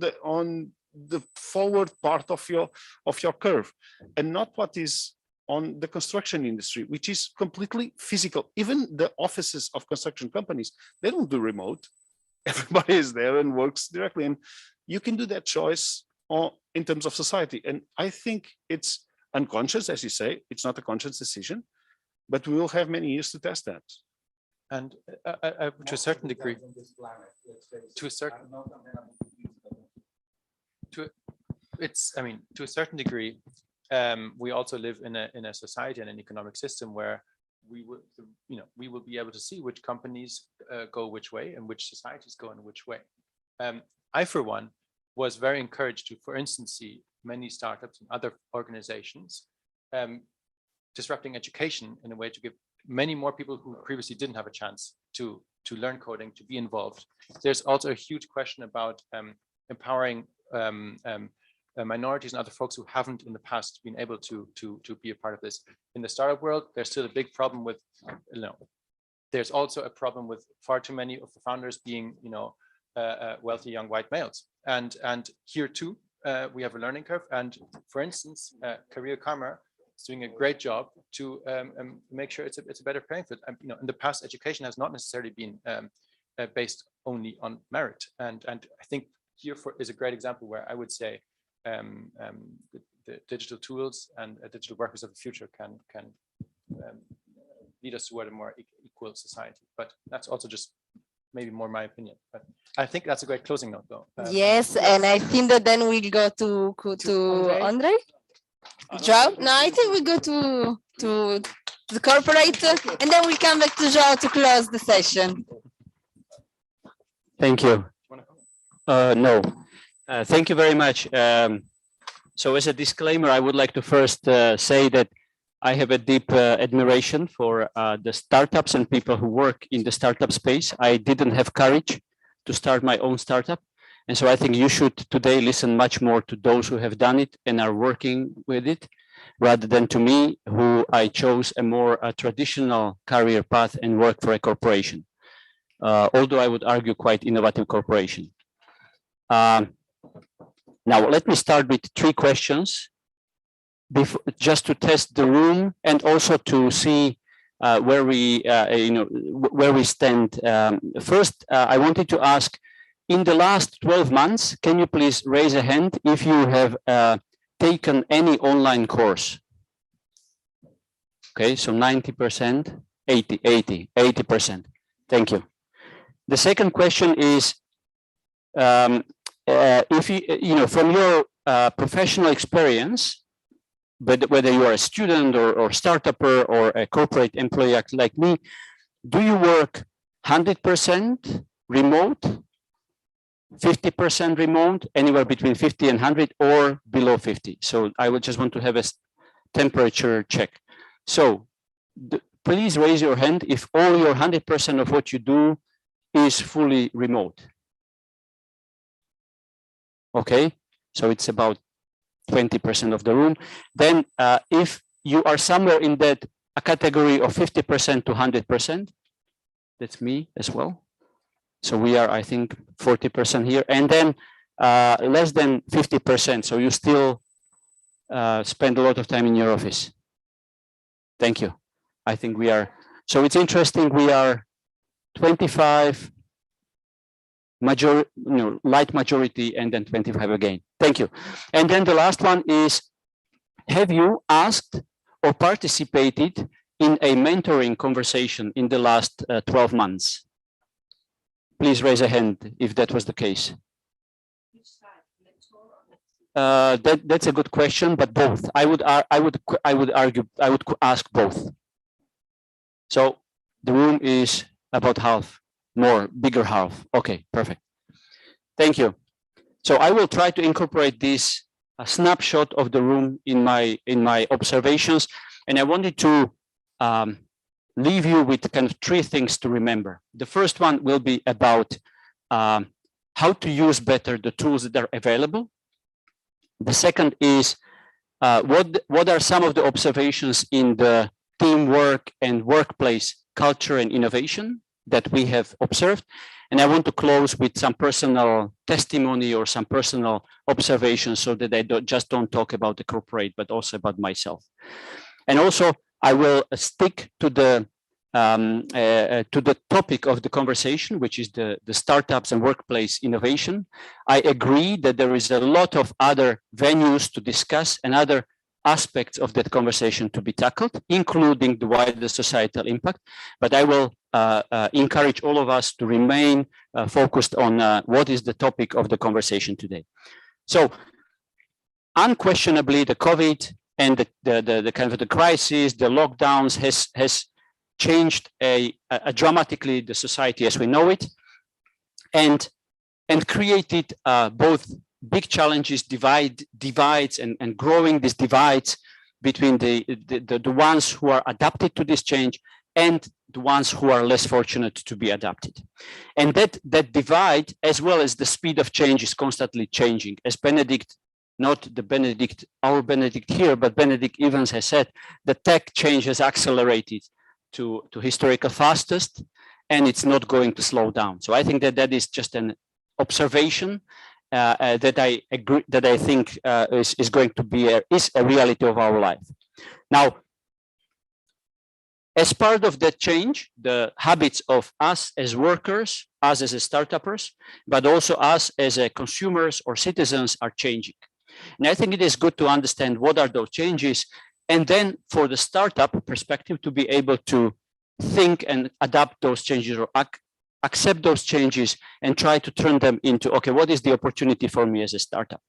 the forward part of your curve, and not what is on the construction industry, which is completely physical. Even the offices of construction companies, they don't do remote. Everybody is there and works directly, and you can do that choice in terms of society. And I think it's unconscious, as you say, it's not a conscious decision, but we will have many years to test that. And to a certain degree, to a certain degree, we also live in a society and an economic system where we will be able to see which companies go which way and which societies go in which way. I, for one, was very encouraged to, for instance, see many startups and other organizations disrupting education in a way to give many more people who previously didn't have a chance to learn coding, to be involved. There's also a huge question about empowering minorities and other folks who haven't in the past been able to be a part of this. In the startup world, there's still a big problem with, there's also a problem with far too many of the founders being, wealthy young white males. And here too, we have a learning curve. And for instance, Career Karma is doing a great job to make sure it's a better playing field. In the past, education has not necessarily been based only on merit. And I think here is a great example where I would say the digital tools and digital workers of the future can lead us toward a more equal society. But that's also just maybe more my opinion. But I think that's a great closing note, though. Yes, and I think that then we'll go to Andre. Joe? No, I think we go to the corporate, and then we come back to Joe to close the session. Thank you. No. Thank you very much. So as a disclaimer, I would like to first say that I have a deep admiration for the startups and people who work in the startup space. I didn't have courage to start my own startup. And so I think you should today listen much more to those who have done it and are working with it, rather than to me, who I chose a more traditional career path and work for a corporation. Although I would argue quite innovative corporation. Now, let me start with 3 questions, just to test the room and also to see where we stand. First, I wanted to ask, in the last 12 months, can you please raise a hand if you have taken any online course? Okay, so 90%. 80%. Thank you. The second question is, if you from your professional experience, but whether you are a student or startupper or a corporate employee like me, do you work 100% remote, 50% remote, anywhere between 50 and 100, or below 50? So I would just want to have a temperature check. So please raise your hand if all your 100% of what you do is fully remote. Okay, so it's about 20% of the room. Then if you are somewhere in that a category of 50% to 100%, that's me as well. So we are, I think, 40% here. And then less than 50%. So you still spend a lot of time in your office. Thank you. I think we are, so it's interesting, we are 25 light majority, and then 25 again. Thank you. And then the last one is, have you asked or participated in a mentoring conversation in the last 12 months? Please raise a hand if that was the case. That's a good question, but both. I would argue, I would ask both. So the room is about half, bigger half. Okay, perfect. Thank you. So I will try to incorporate this snapshot of the room in my observations, and I wanted to leave you with kind of 3 things to remember. The first one will be about how to use better the tools that are available. The second is what are some of the observations in the teamwork and workplace culture and innovation that we have observed. And I want to close with some personal testimony or some personal observations, so that I don't talk about the corporate, but also about myself. And also I will stick to the topic of the conversation, which is the startups and workplace innovation. I agree that there is a lot of other venues to discuss and other aspects of that conversation to be tackled, including the wider societal impact. But I will encourage all of us to remain focused on what is the topic of the conversation today. So unquestionably, the COVID and the kind of the crisis, the lockdowns has changed dramatically the society as we know it, and created both big challenges, divides, and growing these divides between the ones who are adapted to this change and the ones who are less fortunate to be adapted. And that divide, as well as the speed of change, is constantly changing. As Benedict, not the Benedict, our Benedict here, but Benedict Evans has said, the tech change has accelerated to historical fastest, and it's not going to slow down. So I think that is just an observation that I agree, that I think is going to be a reality of our life. Now, as part of that change, the habits of us as workers, us as startuppers, but also us as consumers or citizens are changing. And I think it is good to understand what are those changes, and then for the startup perspective to be able to think and adapt those changes, or accept those changes and try to turn them into, okay, what is the opportunity for me as a startup?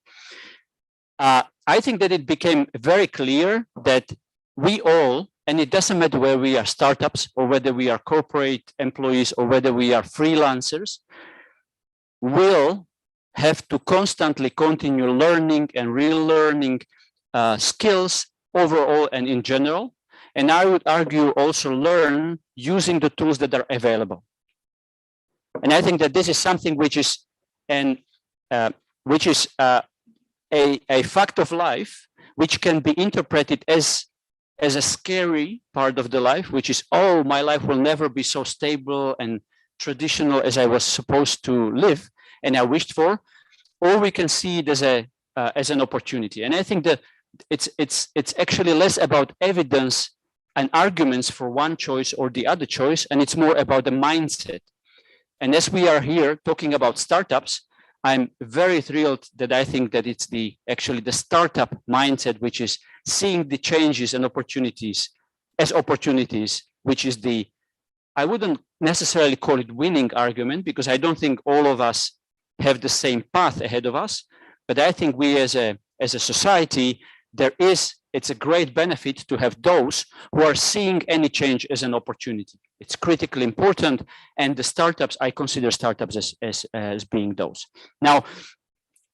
I think that it became very clear that we all, and it doesn't matter whether we are startups or whether we are corporate employees or whether we are freelancers, will have to constantly continue learning and relearning skills overall and in general. And I would argue also learn using the tools that are available. And I think that this is something which is a fact of life, which can be interpreted as a scary part of the life, which is, oh, my life will never be so stable and traditional as I was supposed to live and I wished for, or we can see it as an opportunity. And I think that it's actually less about evidence and arguments for one choice or the other choice, and it's more about the mindset. And as we are here talking about startups, I'm very thrilled that I think that it's actually the startup mindset, which is seeing the changes and opportunities as opportunities which is I wouldn't necessarily call it winning argument, because I don't think all of us have the same path ahead of us. But I think we as a society, it's a great benefit to have those who are seeing any change as an opportunity. It's critically important. And the startups, I consider startups as being those. Now,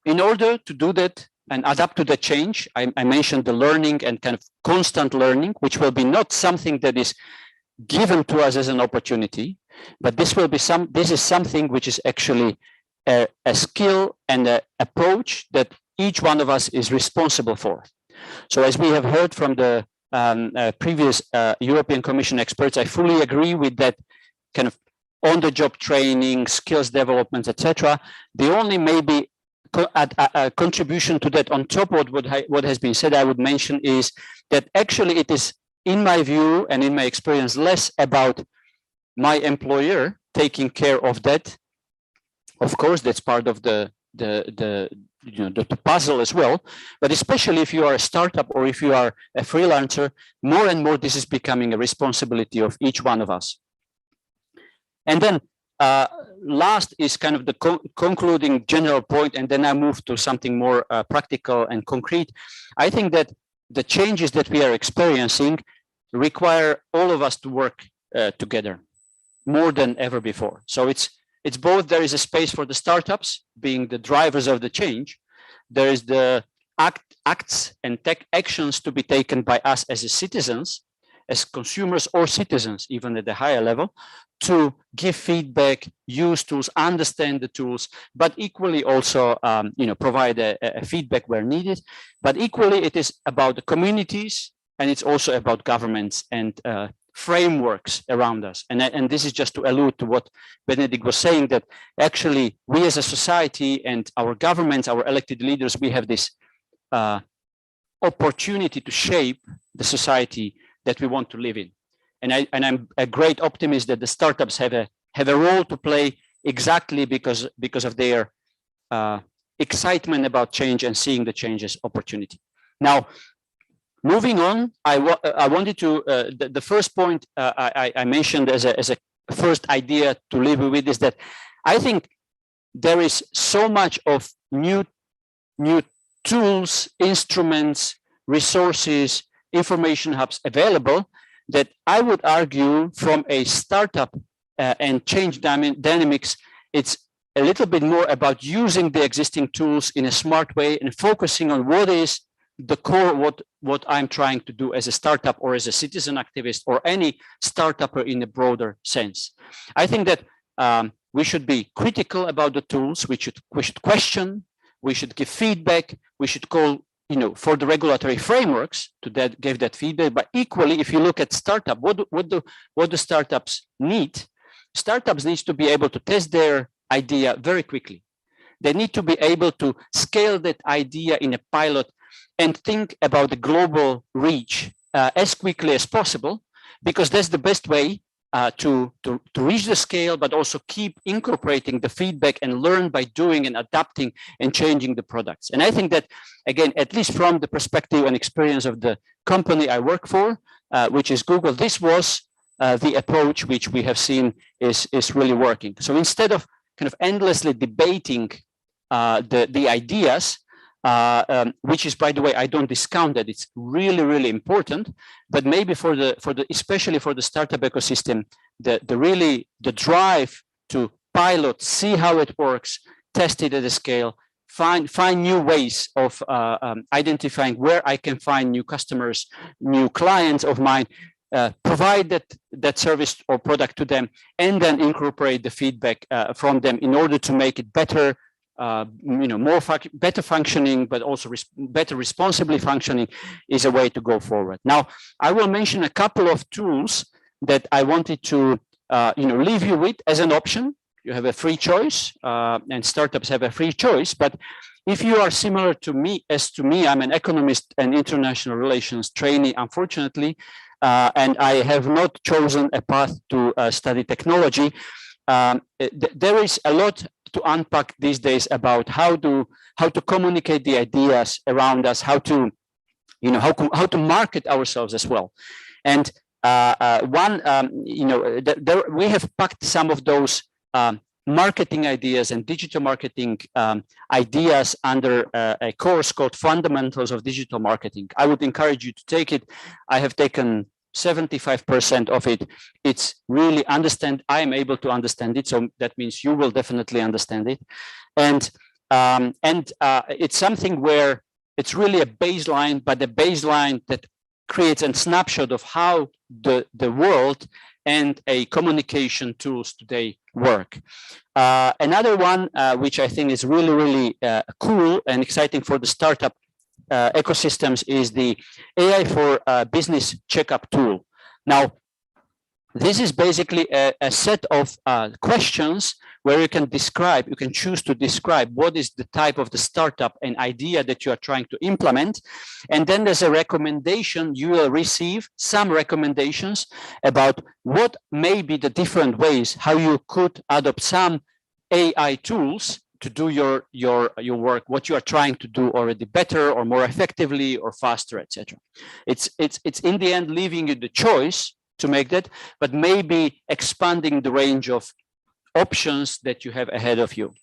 in order to do that and adapt to the change, I mentioned the learning and kind of constant learning, which will be not something that is given to us as an opportunity, but this is something which is actually a skill and an approach that each one of us is responsible for. So as we have heard from the previous European Commission experts, I fully agree with that kind of on-the-job training, skills development, etc. The only maybe a contribution to that on top of what has been said, I would mention, is that actually it is, in my view and in my experience, less about my employer taking care of that. Of course, that's part of the puzzle as well. But especially if you are a startup or if you are a freelancer, more and more this is becoming a responsibility of each one of us. And then last is kind of the concluding general point, and then I move to something more practical and concrete. I think that the changes that we are experiencing require all of us to work together more than ever before. So it's both, there is a space for the startups being the drivers of the change. There is the acts and tech actions to be taken by us as citizens, as consumers or citizens, even at the higher level, to give feedback, use tools, understand the tools, but equally also provide a feedback where needed. But equally, it is about the communities, and it's also about governments and frameworks around us. And this is just to allude to what Benedict was saying, that actually we as a society and our governments, our elected leaders, we have this opportunity to shape the society that we want to live in. And I'm a great optimist that the startups have a role to play, exactly because of their excitement about change and seeing the change as opportunity. Now, moving on, I wanted to the first point I mentioned as a first idea to leave with is that I think there is so much of new tools, instruments, resources, information hubs available that I would argue from a startup and change dynamics, it's a little bit more about using the existing tools in a smart way and focusing on what is the core, what I'm trying to do as a startup or as a citizen activist or any startupper in a broader sense. I think that we should be critical about the tools. We should question. We should give feedback. We should call for the regulatory frameworks to give that feedback. But equally, if you look at startup, what do startups need? Startups need to be able to test their idea very quickly. They need to be able to scale that idea in a pilot and think about the global reach as quickly as possible, because that's the best way to reach the scale, but also keep incorporating the feedback and learn by doing and adapting and changing the products. And I think that, again, at least from the perspective and experience of the company I work for, which is Google, this was the approach which we have seen is really working. So instead of kind of endlessly debating the ideas, which is, by the way, I don't discount that, it's really, really important, but maybe especially for the startup ecosystem, the drive to pilot, see how it works, test it at a scale, find new ways of identifying where I can find new customers, new clients of mine, provide that service or product to them, and then incorporate the feedback from them in order to make it better, better functioning, but also better responsibly functioning, is a way to go forward. Now, I will mention a couple of tools that I wanted to leave you with as an option. You have a free choice, and startups have a free choice. But if you are similar to me, I'm an economist and international relations trainee, unfortunately, and I have not chosen a path to study technology. There is a lot to unpack these days about how to communicate the ideas around us, how to market ourselves as well. And we have packed some of those marketing ideas and digital marketing ideas under a course called Fundamentals of Digital Marketing. I would encourage you to take it. I have taken 75% of it. It's really I am able to understand it, so that means you will definitely understand it. And it's something where it's really a baseline, but a baseline that creates a snapshot of how the world and a communication tools today work. Another one, which I think is really, really cool and exciting for the startup ecosystems, is the AI for Business Checkup tool. Now, this is basically a set of questions where you can choose to describe what is the type of the startup and idea that you are trying to implement. And then there's a recommendation. You will receive some recommendations about what may be the different ways how you could adopt some AI tools to do your work, what you are trying to do already better or more effectively or faster, etc. It's in the end leaving you the choice to make that, but maybe expanding the range of options that you have ahead of you.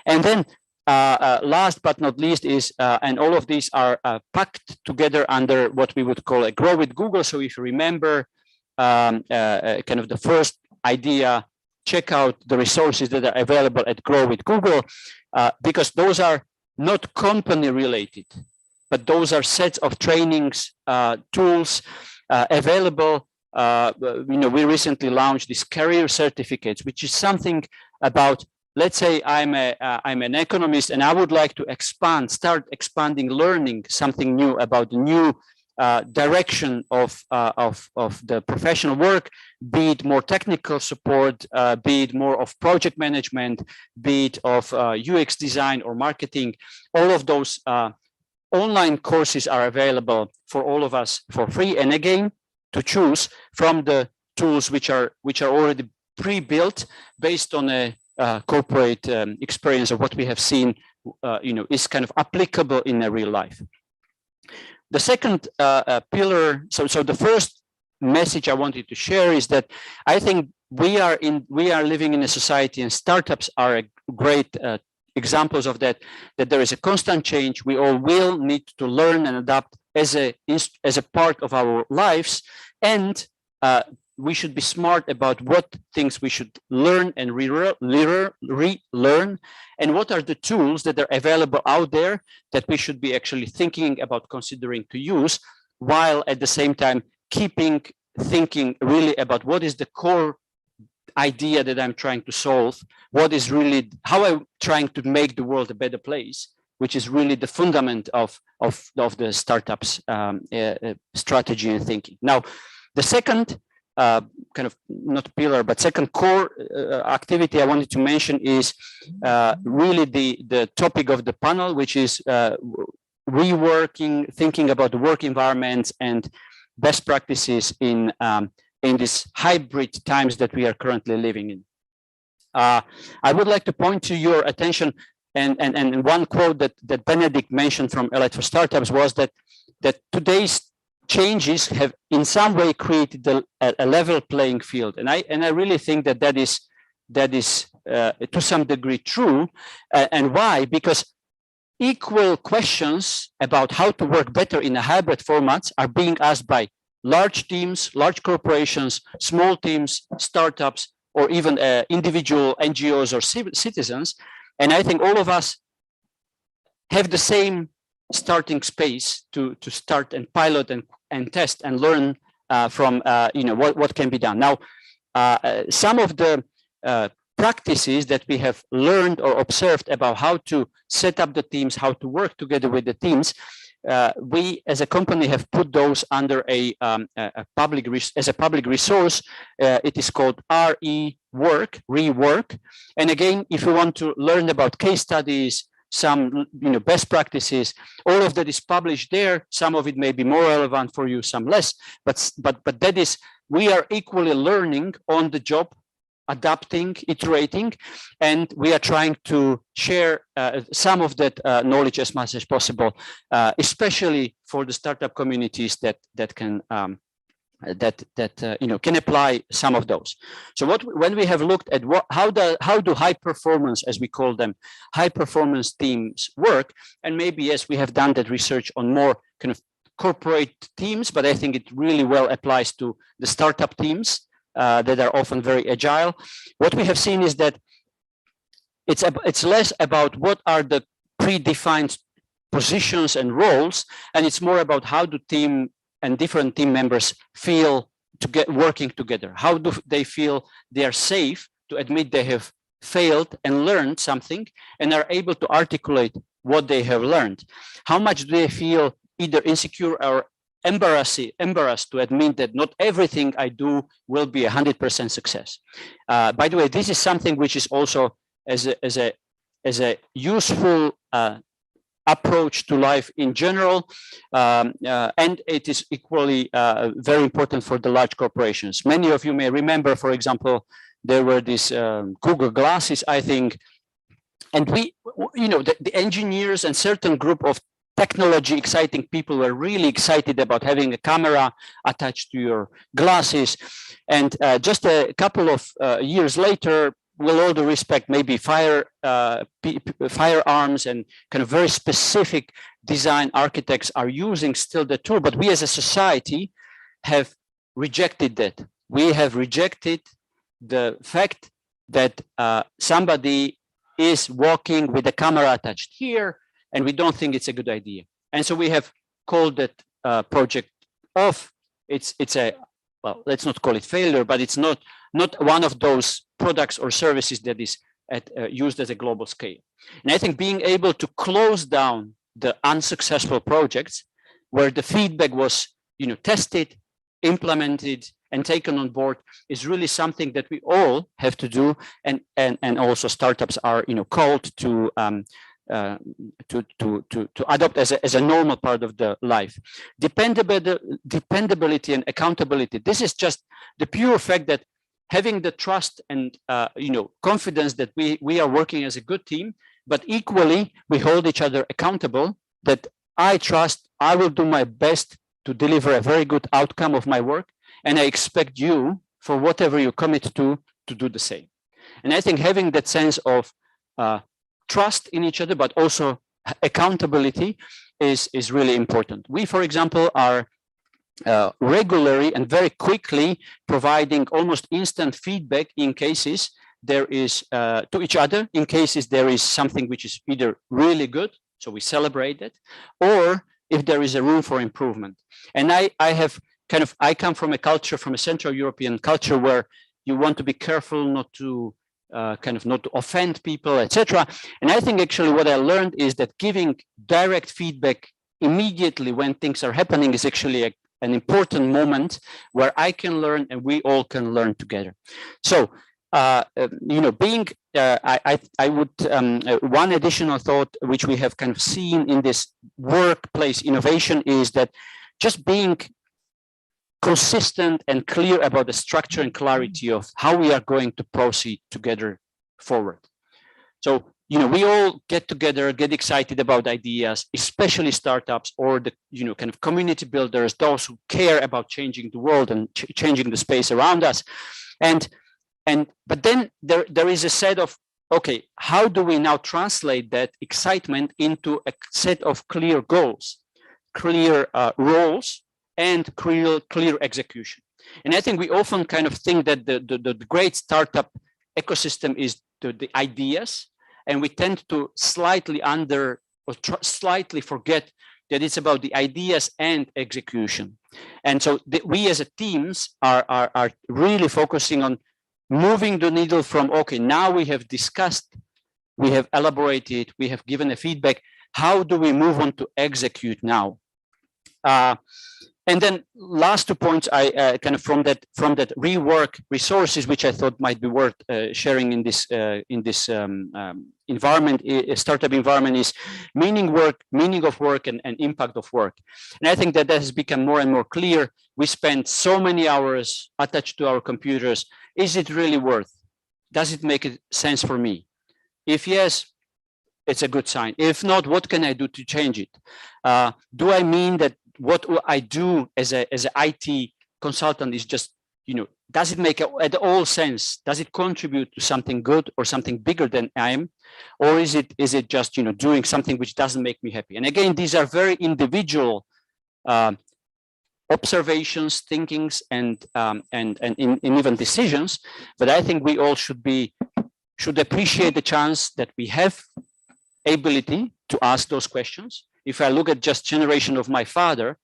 And then last but not least is, and all of these are packed together under what we would call a Grow with Google. So if you remember kind of the first idea, check out the resources that are available at Grow with Google, because those are not company related, but those are sets of trainings, tools available. We recently launched these career certificates, which is something about, let's say I'm an economist and I would like to start expanding, learning something new about the new direction of the professional work, be it more technical support, be it more of project management, be it of UX design or marketing. All of those online courses are available for all of us for free, and again, to choose from the tools which are already pre-built based on a corporate experience of what we have seen, is kind of applicable in a real life. The second pillar, so the first message I wanted to share is that I think we are living in a society, and startups are a great examples of that there is a constant change. We all will need to learn and adapt as a part of our lives, and we should be smart about what things we should learn and relearn, and what are the tools that are available out there that we should be actually thinking about considering to use, while at the same time thinking really about what is the core idea that I'm trying to solve, what is really how I'm trying to make the world a better place, which is really the fundament of the startups strategy and thinking. Now, the second kind of not pillar, but second core activity I wanted to mention is really the topic of the panel, which is thinking about the work environments and best practices in these hybrid times that we are currently living in. I would like to point to your attention, and one quote that Benedict mentioned from Elite for Startups was that today's changes have in some way created a level playing field, and I really think that is to some degree true. And why? Because equal questions about how to work better in a hybrid formats are being asked by large teams, large corporations, small teams, startups, or even individual NGOs or citizens. And I think all of us have the same starting space to start and pilot and test and learn from what can be done. Now, some of the practices that we have learned or observed about how to set up the teams, how to work together with the teams, we as a company have put those under a public resource. It is called Rework. And again, if you want to learn about case studies, some best practices, all of that is published there. Some of it may be more relevant for you, some less, but that is, we are equally learning on the job, adapting, iterating, and we are trying to share some of that knowledge as much as possible, especially for the startup communities that can can apply some of those. So when we have looked at how do high performance, as we call them, high performance teams work, and maybe yes, we have done that research on more kind of corporate teams, but I think it really well applies to the startup teams that are often very agile. What we have seen is that it's less about what are the predefined positions and roles, and it's more about how do team and different team members feel working together. How do they feel they are safe to admit they have failed and learned something and are able to articulate what they have learned? How much do they feel either insecure or embarrassed to admit that not everything I do will be 100% success? By the way, this is something which is also as a useful approach to life in general, and it is equally very important for the large corporations. Many of you may remember, for example, there were these Google glasses, I think, and the engineers and certain group of technology exciting people were really excited about having a camera attached to your glasses, and just a couple of years later, with all due respect, maybe firearms and kind of very specific design architects are using still the tool, but we as a society have rejected that. We have rejected the fact that somebody is walking with a camera attached here, and we don't think it's a good idea. And so we have called that project off. It's a, well, let's not call it failure, but it's not one of those products or services that is used at a global scale. And I think being able to close down the unsuccessful projects where the feedback was tested, implemented, and taken on board is really something that we all have to do, and also startups are called to adopt as a normal part of the life. Dependability and accountability. This is just the pure fact that having the trust and confidence that we are working as a good team, but equally we hold each other accountable, that I trust I will do my best to deliver a very good outcome of my work, and I expect you, for whatever you commit to do the same. And I think having that sense of trust in each other, but also accountability is really important. We, for example, are regularly and very quickly providing almost instant feedback in cases there is to each other, in cases there is something which is either really good, so we celebrate it, or if there is a room for improvement. And I come from a culture, from a Central European culture, where you want to be careful not to not to offend people, etc. And I think actually what I learned is that giving direct feedback immediately when things are happening is actually an important moment where I can learn and we all can learn together. So, I would, one additional thought which we have kind of seen in this workplace innovation is that just being consistent and clear about the structure and clarity of how we are going to proceed together forward. So, we all get together, get excited about ideas, especially startups or the, kind of community builders, those who care about changing the world and changing the space around us. But then there is a set of, okay, how do we now translate that excitement into a set of clear goals, clear roles, and clear execution? And I think we often kind of think that the great startup ecosystem is the ideas, and we tend to slightly slightly forget that it's about the ideas and execution. And so we as a teams are really focusing on moving the needle from, okay, now we have discussed, we have elaborated, we have given a feedback. How do we move on to execute now? And then last 2 points, I kind of from that rework resources, which I thought might be worth sharing in this environment, startup environment, is meaning of work and impact of work. And I think that has become more and more clear. We spend so many hours attached to our computers. Is it really worth? Does it make sense for me? If yes, it's a good sign. If not, what can I do to change it? Do I mean that what I do as an IT consultant is just, does it make at all sense? Does it contribute to something good or something bigger than I am? Or is it just, doing something which doesn't make me happy? And again, these are very individual observations, thinkings, and even decisions. But I think we all should appreciate the chance that we have ability to ask those questions. If I look at just generation of my father,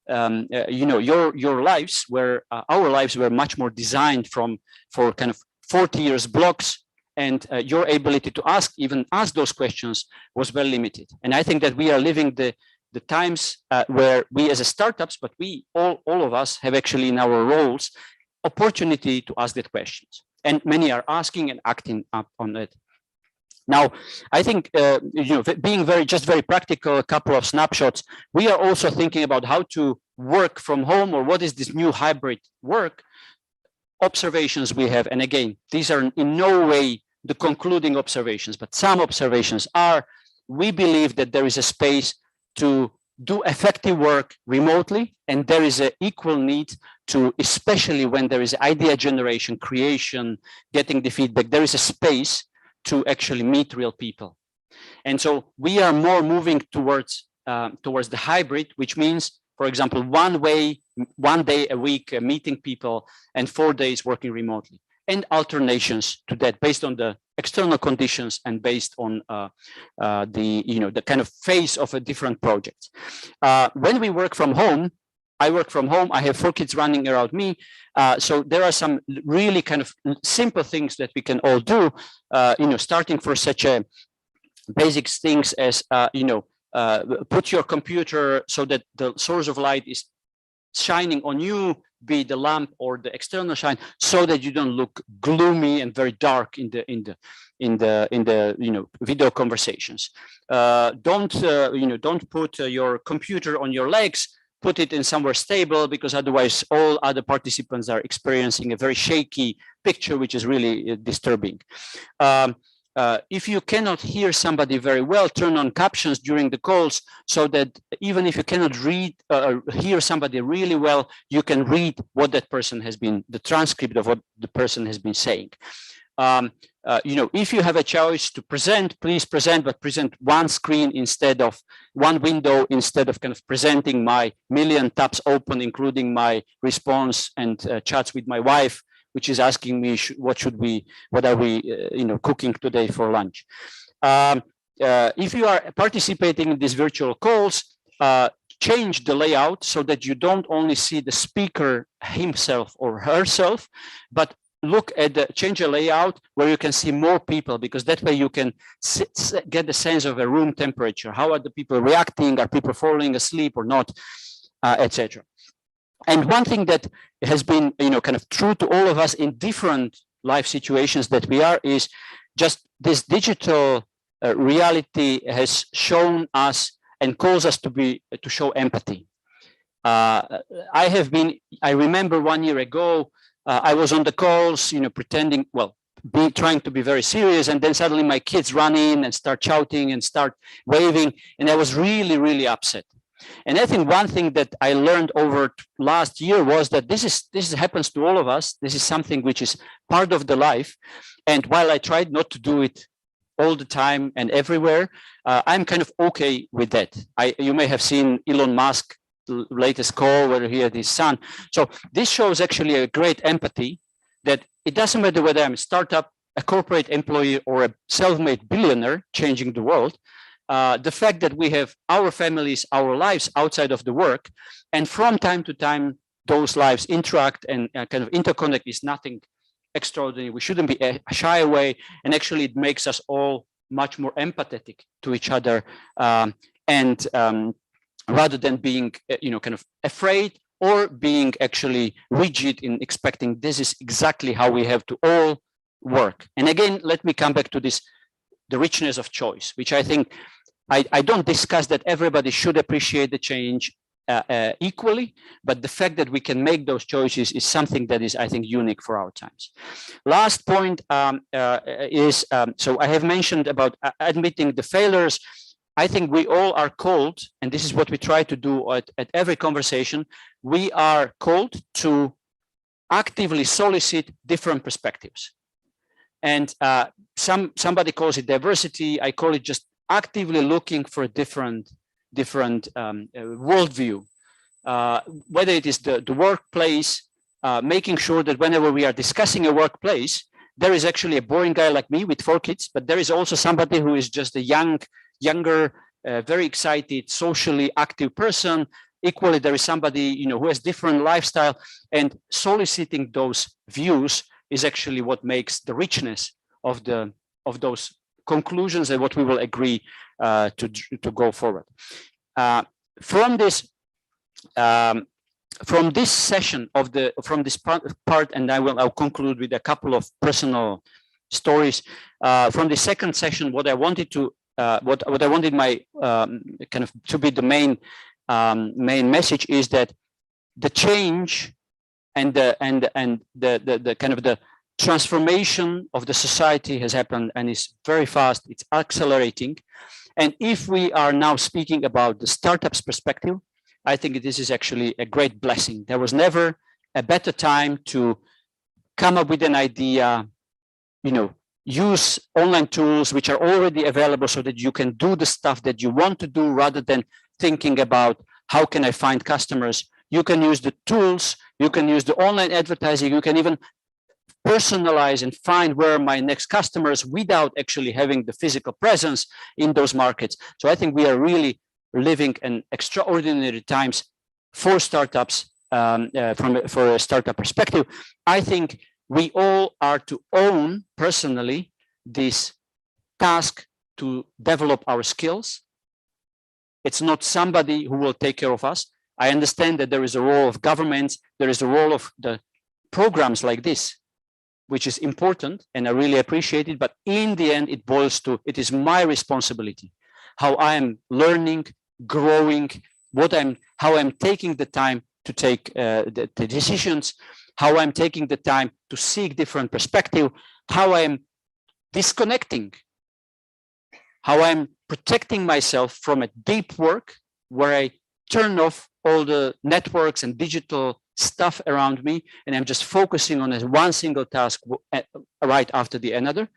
your lives were, our lives were much more designed for kind of 40 years blocks, and your ability to ask those questions was well limited. And I think that we are living the times where we as a startups, but we all of us have actually in our roles opportunity to ask that questions, and many are asking and acting up on it. Now, I think, being very practical, a couple of snapshots, we are also thinking about how to work from home, or what is this new hybrid work observations we have. And again, these are in no way the concluding observations, but some observations are, we believe that there is a space to do effective work remotely, and there is an equal need to, especially when there is idea generation, creation, getting the feedback, there is a space to actually meet real people. And so we are more moving towards the hybrid, which means, for example, one day a week meeting people and 4 days working remotely, and alternations to that based on the external conditions and based on the kind of phase of a different project. When we work from home, I work from home. I have 4 kids running around me. So there are some really kind of simple things that we can all do, starting for such a basic things as, put your computer so that the source of light is shining on you, be the lamp or the external shine, so that you don't look gloomy and very dark in the video conversations. Don't put your computer on your legs. Put it in somewhere stable, because otherwise all other participants are experiencing a very shaky picture, which is really disturbing. If you cannot hear somebody very well, turn on captions during the calls, so that even if you cannot read hear somebody really well, you can read what that person has been, the transcript of what the person has been saying. If you have a choice to present, please present, but present one screen instead of one window, instead of kind of presenting my million tabs open, including my response and chats with my wife, which is asking me what are we cooking today for lunch. If you are participating in these virtual calls, change the layout so that you don't only see the speaker himself or herself, but look at change the layout where you can see more people, because that way you can get the sense of a room temperature. How are the people reacting? Are people falling asleep or not, etc. And one thing that has been, kind of true to all of us in different life situations that we are, is just this digital reality has shown us and calls us to show empathy. I remember 1 year ago, I was on the calls, pretending, trying to be very serious, and then suddenly my kids run in and start shouting and start waving, and I was really, really upset. And I think one thing that I learned over last year was that this happens to all of us. This is something which is part of the life. And while I tried not to do it all the time and everywhere, I'm kind of okay with that. You may have seen Elon Musk latest call where he had his son. So this shows actually a great empathy, that it doesn't matter whether I'm a startup, a corporate employee, or a self-made billionaire changing the world. The fact that we have our families, our lives outside of the work, and from time to time those lives interact and kind of interconnect is nothing extraordinary. We shouldn't be shy away, and actually it makes us all much more empathetic to each other, rather than being, kind of afraid or being actually rigid in expecting this is exactly how we have to all work. And again, let me come back to this, the richness of choice, which I think I don't discuss that everybody should appreciate the change equally, but the fact that we can make those choices is something that is, I think, unique for our times. Last point is, so I have mentioned about admitting the failures. I think we all are called, and this is what we try to do at every conversation, we are called to actively solicit different perspectives. And somebody calls it diversity. I call it just actively looking for a different worldview. Whether it is the workplace, making sure that whenever we are discussing a workplace, there is actually a boring guy like me with 4 kids, but there is also somebody who is just a younger, very excited, socially active person. Equally, there is somebody who has different lifestyle, and soliciting those views is actually what makes the richness of those conclusions and what we will agree to go forward. From this session from this part, and I'll conclude with a couple of personal stories. From the second session, what I wanted my kind of to be the main message is that the change and the kind of the transformation of the society has happened and is very fast. It's accelerating. And if we are now speaking about the startups perspective, I think this is actually a great blessing. There was never a better time to come up with an idea, use online tools which are already available so that you can do the stuff that you want to do rather than thinking about how can I find customers. You can use the tools, you can use the online advertising, you can even personalize and find where my next customers without actually having the physical presence in those markets. So I think we are really living in extraordinary times for startups for a startup perspective. I think we all are to own personally this task to develop our skills. It's not somebody who will take care of us. I understand that there is a role of governments, there is a role of the programs like this, which is important, and I really appreciate it. But in the end, it boils to, it is my responsibility, how I am learning, growing, how I'm taking the time to take the decisions, how I'm taking the time to seek different perspective, how I'm disconnecting, how I'm protecting myself from a deep work where I turn off all the networks and digital stuff around me, and I'm just focusing on one single task right after the another.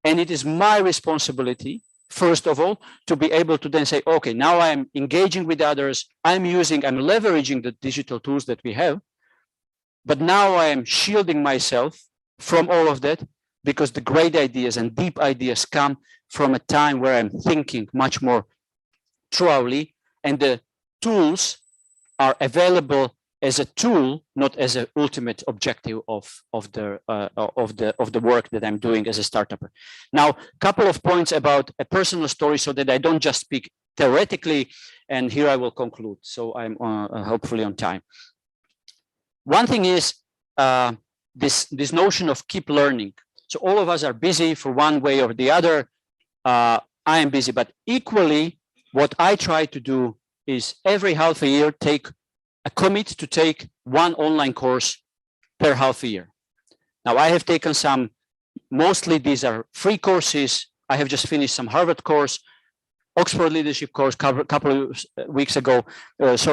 And it is my responsibility, first of all, to be able to then say, okay, now I'm engaging with others, I'm leveraging the digital tools that we have, but now I am shielding myself from all of that, because the great ideas and deep ideas come from a time where I'm thinking much more thoroughly, and the tools are available as a tool, not as an ultimate objective of the work that I'm doing as a startup. Now, a couple of points about a personal story so that I don't just speak theoretically, and here I will conclude. So I'm hopefully on time. One thing is this notion of keep learning. So all of us are busy for one way or the other. I am busy, but equally, what I try to do is every half a year commit to take one online course per half a year. Now, I have taken some, mostly these are free courses. I have just finished some Harvard course, Oxford leadership course a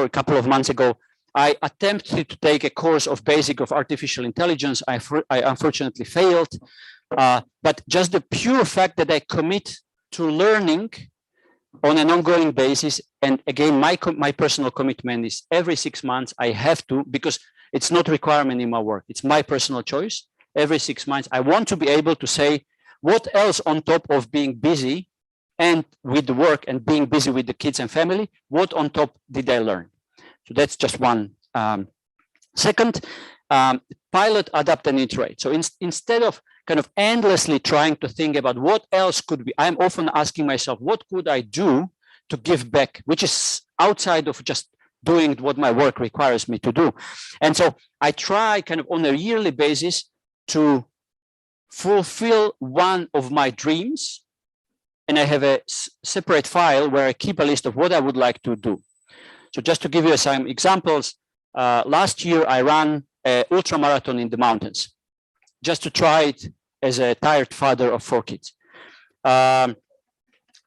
couple of months ago. I attempted to take a course of basic of artificial intelligence. I unfortunately failed, but just the pure fact that I commit to learning on an ongoing basis, and again, my personal commitment is every 6 months I have to, because it's not a requirement in my work, it's my personal choice. Every 6 months, I want to be able to say, what else on top of being busy and with the work and being busy with the kids and family, what on top did I learn? So that's just one. Second, pilot, adapt, and iterate. So instead of kind of endlessly trying to think about what else could be, I'm often asking myself, what could I do to give back, which is outside of just doing what my work requires me to do. And so I try kind of on a yearly basis to fulfill one of my dreams. And I have a separate file where I keep a list of what I would like to do. So just to give you some examples, last year I ran an ultra marathon in the mountains, just to try it as a tired father of 4 kids.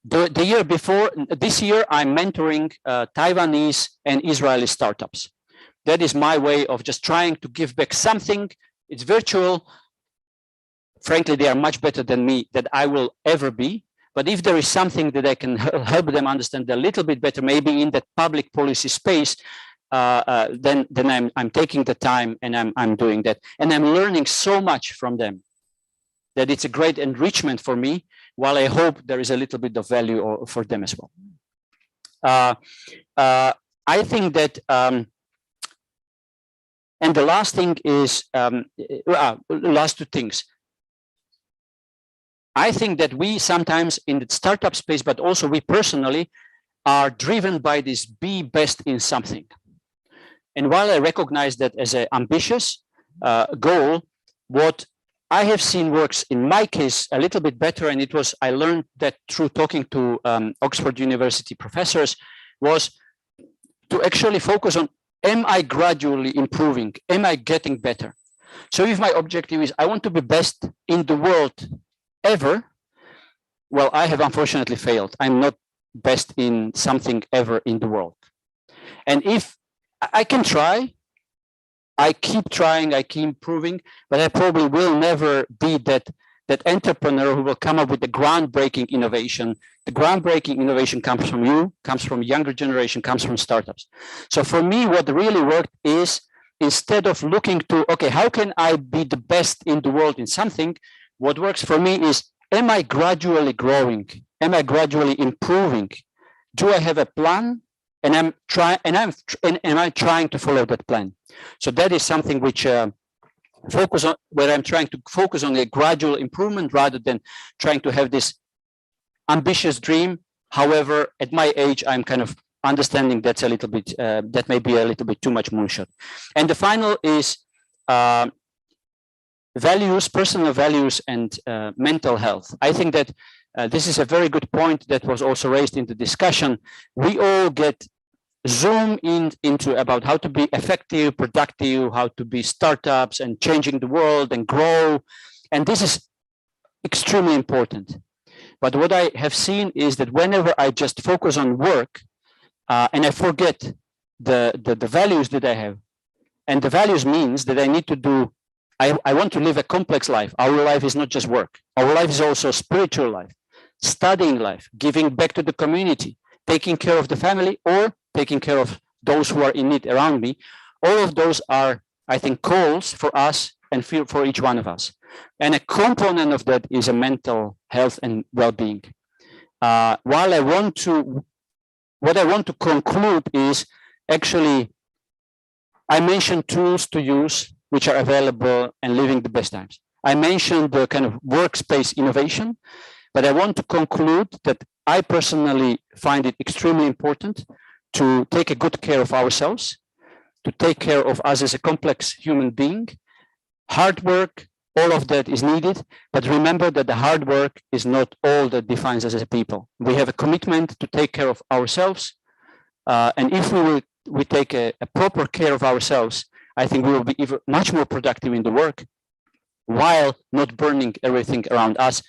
The year before, this year, I'm mentoring Taiwanese and Israeli startups. That is my way of just trying to give back something. It's virtual. Frankly, they are much better than me, that I will ever be. But if there is something that I can help them understand a little bit better, maybe in that public policy space, then I'm taking the time and I'm doing that. And I'm learning so much from them that it's a great enrichment for me, while I hope there is a little bit of value for them as well. I think that, and the last thing is, last two things. I think that we sometimes in the startup space, but also we personally, are driven by this be best in something. And while I recognize that as an ambitious goal, what I have seen works in my case a little bit better, and it was, I learned that through talking to Oxford University professors, was to actually focus on, am I gradually improving? Am I getting better? So if my objective is, I want to be best in the world ever, well, I have unfortunately failed. I'm not best in something ever in the world. And if I can try, I keep trying, I keep improving, but I probably will never be that entrepreneur who will come up with the groundbreaking innovation. The groundbreaking innovation comes from you, comes from younger generation, comes from startups. So for me, what really worked is, instead of looking to, okay, how can I be the best in the world in something? What works for me is, am I gradually growing? Am I gradually improving? Do I have a plan? And am I trying to follow that plan? So that is something which focus on, where I'm trying to focus on a gradual improvement rather than trying to have this ambitious dream. However, at my age, I'm kind of understanding that's a little bit, that may be a little bit too much moonshot. And the final is values, personal values, and mental health. I think that this is a very good point that was also raised in the discussion. We all get zoom into about how to be effective, productive, how to be startups and changing the world and grow. And this is extremely important. But what I have seen is that whenever I just focus on work and I forget the values that I have, and the values means that I need to do, I want to live a complex life. Our life is not just work. Our life is also a spiritual life, studying life, giving back to the community, taking care of the family, or taking care of those who are in need around me. All of those are, I think, calls for us and for each one of us. And a component of that is a mental health and well-being. What I want to conclude is, actually, I mentioned tools to use which are available and living the best times. I mentioned the kind of workspace innovation, but I want to conclude that I personally find it extremely important to take a good care of ourselves, to take care of us as a complex human being. Hard work, all of that is needed, but remember that the hard work is not all that defines us as a people. We have a commitment to take care of ourselves, and if we take a proper care of ourselves, I think we will be even much more productive in the work, while not burning everything around us,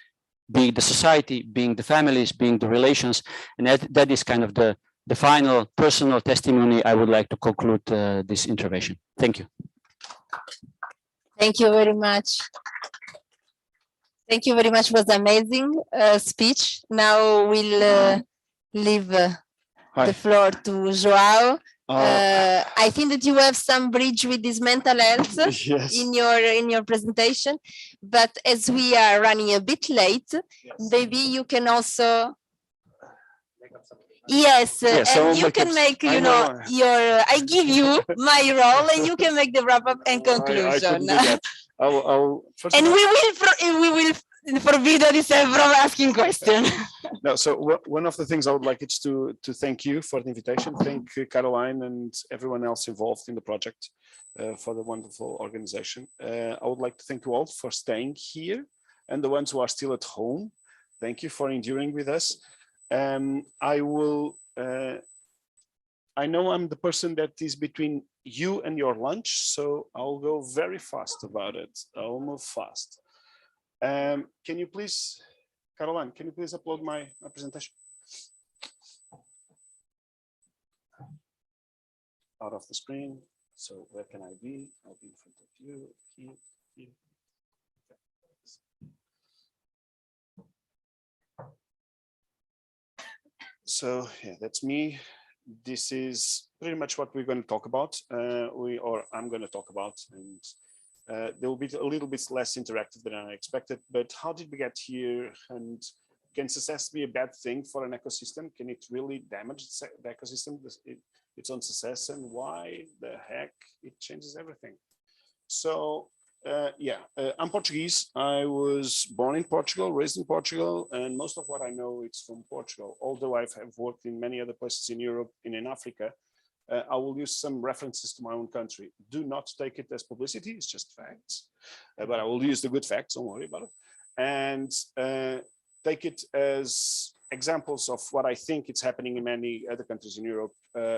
being the society, being the families, being the relations. And that is kind of the final personal testimony I would like to conclude this intervention. Thank you. Thank you very much. Thank you very much. It was amazing speech. Now we'll leave the floor to Joao. I think that you have some bridge with this mental health Yes. in your presentation, but as we are running a bit late, maybe you can also. Yes, so and you can make, you know, your. I give you my role, and you can make the wrap up and conclusion. I couldn't do that. First and of all, we will forbid Odysseus from asking questions. No, so one of the things I would like is to thank you for the invitation. Thank Caroline and everyone else involved in the project for the wonderful organization. I would like to thank you all for staying here, and the ones who are still at home. Thank you for enduring with us. I know I'm the person that is between you and your lunch, so I'll go very fast about it. I'll move fast. Can you please, Caroline, can you please upload my presentation? out of the screen. So where can I be? I'll be in front of you, here, here. So yeah, that's me. This is pretty much what we're going to talk about. I'm going to talk about, and there will be a little bit less interactive than I expected. But how did we get here? And can success be a bad thing for an ecosystem? Can it really damage the ecosystem, its own success? And why the heck it changes everything? So I'm Portuguese. I was born in Portugal, raised in Portugal, and most of what I know is from Portugal. Although I have worked in many other places in Europe and in Africa, I will use some references to my own country. Do not take it as publicity, it's just facts. But I will use the good facts, don't worry about it. And take it as examples of what I think is happening in many other countries in Europe,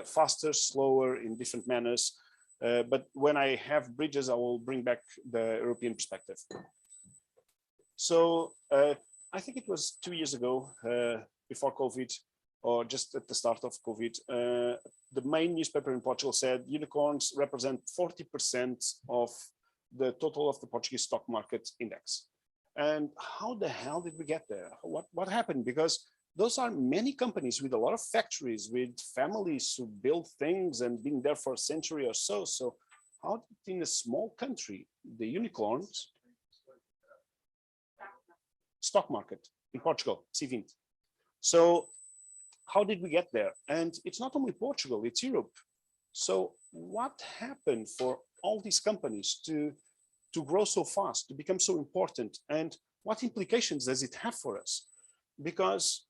faster, slower, in different manners. But when I have bridges, I will bring back the European perspective. So I think it was 2 years ago, before COVID, or just at the start of COVID, the main newspaper in Portugal said unicorns represent 40% of the total of the Portuguese stock market index. And how the hell did we get there? What happened? Because those are many companies with a lot of factories, with families who build things and been there for a century or so. So how did in a small country, the unicorns, stock market in Portugal, C20. So how did we get there? And it's not only Portugal, it's Europe. So what happened for all these companies to grow so fast, to become so important? And what implications does it have for us? Because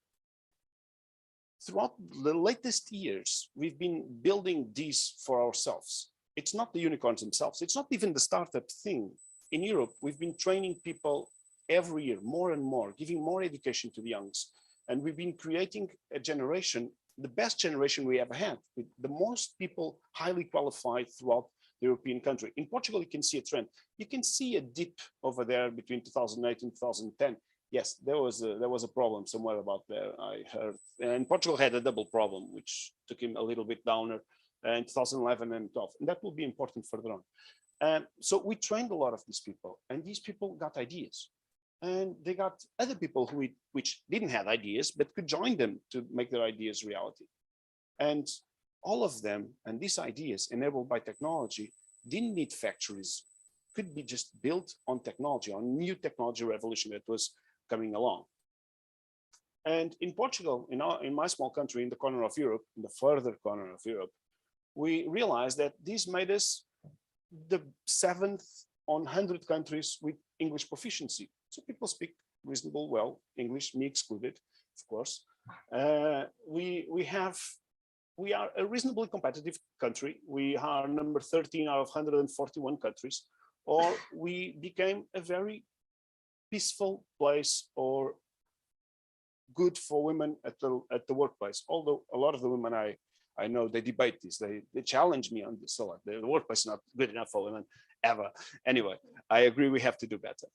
throughout the latest years, we've been building these for ourselves. It's not the unicorns themselves. It's not even the startup thing. In Europe, we've been training people every year, more and more, giving more education to the youngs. And we've been creating a generation, the best generation we ever had, with the most people highly qualified throughout the European country. In Portugal, you can see a trend. You can see a dip over there between 2008 and 2010. Yes, there was a problem somewhere about there, I heard. And Portugal had a double problem, which took him a little bit downer in 2011 and 12. And that will be important further on. So we trained a lot of these people, and these people got ideas. And they got other people which didn't have ideas, but could join them to make their ideas reality. And all of them, and these ideas enabled by technology, didn't need factories, could be just built on technology, on new technology revolution that was coming along. And in Portugal, in my small country, in the corner of Europe, in the further corner of Europe, we realized that this made us the 7th on 100 countries with English proficiency. So people speak reasonable well English, me excluded, of course. We are a reasonably competitive country. We are number 13 out of 141 countries, or we became a very peaceful place, or good for women at the workplace. Although a lot of the women I know, they debate this, they challenge me on this a lot. The workplace is not good enough for women ever. Anyway, I agree we have to do better.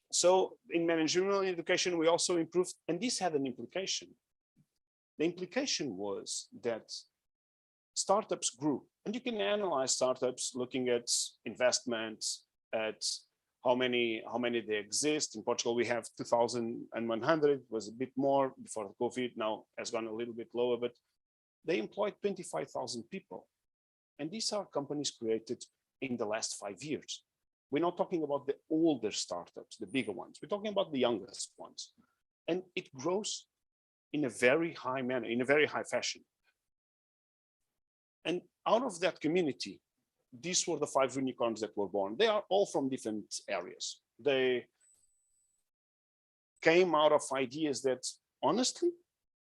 So in managerial education, we also improved, and this had an implication. The implication was that startups grew, and you can analyze startups looking at investments, at how many they exist. In Portugal, we have 2,100, was a bit more before COVID, now has gone a little bit lower, but they employed 25,000 people. And these are companies created in the last 5 years. We're not talking about the older startups, the bigger ones. We're talking about the youngest ones. And it grows in a very high manner, in a very high fashion. And out of that community, these were the 5 unicorns that were born. They are all from different areas. They came out of ideas that, honestly,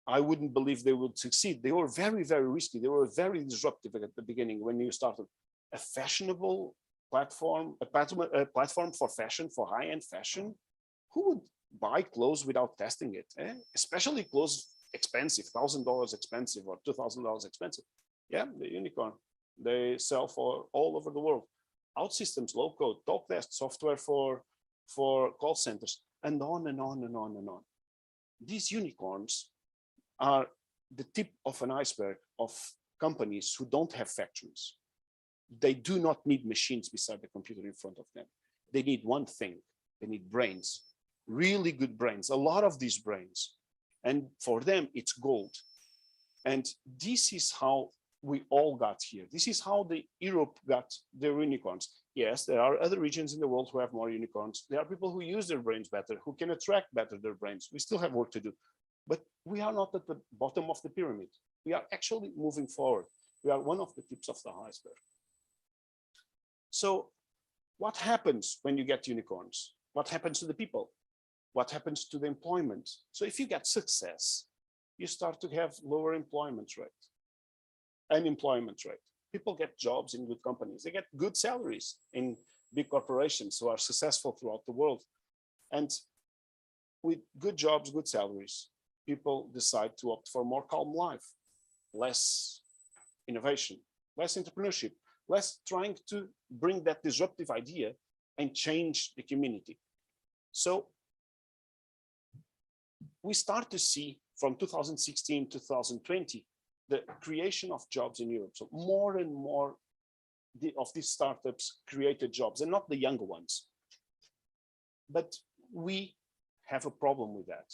I wouldn't believe they would succeed. They were very, very risky. They were very disruptive at the beginning when you started. A fashionable platform, a platform for fashion, for high-end fashion. Who would buy clothes without testing it? Especially clothes expensive, $1,000 expensive or $2,000 expensive. Yeah, the unicorn. They sell for all over the world. OutSystems, low code, talk test software for call centers, and on and on and on and on. These unicorns are the tip of an iceberg of companies who don't have factories. They do not need machines beside the computer in front of them. They need one thing. They need brains, really good brains, a lot of these brains. And for them, it's gold. And this is how we all got here. This is how Europe got their unicorns. Yes, there are other regions in the world who have more unicorns. There are people who use their brains better, who can attract better their brains. We still have work to do, but we are not at the bottom of the pyramid. We are actually moving forward. We are one of the tips of the iceberg. So what happens when you get unicorns? What happens to the people? What happens to the employment? So if you get success, you start to have lower unemployment rate. People get jobs in good companies. They get good salaries in big corporations who are successful throughout the world. And with good jobs, good salaries, people decide to opt for a more calm life, less innovation, less entrepreneurship, less trying to bring that disruptive idea and change the community. So we start to see from 2016 to 2020, the creation of jobs in Europe. So more and more of these startups created jobs, and not the younger ones. But we have a problem with that.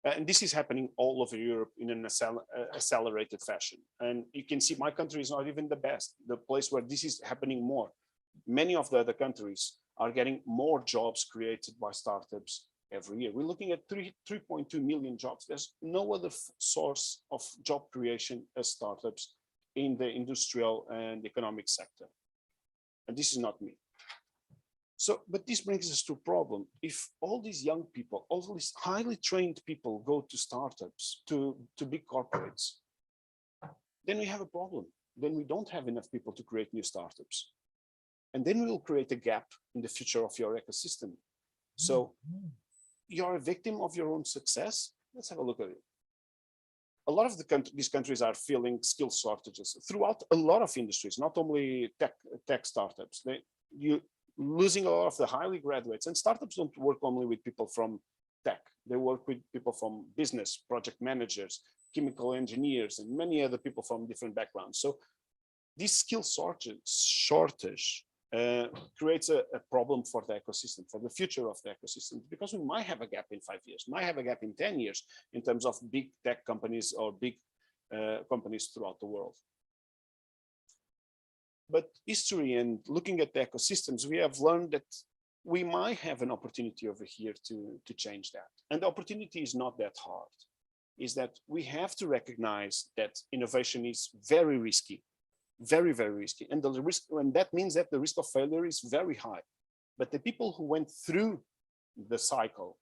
And this is happening all over Europe in an accelerated fashion. And you can see my country is not even the best, the place where this is happening more. Many of the other countries are getting more jobs created by startups every year. We're looking at 3.2 million jobs. There's no other source of job creation as startups in the industrial and economic sector. And this is not me. So, but this brings us to a problem. If all these young people, all these highly trained people go to startups, to big corporates, then we have a problem. Then we don't have enough people to create new startups. And then we will create a gap in the future of your ecosystem. So you're a victim of your own success. Let's have a look at it. A lot of these countries are feeling skill shortages throughout a lot of industries, not only tech startups. You're losing a lot of the highly graduates, and startups don't work only with people from tech. They work with people from business, project managers, chemical engineers, and many other people from different backgrounds. So this skill shortage creates a problem for the ecosystem, for the future of the ecosystem, because we might have a gap in 5 years, might have a gap in 10 years in terms of big tech companies or big companies throughout the world. But history and looking at the ecosystems, we have learned that we might have an opportunity over here to change that. And the opportunity is not that hard, is that we have to recognize that innovation is very risky. Very, very risky. And the risk, and that means that the risk of failure is very high. But the people who went through the cycle,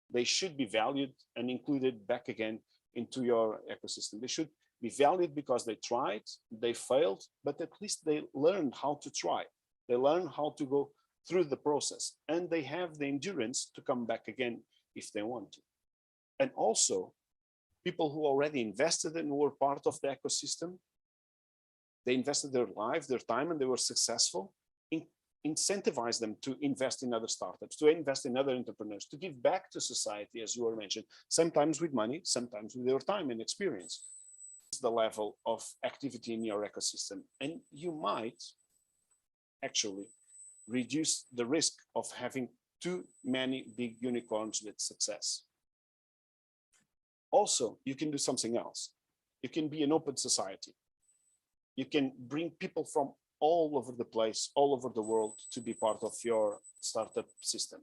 they should be valued and included back again into your ecosystem. They should be valued because they tried, they failed, but at least they learned how to try. They learn how to go through the process, and they have the endurance to come back again if they want to. And also, people who already invested and were part of the ecosystem, they invested their life, their time, and they were successful. Incentivize them to invest in other startups, to invest in other entrepreneurs, to give back to society, as you were mentioned, sometimes with money, sometimes with their time and experience. It's the level of activity in your ecosystem, and you might actually reduce the risk of having too many big unicorns with success. Also, you can do something else. You can be an open society. You can bring people from all over the place, all over the world to be part of your startup system.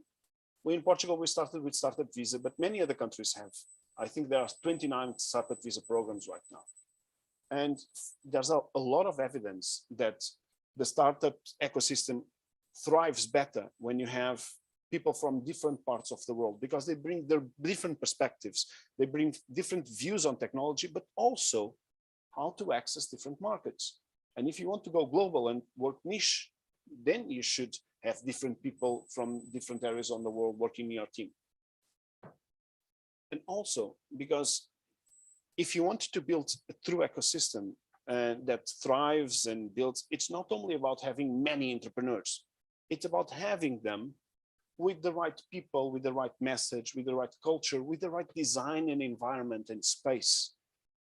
We in Portugal, we started with Startup Visa, but many other countries have. I think there are 29 Startup Visa programs right now. And there's a lot of evidence that the startup ecosystem thrives better when you have people from different parts of the world, because they bring their different perspectives. They bring different views on technology, but also how to access different markets. And if you want to go global and work niche, then you should have different people from different areas on the world working in your team. And also, because if you want to build a true ecosystem that thrives and builds, it's not only about having many entrepreneurs, it's about having them with the right people, with the right message, with the right culture, with the right design and environment and space.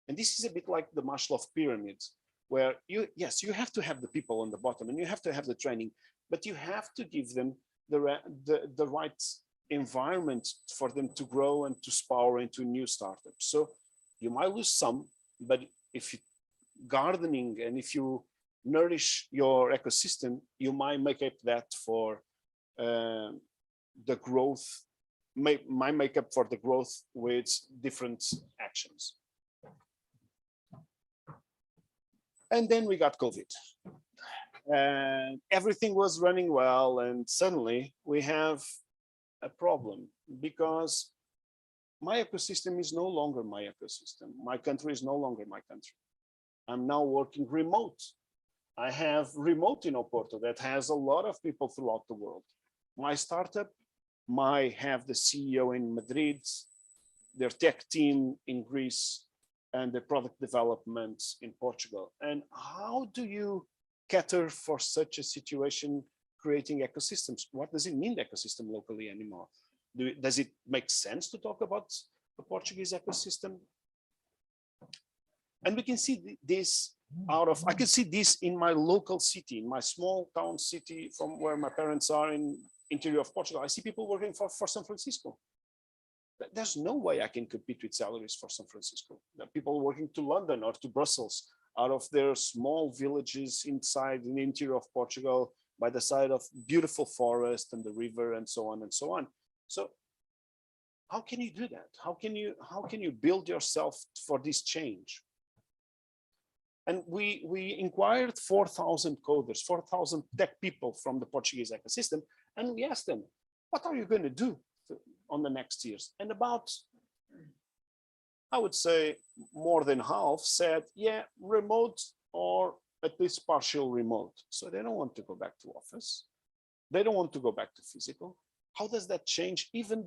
And this is a bit like the Maslow pyramid. where yes, you have to have the people on the bottom and you have to have the training, but you have to give them the right environment for them to grow and to spower into new startups. So you might lose some, but if you gardening and if you nourish your ecosystem, you might make up that for the growth, might make up for the growth with different actions. And then we got COVID. And everything was running well, and suddenly we have a problem because my ecosystem is no longer my ecosystem. My country is no longer my country. I'm now working remote. I have remote in Oporto that has a lot of people throughout the world. My startup might have the CEO in Madrid, their tech team in Greece, and the product development in Portugal. And how do you cater for such a situation, creating ecosystems? What does it mean, ecosystem locally anymore? Does it make sense to talk about the Portuguese ecosystem? And we can see this I can see this in my local city, in my small town city from where my parents are in interior of Portugal. I see people working for San Francisco. There's no way I can compete with salaries for San Francisco. There are people working to London or to Brussels out of their small villages inside in the interior of Portugal by the side of beautiful forest and the river and so on and so on. So how can you do that? How can you build yourself for this change? And we inquired 4,000 coders, 4,000 tech people from the Portuguese ecosystem, and we asked them, what are you going to do on the next years? And about, I would say, more than half said, yeah, remote or at least partial remote. So they don't want to go back to office. They don't want to go back to physical. How does that change even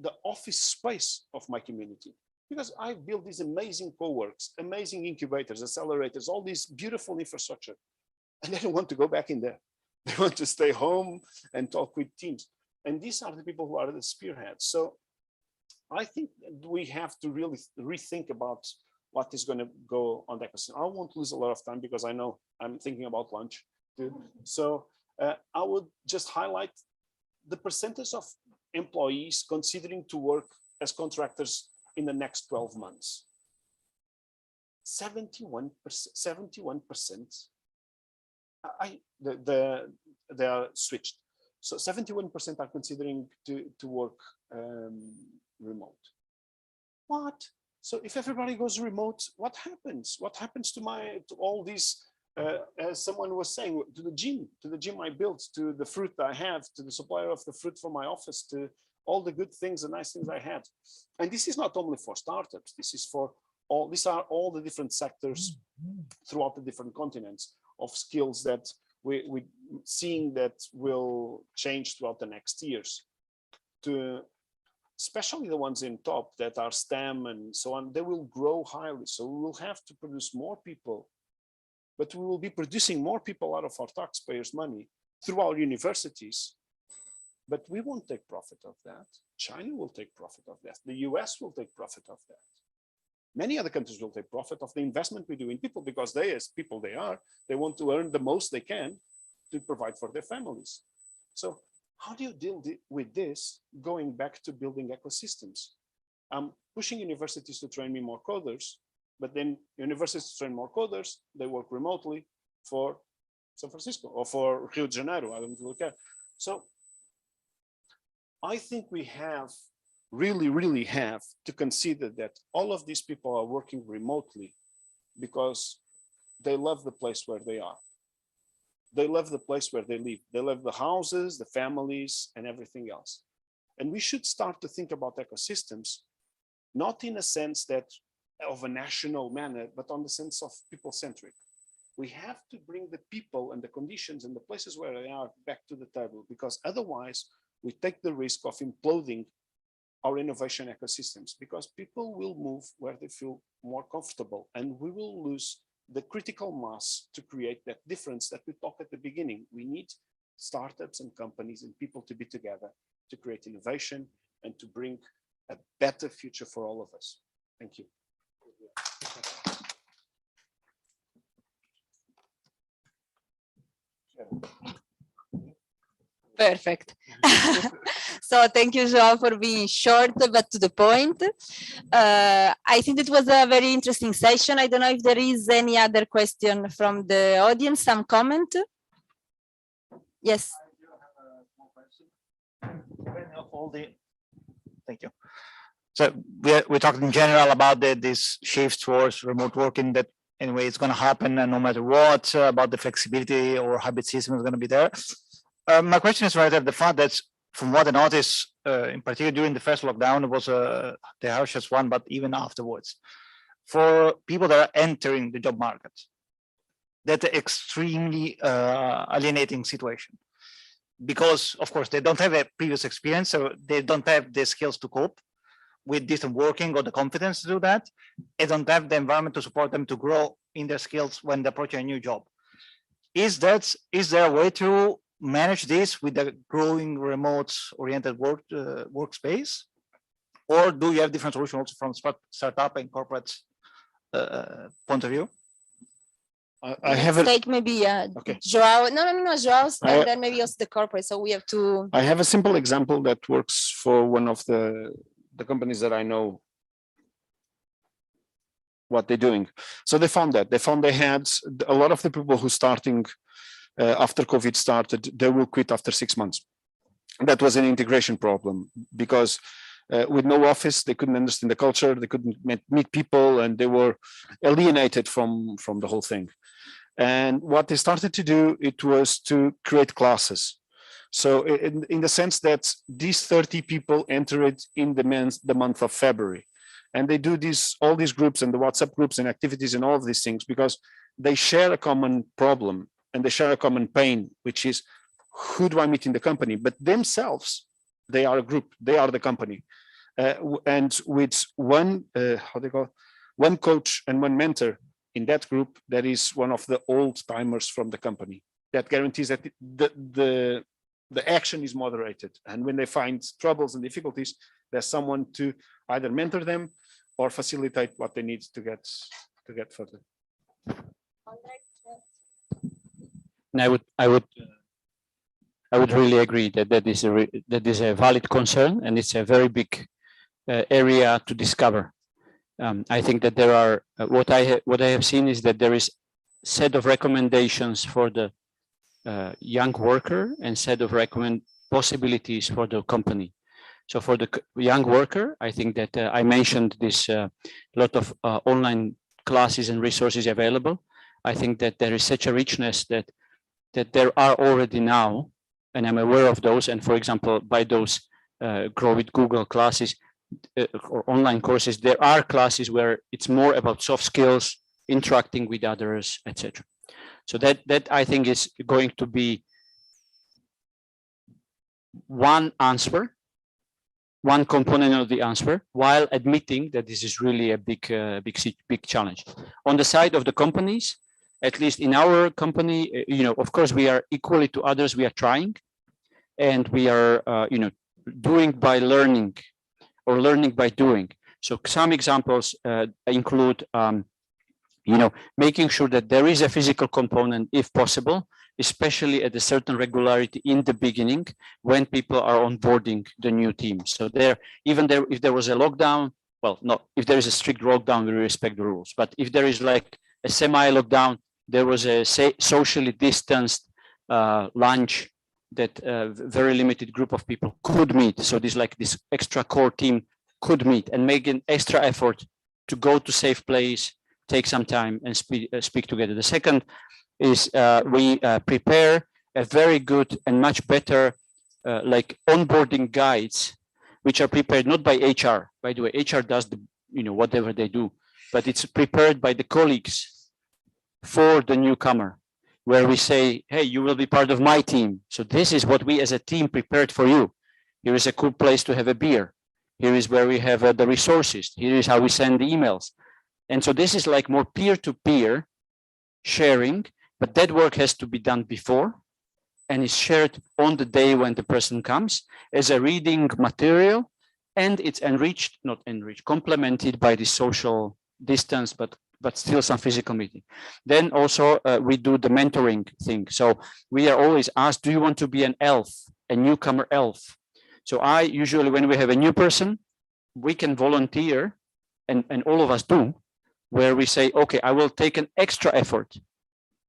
the office space of my community? Because I built these amazing co-works, amazing incubators, accelerators, all these beautiful infrastructure, and they don't want to go back in there. They want to stay home and talk with teams. And these are the people who are the spearheads. So I think we have to really rethink about what is going to go on the ecosystem. I won't lose a lot of time because I know I'm thinking about lunch too. So I would just highlight the percentage of employees considering to work as contractors in the next 12 months. 71%. They are switched. So 71% are considering to work remote. What? So if everybody goes remote, what happens? What happens to all these? As someone was saying, to the gym I built, to the fruit I have, to the supplier of the fruit for my office, to all the good things, the nice things I had. And this is not only for startups, this is for all, these are all the different sectors throughout the different continents of skills that we're seeing that will change throughout the next years. To especially the ones in top that are STEM and so on, they will grow highly. So we will have to produce more people, but we will be producing more people out of our taxpayers' money through our universities. But we won't take profit of that. China will take profit of that. The US will take profit of that. Many other countries will take profit of the investment we do in people because they, as people they want to earn the most they can to provide for their families. So how do you deal with this going back to building ecosystems? I'm pushing universities to train me more coders, but then universities train more coders, they work remotely for San Francisco or for Rio de Janeiro, I don't look at. So I think we have really have to consider that all of these people are working remotely because they love the place where they are. They love the place where they live. They love the houses, the families, and everything else. And we should start to think about ecosystems, not in a sense that of a national manner, but on the sense of people-centric. We have to bring the people and the conditions and the places where they are back to the table, because otherwise we take the risk of imploding our innovation ecosystems, because people will move where they feel more comfortable, and we will lose the critical mass to create that difference that we talked at the beginning. We need startups and companies and people to be together to create innovation and to bring a better future for all of us. Thank you. Perfect. So thank you, João, for being short but to the point. I think it was a very interesting session. I don't know if there is any other question from the audience, some comment. Yes. Thank you. So we're talking in general about this shift towards remote working that anyway it's going to happen and no matter what, about the flexibility or hybrid system is going to be there. My question is rather the fact that from what I noticed, in particular during the first lockdown, it was the harshest one, but even afterwards, for people that are entering the job market, that's an extremely alienating situation. Because of course they don't have a previous experience, so they don't have the skills to cope with distant working or the confidence to do that. They don't have the environment to support them to grow in their skills when they approach a new job. Is there a way to manage this with the growing remote oriented workspace? Or do you have different solutions from startup and corporate point of view? I have take maybe okay. João. No, João, and then maybe also the corporate. So we have to. I have a simple example that works for one of the companies that I know what they're doing. So they found they had a lot of the people who starting after COVID started, they will quit after 6 months. That was an integration problem because with no office, they couldn't understand the culture, they couldn't meet people, and they were alienated from the whole thing. And what they started to do, it was to create classes. So in the sense that these 30 people entered in the month of February, and they do all these groups and the WhatsApp groups and activities and all of these things because they share a common problem and they share a common pain, which is who do I meet in the company? But themselves, they are a group, they are the company. And with one coach and one mentor in that group, that is one of the old timers from the company. That guarantees that the action is moderated. And when they find troubles and difficulties, there's someone to either mentor them or facilitate what they need to get further. And I would really agree that that is a valid concern, and it's a very big area to discover. I think that there are what I have seen is that there is set of recommendations for the young worker and set of possibilities for the company. So for the young worker, I think that I mentioned this lot of online classes and resources available. I think that there is such a richness that there are already now, and I'm aware of those. And for example, by those Grow with Google classes or online courses, there are classes where it's more about soft skills, interacting with others, etc. So that I think is going to be one answer, one component of the answer, while admitting that this is really a big challenge. On the side of the companies, at least in our company, of course, we are equally to others. We are trying, and we are, doing by learning, or learning by doing. So some examples include, making sure that there is a physical component, if possible, especially at a certain regularity in the beginning when people are onboarding the new team. So if there was a lockdown, well, no, if there is a strict lockdown, we respect the rules. But if there is like a semi-lockdown, there was a socially distanced lunch that a very limited group of people could meet. So this extra core team could meet and make an extra effort to go to safe place, take some time and speak together. The second is we prepare a very good and much better onboarding guides, which are prepared not by HR. By the way, HR does whatever they do, but it's prepared by the colleagues for the newcomer, where we say, hey, you will be part of my team. So this is what we as a team prepared for you. Here is a cool place to have a beer. Here is where we have the resources. Here is how we send the emails. And so this is like more peer-to-peer sharing, but that work has to be done before and is shared on the day when the person comes as a reading material, and it's complemented by the social distance, but but still some physical meeting. Then also we do the mentoring thing. So we are always asked, do you want to be an elf, a newcomer elf? So I usually, when we have a new person, we can volunteer, and all of us do, where we say, okay, I will take an extra effort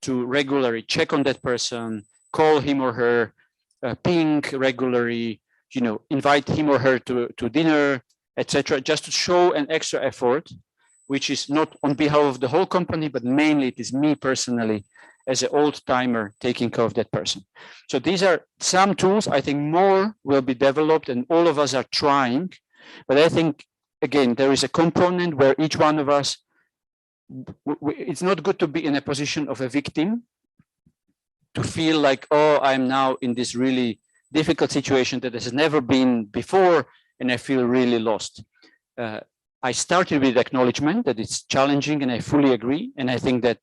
to regularly check on that person, call him or her, ping regularly, you know, invite him or her to dinner, etc., just to show an extra effort, which is not on behalf of the whole company, but mainly it is me personally as an old timer taking care of that person. So these are some tools. I think more will be developed and all of us are trying, but I think, again, there is a component where each one of us, it's not good to be in a position of a victim, to feel like, oh, I'm now in this really difficult situation that has never been before, and I feel really lost. I started with acknowledgement that it's challenging, and I fully agree. And I think that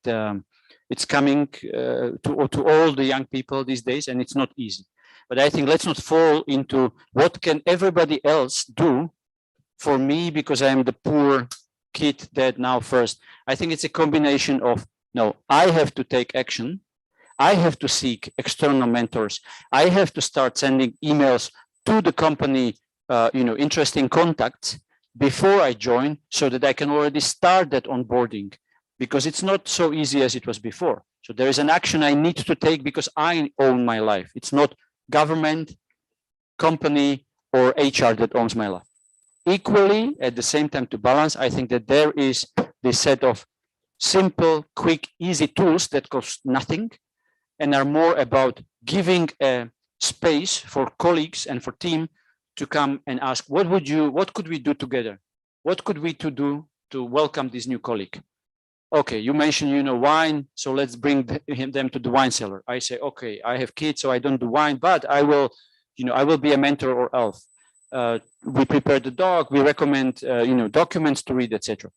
it's coming to all the young people these days, and it's not easy. But I think let's not fall into what can everybody else do for me because I am the poor kid that now first. I think it's a combination of, no, I have to take action. I have to seek external mentors. I have to start sending emails to the company, interesting contacts before I join, so that I can already start that onboarding, because it's not so easy as it was before. So there is an action I need to take because I own my life. It's not government, company, or HR that owns my life. Equally, at the same time, to balance, I think that there is this set of simple, quick, easy tools that cost nothing and are more about giving a space for colleagues and for team to come and ask, what could we do together? What could we do to welcome this new colleague? Okay, you mentioned, wine, so let's bring them to the wine cellar. I say, okay, I have kids, so I don't do wine, but I will be a mentor or elf. We prepare the dog, we recommend, documents to read, etc.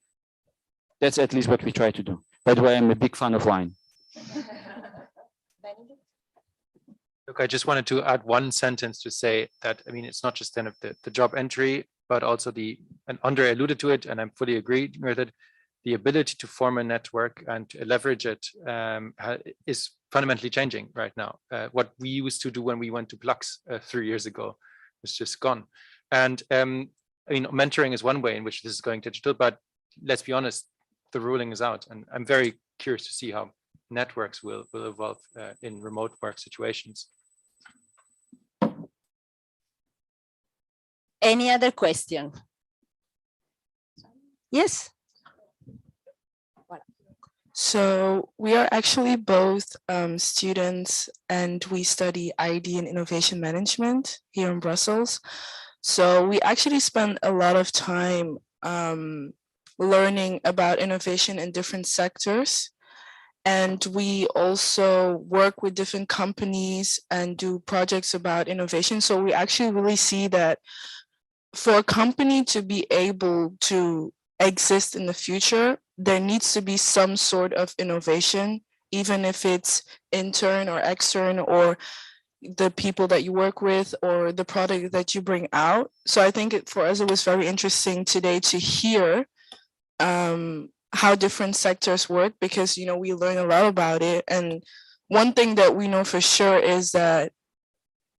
That's at least what we try to do. By the way, I'm a big fan of wine. Look, I just wanted to add one sentence to say that, it's not just kind of the job entry, but also and Andre alluded to it, and I'm fully agreed with it, the ability to form a network and to leverage it is fundamentally changing right now. What we used to do when we went to Plux 3 years ago is just gone. And mentoring is one way in which this is going digital, but let's be honest, the ruling is out. And I'm very curious to see how networks will evolve in remote work situations. Any other question? Yes. So we are actually both students, and we study ID and innovation management here in Brussels. So we actually spend a lot of time learning about innovation in different sectors. And we also work with different companies and do projects about innovation. So we actually really see that for a company to be able to exist in the future, there needs to be some sort of innovation, even if it's intern or extern or the people that you work with or the product that you bring out. So I think for us, it was very interesting today to hear how different sectors work, because, we learn a lot about it. And one thing that we know for sure is that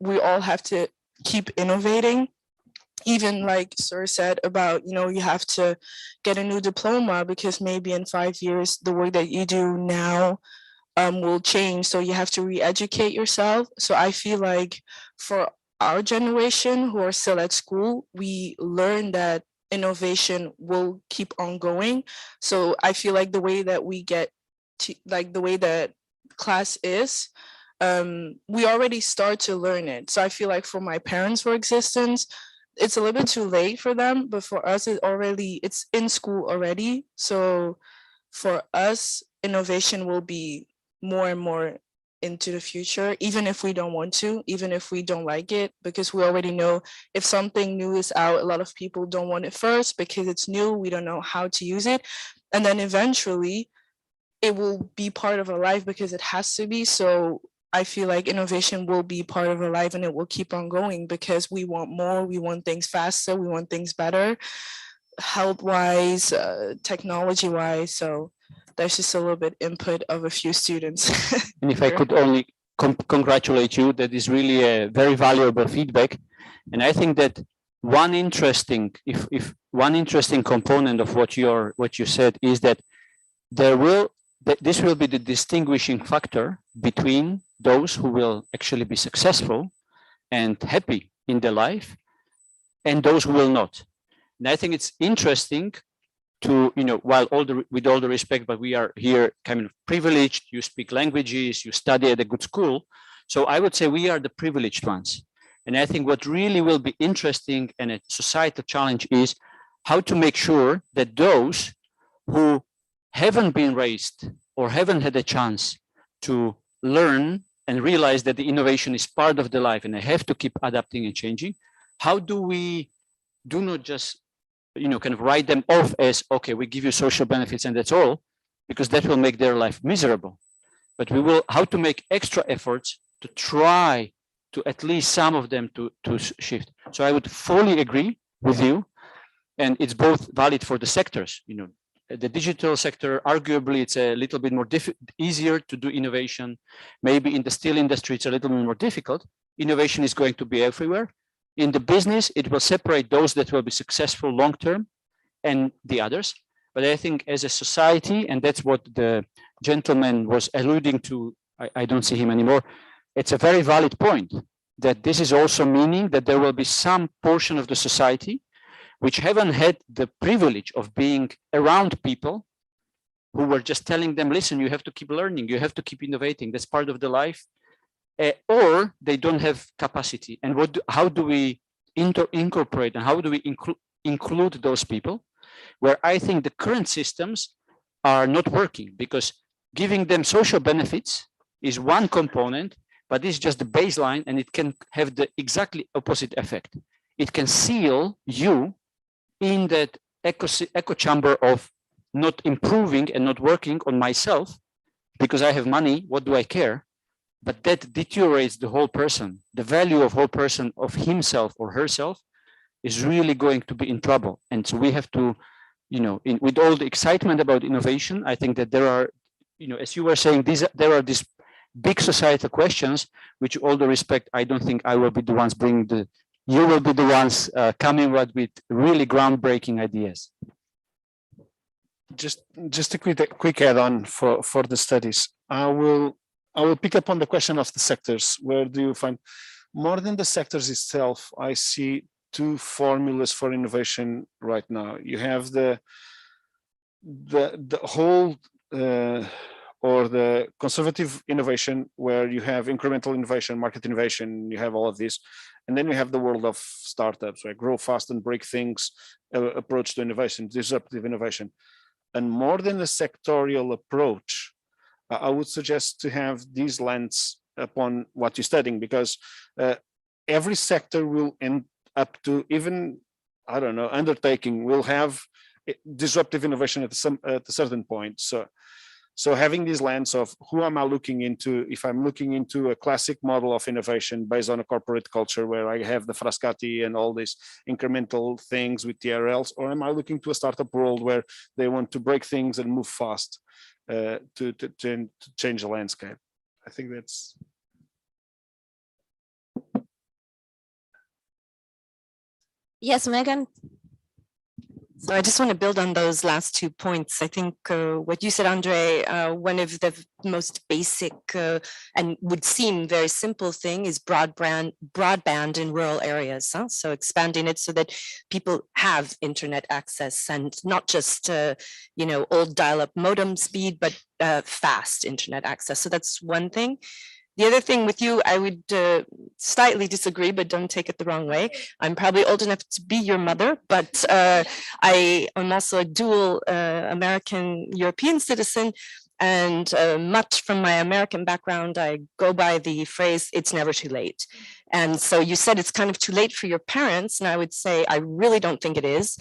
we all have to keep innovating. Even like Sir said about, you have to get a new diploma because maybe in 5 years, the work that you do now will change. So you have to re-educate yourself. So I feel like for our generation who are still at school, we learn that innovation will keep on going. So I feel like the way that we get to, like the way that class is, we already start to learn it. So I feel like for my parents, for existence, it's a little bit too late for them, but for us, it's in school already. So for us, innovation will be more and more into the future, even if we don't want to, even if we don't like it, because we already know if something new is out, a lot of people don't want it first because it's new, we don't know how to use it. And then eventually it will be part of our life because it has to be. So I feel like innovation will be part of our life and it will keep on going because we want more, we want things faster, we want things better, health-wise, technology-wise. So That's just a little bit input of a few students. And if I could only congratulate you, that is really a very valuable feedback. And I think that one interesting, if one interesting component of what you said is that this will be the distinguishing factor between those who will actually be successful and happy in their life and those who will not. And I think it's interesting to, while with all the respect, but we are here kind of privileged, you speak languages, you study at a good school. So I would say we are the privileged ones. And I think what really will be interesting and a societal challenge is how to make sure that those who haven't been raised or haven't had a chance to learn and realize that the innovation is part of the life and they have to keep adapting and changing, how do we do not just kind of write them off as, okay, we give you social benefits and that's all, because that will make their life miserable. But we will, how to make extra efforts to try to at least some of them to shift. So I would fully agree with you. And it's both valid for the sectors. The digital sector, arguably, it's a little bit more easier to do innovation. Maybe in the steel industry, it's a little bit more difficult. Innovation is going to be everywhere. In the business, it will separate those that will be successful long-term and the others. But I think as a society, and that's what the gentleman was alluding to, I don't see him anymore, it's a very valid point that this is also meaning that there will be some portion of the society which haven't had the privilege of being around people who were just telling them, listen, you have to keep learning, you have to keep innovating, that's part of the life. Or they don't have capacity. And how do we incorporate and how do we include those people? Where I think the current systems are not working, because giving them social benefits is one component, but it's just the baseline, and it can have the exactly opposite effect. It can seal you in that echo chamber of not improving and not working on myself because I have money, what do I care? But that deteriorates the whole person. The value of whole person, of himself or herself, is really going to be in trouble. And so we have to, with all the excitement about innovation, I think that there are, as you were saying, there are these big societal questions, which, all the respect, I don't think I will be the ones bringing you will be the ones coming with really groundbreaking ideas. Just a quick add-on for the studies. I will pick up on the question of the sectors. Where do you find, more than the sectors itself, I see two formulas for innovation right now. You have the whole or the conservative innovation, where you have incremental innovation, market innovation, you have all of this. And then you have the world of startups, where grow fast and break things, approach to innovation, disruptive innovation. And more than a sectorial approach, I would suggest to have these lens upon what you're studying, because every sector will end up to, even, I don't know, undertaking will have disruptive innovation at a certain point. So having this lens of who am I looking into, if I'm looking into a classic model of innovation based on a corporate culture where I have the Frascati and all these incremental things with TRLs, or am I looking to a startup world where they want to break things and move fast to change the landscape? I think that's... Yes, Megan. So I just want to build on those last 2 points. I think what you said, Andre, one of the most basic and would seem very simple thing is broadband in rural areas. Huh? So expanding it so that people have internet access, and not just old dial-up modem speed, but fast internet access. So that's one thing. The other thing with you, I would slightly disagree, but don't take it the wrong way. I'm probably old enough to be your mother, but I am also a dual American European citizen. And much from my American background, I go by the phrase, it's never too late. And so you said it's kind of too late for your parents. And I would say, I really don't think it is.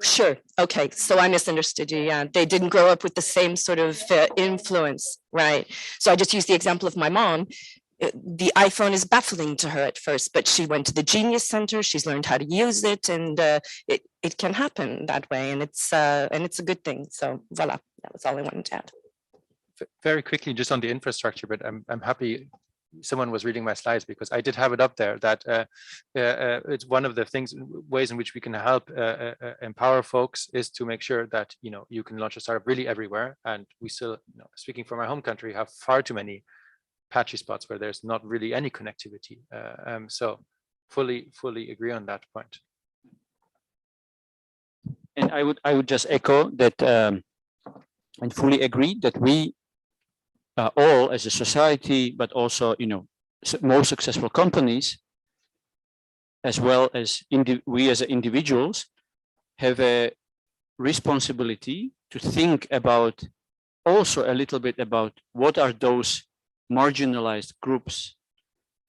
Sure. Okay. So I misunderstood you. Yeah. They didn't grow up with the same sort of influence. Right. So I just used the example of my mom. the iPhone is baffling to her at first, but she went to the Genius Center. She's learned how to use it, and it can happen that way, and it's a good thing. So voila, that was all I wanted to add. Very quickly, just on the infrastructure, but I'm happy someone was reading my slides, because I did have it up there that it's one of the ways in which we can help empower folks is to make sure that you can launch a startup really everywhere, and we still, speaking from my home country, have far too many patchy spots where there's not really any connectivity. So fully agree on that point. And I would just echo that and fully agree that we all as a society, but also more successful companies, as well as we as individuals, have a responsibility to think about also a little bit about what are those marginalized groups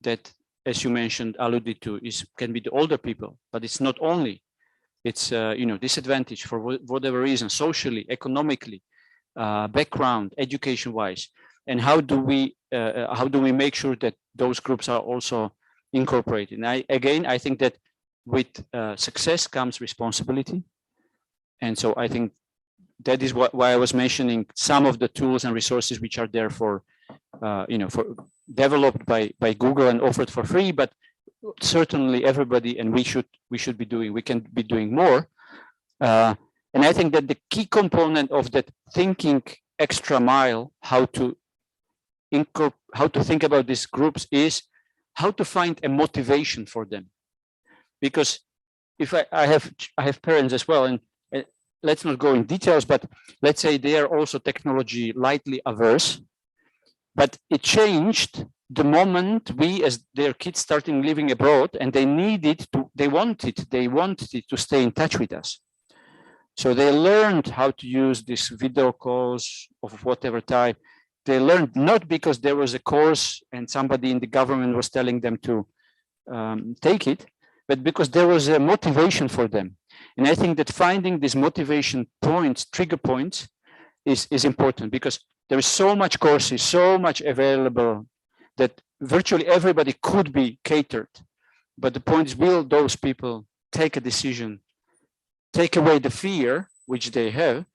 that, as you mentioned, alluded to, can be the older people, but it's not only. It's disadvantaged for whatever reason, socially, economically, background, education-wise. And how do we make sure that those groups are also incorporated? And I think that with success comes responsibility. And so I think that is why I was mentioning some of the tools and resources which are there for developed by Google and offered for free, but certainly everybody, and we can be doing more. And I think that the key component of that thinking extra mile, how to think about these groups, is how to find a motivation for them. Because if I have parents as well, and let's not go in details, but let's say they are also technology lightly averse, but it changed the moment we, as their kids starting living abroad, and they wanted to stay in touch with us. So they learned how to use these video calls of whatever type. They learned not because there was a course and somebody in the government was telling them to take it, but because there was a motivation for them. And I think that finding these motivation points, trigger points, is important, because there is so much courses, so much available, that virtually everybody could be catered. But the point is, will those people take a decision, take away the fear which they have,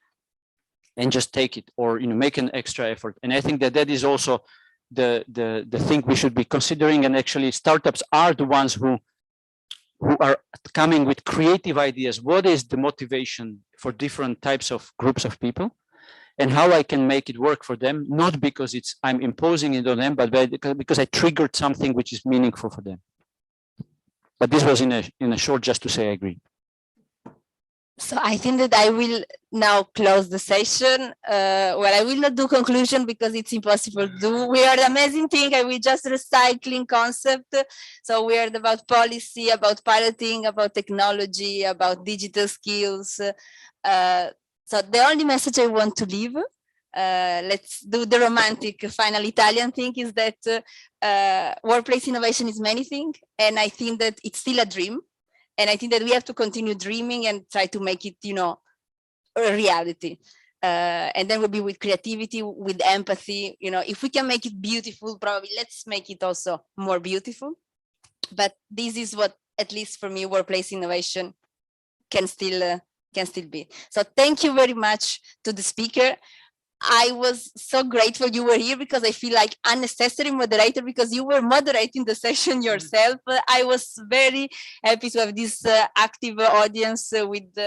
and just take it, or make an extra effort? And I think that is also the thing we should be considering. And actually, startups are the ones who are coming with creative ideas. What is the motivation for different types of groups of people, and how I can make it work for them, not because I'm imposing it on them, but because I triggered something which is meaningful for them. But this was in a short, just to say I agree. So I think that I will now close the session. Well, I will not do conclusion because it's impossible to do. We are the amazing thing, and we just recycling concept. So we are about policy, about piloting, about technology, about digital skills. So the only message I want to leave, let's do the romantic final Italian thing, is that workplace innovation is many things, and I think that it's still a dream. And I think that we have to continue dreaming and try to make it, a reality. And then we'll be with creativity, with empathy. If we can make it beautiful, probably let's make it also more beautiful. But this is what, at least for me, workplace innovation can still be. So thank you very much to the speaker. I was so grateful you were here, because I feel like unnecessary moderator, because you were moderating the session yourself. I was very happy to have this active audience with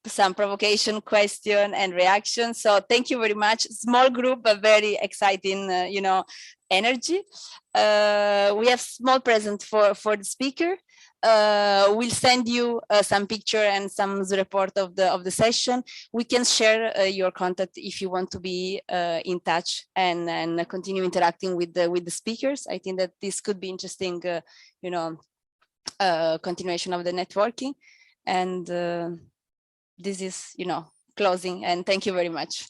some provocation, question and reaction. So thank you very much. Small group, but very exciting, energy. We have small present for the speaker. We'll send you some picture and some report of the session. We can share your contact if you want to be in touch and continue interacting with the speakers. I think that this could be interesting, continuation of the networking. And this is, closing, and thank you very much.